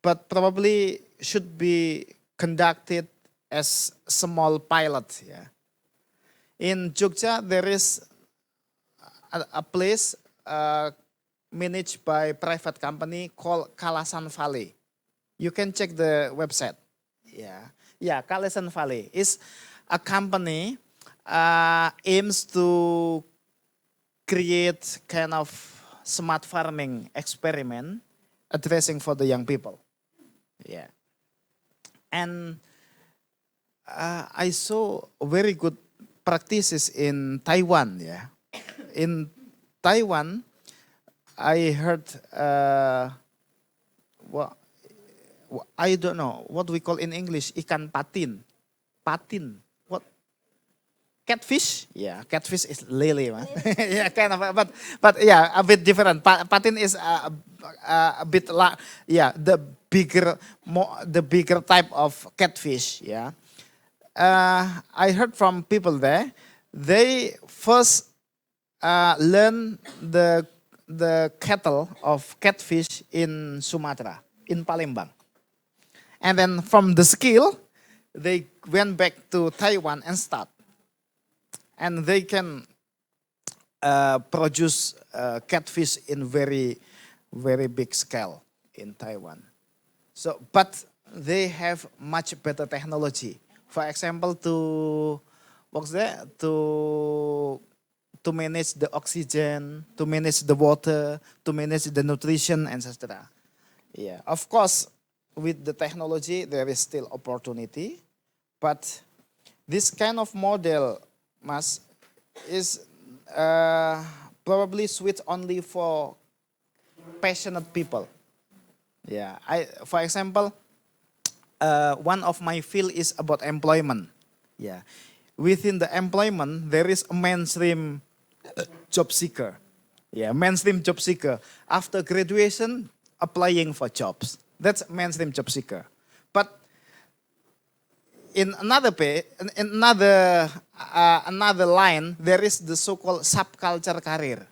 but probably should be conducted as small pilot. Yeah. In Jogja, there is a place managed by private company called Kalasan Valley. You can check the website. Yeah, Kalasan Valley is a company aims to create kind of smart farming experiment addressing for the young people. Yeah, and I saw very good practices in Taiwan. Yeah, in Taiwan, I heard I don't know what we call in English ikan patin. Patin. What? Catfish? Yeah, catfish is lily, man. Yeah, kind of, but yeah, a bit different. Patin is a bit the bigger type of catfish. Yeah, I heard from people there. They first learn the the cattle of catfish in Sumatra, in Palembang. And then from the skill, they went back to Taiwan and start. And they can produce catfish in very, very big scale in Taiwan. So, but they have much better technology. For example, to what's that? To manage the oxygen, to manage the water, to manage the nutrition, etc. Yeah, of course, with the technology, there is still opportunity, but this kind of model, is probably suited only for passionate people. Yeah, for example, one of my field is about employment. Yeah, within the employment, there is a mainstream job seeker. Yeah, mainstream job seeker. After graduation, applying for jobs. That's mainstream job seeker. But in another another line, there is the so-called subculture career.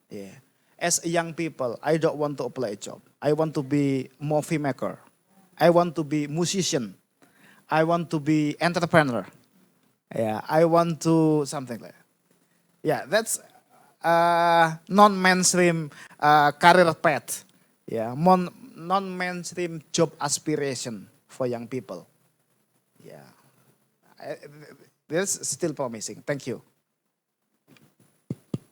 Yeah. As a young people, I don't want to apply a job. I want to be movie maker. I want to be musician. I want to be entrepreneur. Yeah, I want to something like that. Yeah, that's non-mainstream career path. Yeah, non-mainstream job aspiration for young people. Yeah, that's still promising. Thank you.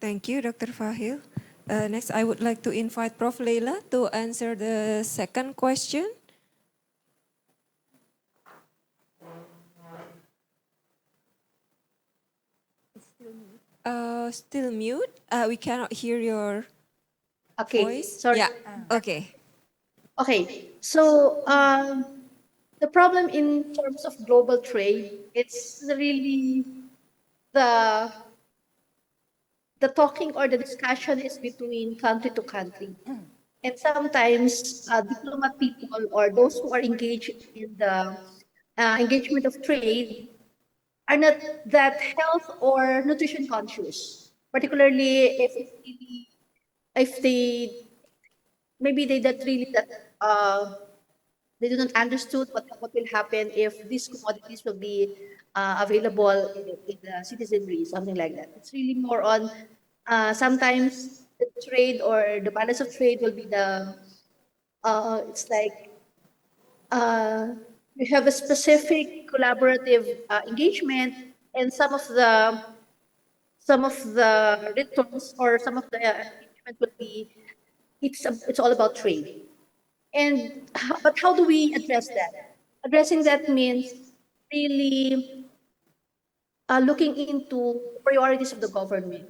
Thank you, Dr. Fahil. Next, I would like to invite Prof. Leila to answer the second question. Still mute. We cannot hear your voice. Sorry. Yeah. Okay. Okay, so the problem in terms of global trade, it's really the the talking or the discussion is between country to country. And sometimes diplomat people or those who are engaged in the engagement of trade are not that health or nutrition conscious, particularly if they maybe they that really that they do not understood what will happen if these commodities will be available in the citizenry, something like that. It's really more on sometimes the trade or the balance of trade will be the it's like you have a specific collaborative engagement, and some of the returns or some of the engagement will be it's all about trade. And but how do we address that? Addressing that means really looking into priorities of the government.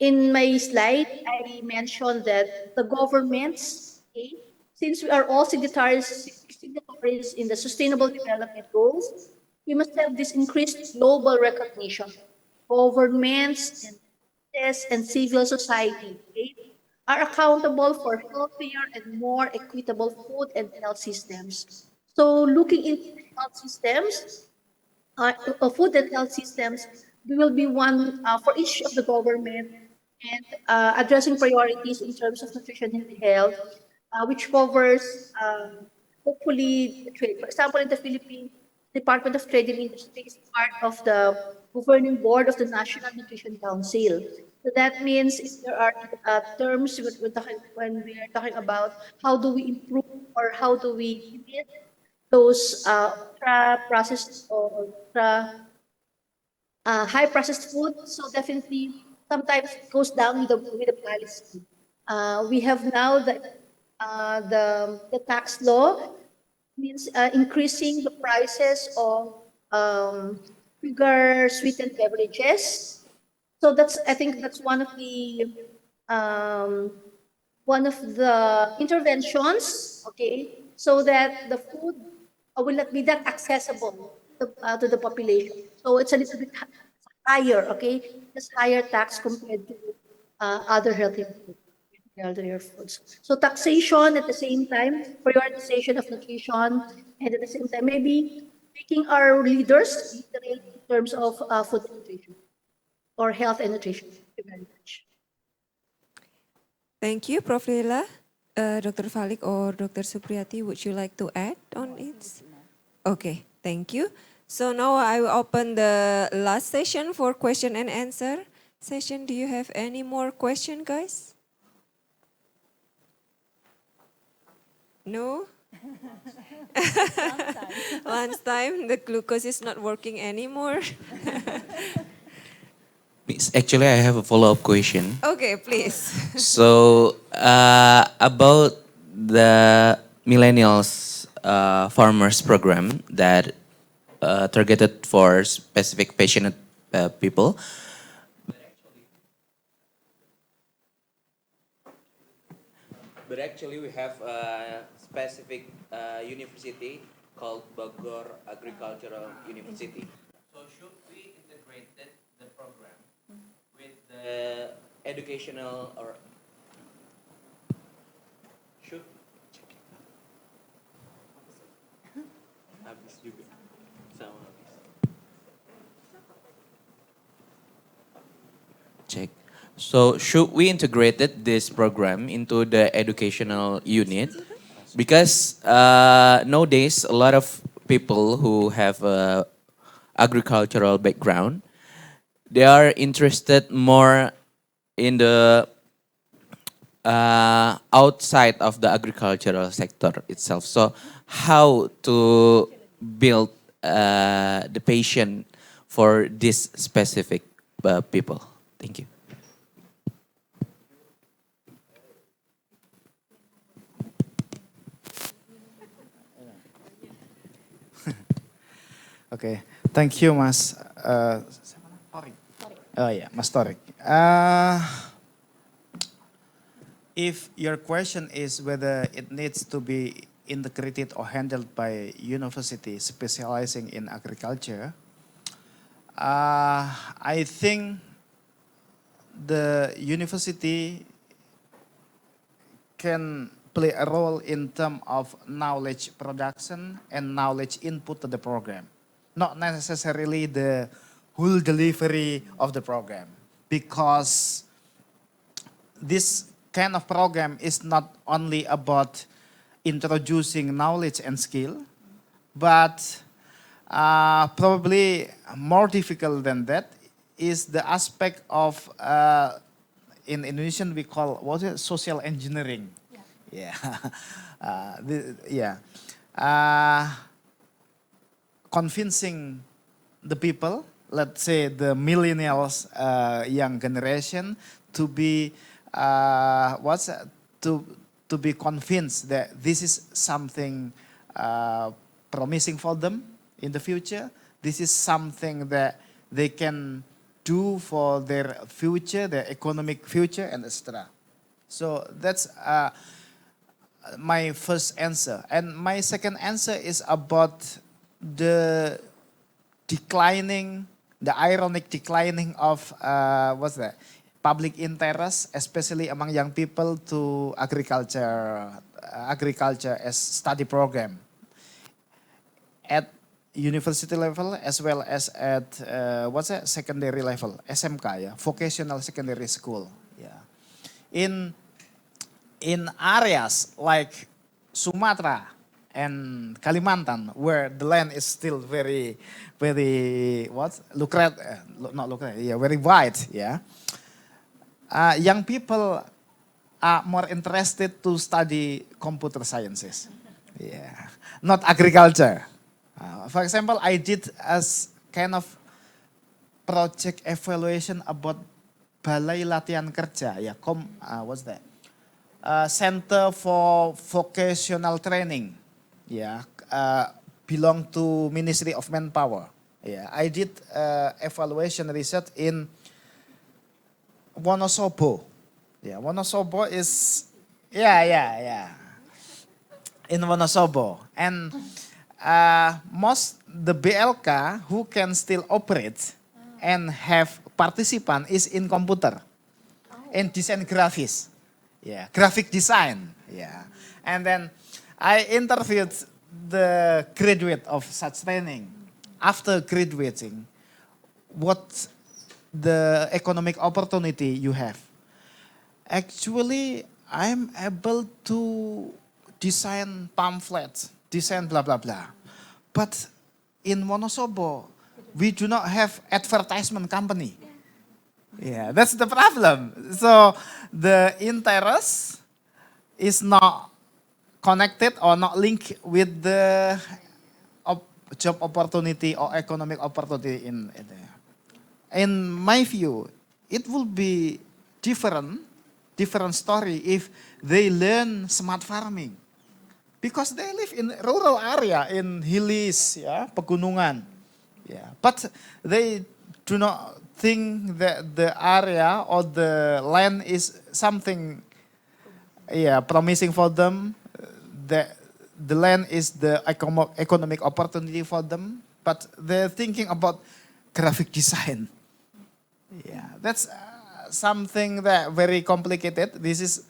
In my slide, I mentioned that the governments, okay, since we are all signatories in the Sustainable Development Goals, we must have this increased global recognition. Governments and business and civil society, okay, are accountable for healthier and more equitable food and health systems. So looking into the health systems, food and health systems, we will be one for each of the government and addressing priorities in terms of nutrition and health, which covers hopefully the trade. For example, in the Philippines, Department of Trade and Industry is part of the governing board of the National Nutrition Council. So that means if there are terms when we are talking about how do we improve or how do we limit those ultra processed or ultra high processed food. So definitely sometimes it goes down with the policy. We have now the tax law means increasing the prices of sugar sweetened beverages. So that's I think that's um, one of the interventions, okay, so that the food will not be that accessible to the population. So it's a little bit higher, okay, just higher tax compared to other healthier foods. So taxation at the same time, prioritization of nutrition, and at the same time maybe making our leaders literate in terms of food and nutrition or health and nutrition. Thank you very much. Thank you, Prof. Leila. Dr. Falik or Dr. Supriyati, would you like to add on it? Okay, thank you. So now I will open the last session for question and answer session. Do you have any more question, guys? No? Lunchtime, the glucose is not working anymore. Actually, I have a follow-up question. Okay, please. So, about the millennials farmers program that targeted for specific passionate people. But actually, we have a specific university called Bogor Agricultural University. So, should we integrate the program with the educational or should habis juga sama habis. Check. So should we integrated this program into the educational unit? Because nowadays a lot of people who have a agricultural background, they are interested more in the outside of the agricultural sector itself. So how to build the passion for this specific people? Thank you. Okay, thank you, Mas. Oh yeah, Mas Torik. If your question is whether it needs to be integrated or handled by university specializing in agriculture, I think the university can play a role in terms of knowledge production and knowledge input to the program. Not necessarily the whole delivery of the program, because this kind of program is not only about introducing knowledge and skill, but probably more difficult than that is the aspect of, in Indonesian we call, what is it, social engineering. Yeah. Convincing the people, let's say the millennials, young generation, to be to be convinced that this is something promising for them in the future. This is something that they can do for their future, their economic future, and etc. So that's my first answer. And my second answer is about the declining, the ironic declining of, what's that? Public interest, especially among young people, to agriculture as study program at university level as well as at secondary level, SMK, yeah, vocational secondary school. Yeah, in areas like Sumatra and Kalimantan, where the land is still very very wide, yeah. Young people are more interested to study computer sciences, yeah, not agriculture. For example, I did as kind of project evaluation about Balai Latihan Kerja, yeah, what's that? Center for Vocational Training, yeah, belong to Ministry of Manpower. Yeah, I did evaluation research in Wonosobo. Yeah, Wonosobo is, yeah. In Wonosobo. And most the BLK who can still operate and have participant is in computer. In design graphics. Yeah, graphic design. Yeah. And then I interviewed the graduate of such training. After graduating, what the economic opportunity you have. Actually, I'm able to design pamphlets, design blah, blah, blah. But in Wonosobo, we do not have advertisement company. Yeah, that's the problem. So the interest is not connected or not linked with the job opportunity or economic opportunity in my view, it will be different story if they learn smart farming. Because they live in rural area, in hillies, yeah, pegunungan. Yeah. But they do not think that the area or the land is something promising for them. The land is the economic opportunity for them. But they're thinking about graphic design. Yeah, that's something that very complicated. This is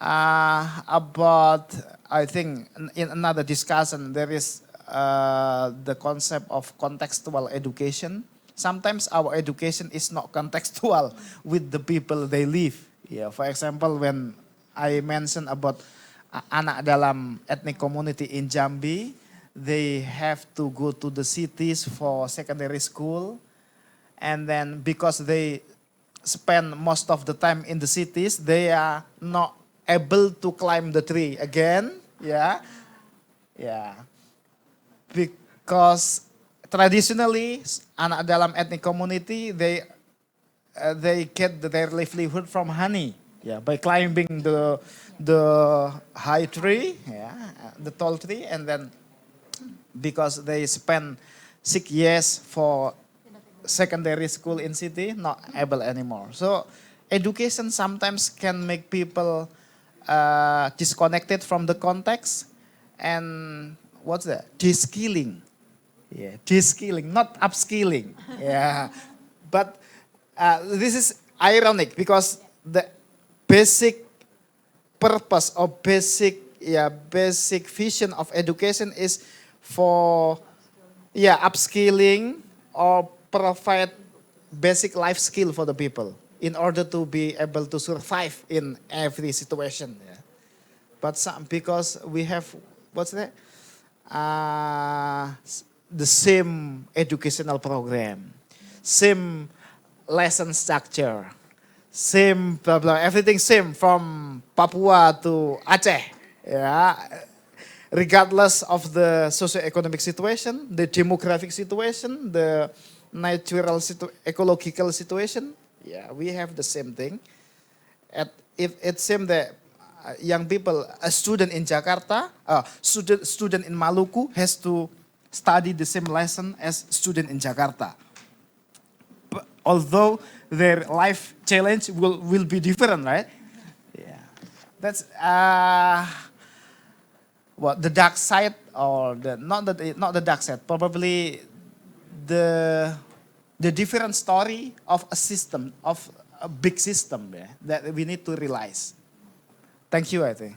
about, I think, in another discussion, there is the concept of contextual education. Sometimes our education is not contextual with the people they live. Yeah, for example, when I mentioned about anak dalam ethnic community in Jambi, they have to go to the cities for secondary school. And then because they spend most of the time in the cities, they are not able to climb the tree again. Yeah. Because traditionally, anak dalam ethnic community, they get their livelihood from honey. Yeah, by climbing the high tree, the tall tree, and then because they spend 6 years for secondary school in city, not able anymore. So education sometimes can make people disconnected from the context, and what's that? De-skilling. Yeah, de-skilling, not upskilling. Yeah, but this is ironic because the basic purpose or basic vision of education is for upskilling or provide basic life skill for the people in order to be able to survive in every situation. Yeah. But because we have, what's that? The same educational program, same lesson structure, same blah blah, everything same from Papua to Aceh. Yeah. Regardless of the socioeconomic situation, the demographic situation, the natural ecological situation, we have the same thing. If it seems that young people, a student in Jakarta, student in Maluku has to study the same lesson as student in Jakarta. But although their life challenge will be different, right? Yeah, that's the dark side, or not the dark side, probably the different story of a system, of a big system that we need to realize. Thank you, I think.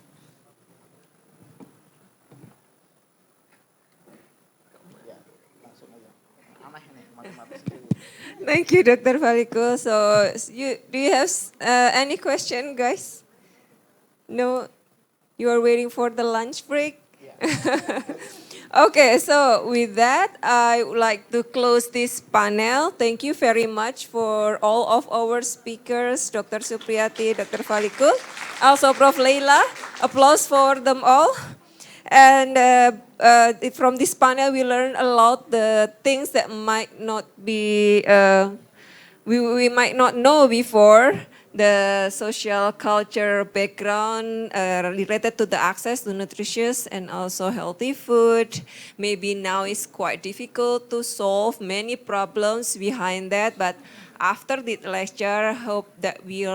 Thank you, Dr. Falikul. So, do you have any question, guys? No, you are waiting for the lunch break? Yeah. Okay, so with that, I would like to close this panel. Thank you very much for all of our speakers, Dr. Supriyati, Dr. Falikul, also Prof. Leila. Applause for them all. And from this panel, we learned a lot the things that might not be, we might not know before. The social culture background related to the access to nutritious and also healthy food. Maybe now it's quite difficult to solve many problems behind that, but after the lecture, hope that we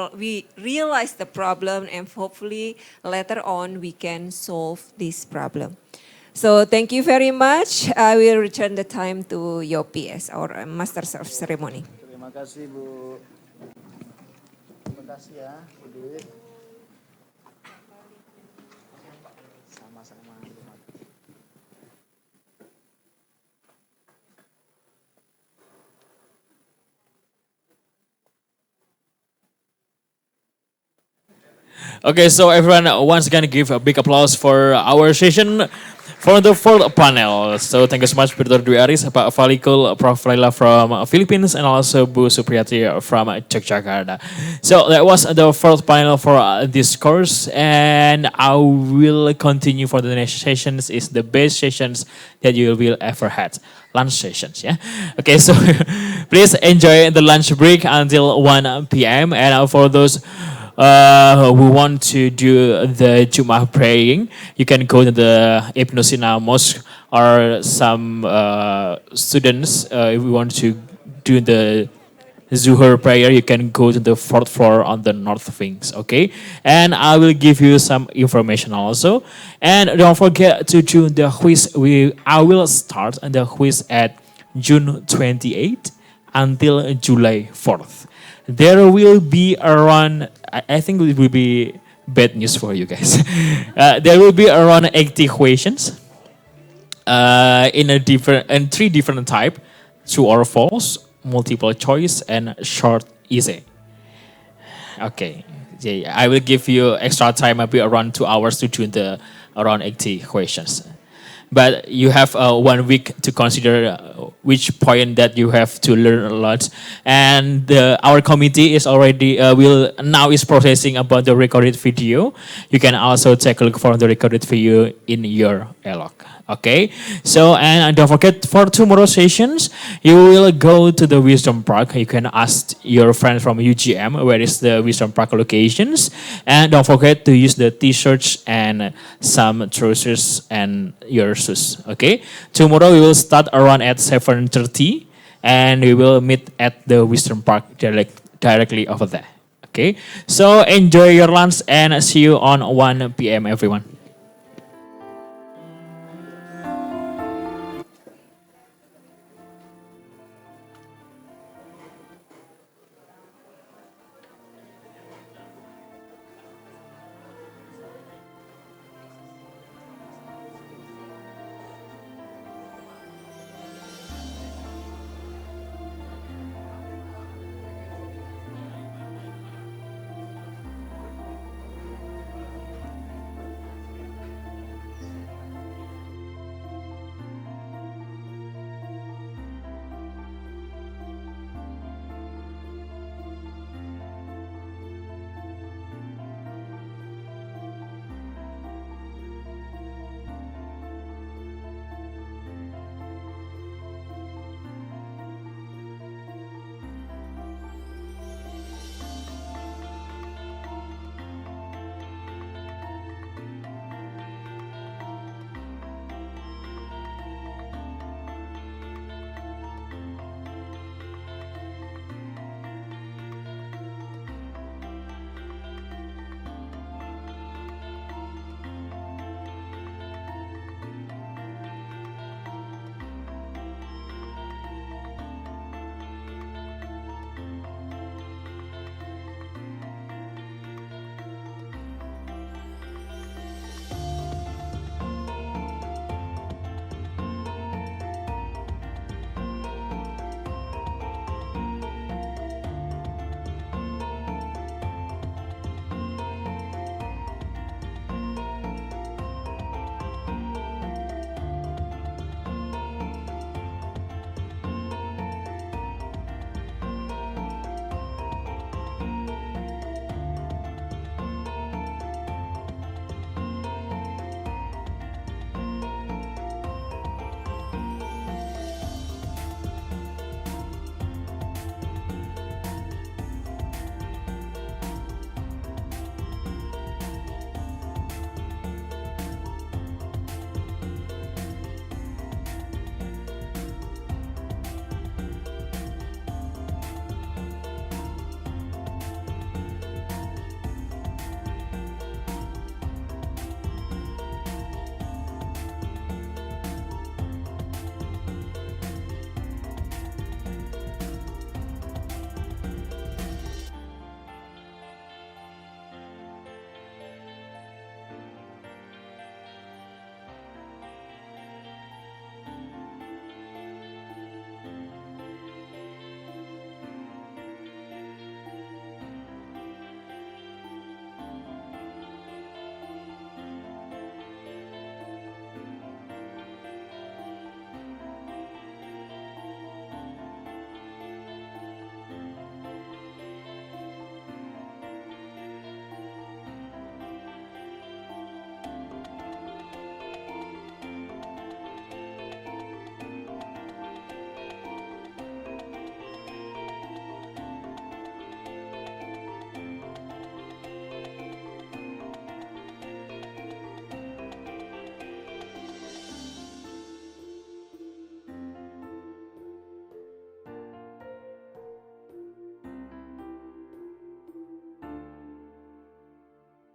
realize the problem and hopefully later on we can solve this problem. So thank you very much. I will return the time to Yopi as our Master of Ceremony. Terima kasih, Bu. Terima kasih ya, Bu Dwi. Sama-sama. Okay, so everyone, once again, give a big applause for our session for the fourth panel. So thank you so much, Dr. Dwi Aris, Pak Falikul, Prof. Leila from Philippines, and also Bu Supriyati from Yogyakarta. So that was the fourth panel for this course, and I will continue for the next sessions. Is the best sessions that you will ever had. Lunch sessions, yeah. Okay, so please enjoy the lunch break until 1 p.m. And for those who want to do the Jummah praying, you can go to the Ibn Sina Mosque, or some students, if you want to do the Zuhur prayer, you can go to the fourth floor on the north wings, okay? And I will give you some information also. And don't forget to join the quiz. I will start the quiz at June 28 until July 4th. There will be around, I think it will be bad news for you guys. There will be around 80 questions in three different type: true or false, multiple choice, and short essay. Okay, yeah, I will give you extra time, maybe around 2 hours to do the around 80 questions. But you have 1 week to consider which point that you have to learn a lot. And our committee is already now is processing about the recorded video. You can also take a look for the recorded video in your log. Okay, so and don't forget, for tomorrow sessions, you will go to the Wisdom Park. You can ask your friend from UGM where is the Wisdom Park locations, and don't forget to use the t-shirts and some trousers and your shoes. Okay, tomorrow we will start around at 7:30, and we will meet at the Wisdom Park directly over there. Okay, so enjoy your lunch and see you on 1 p.m. everyone.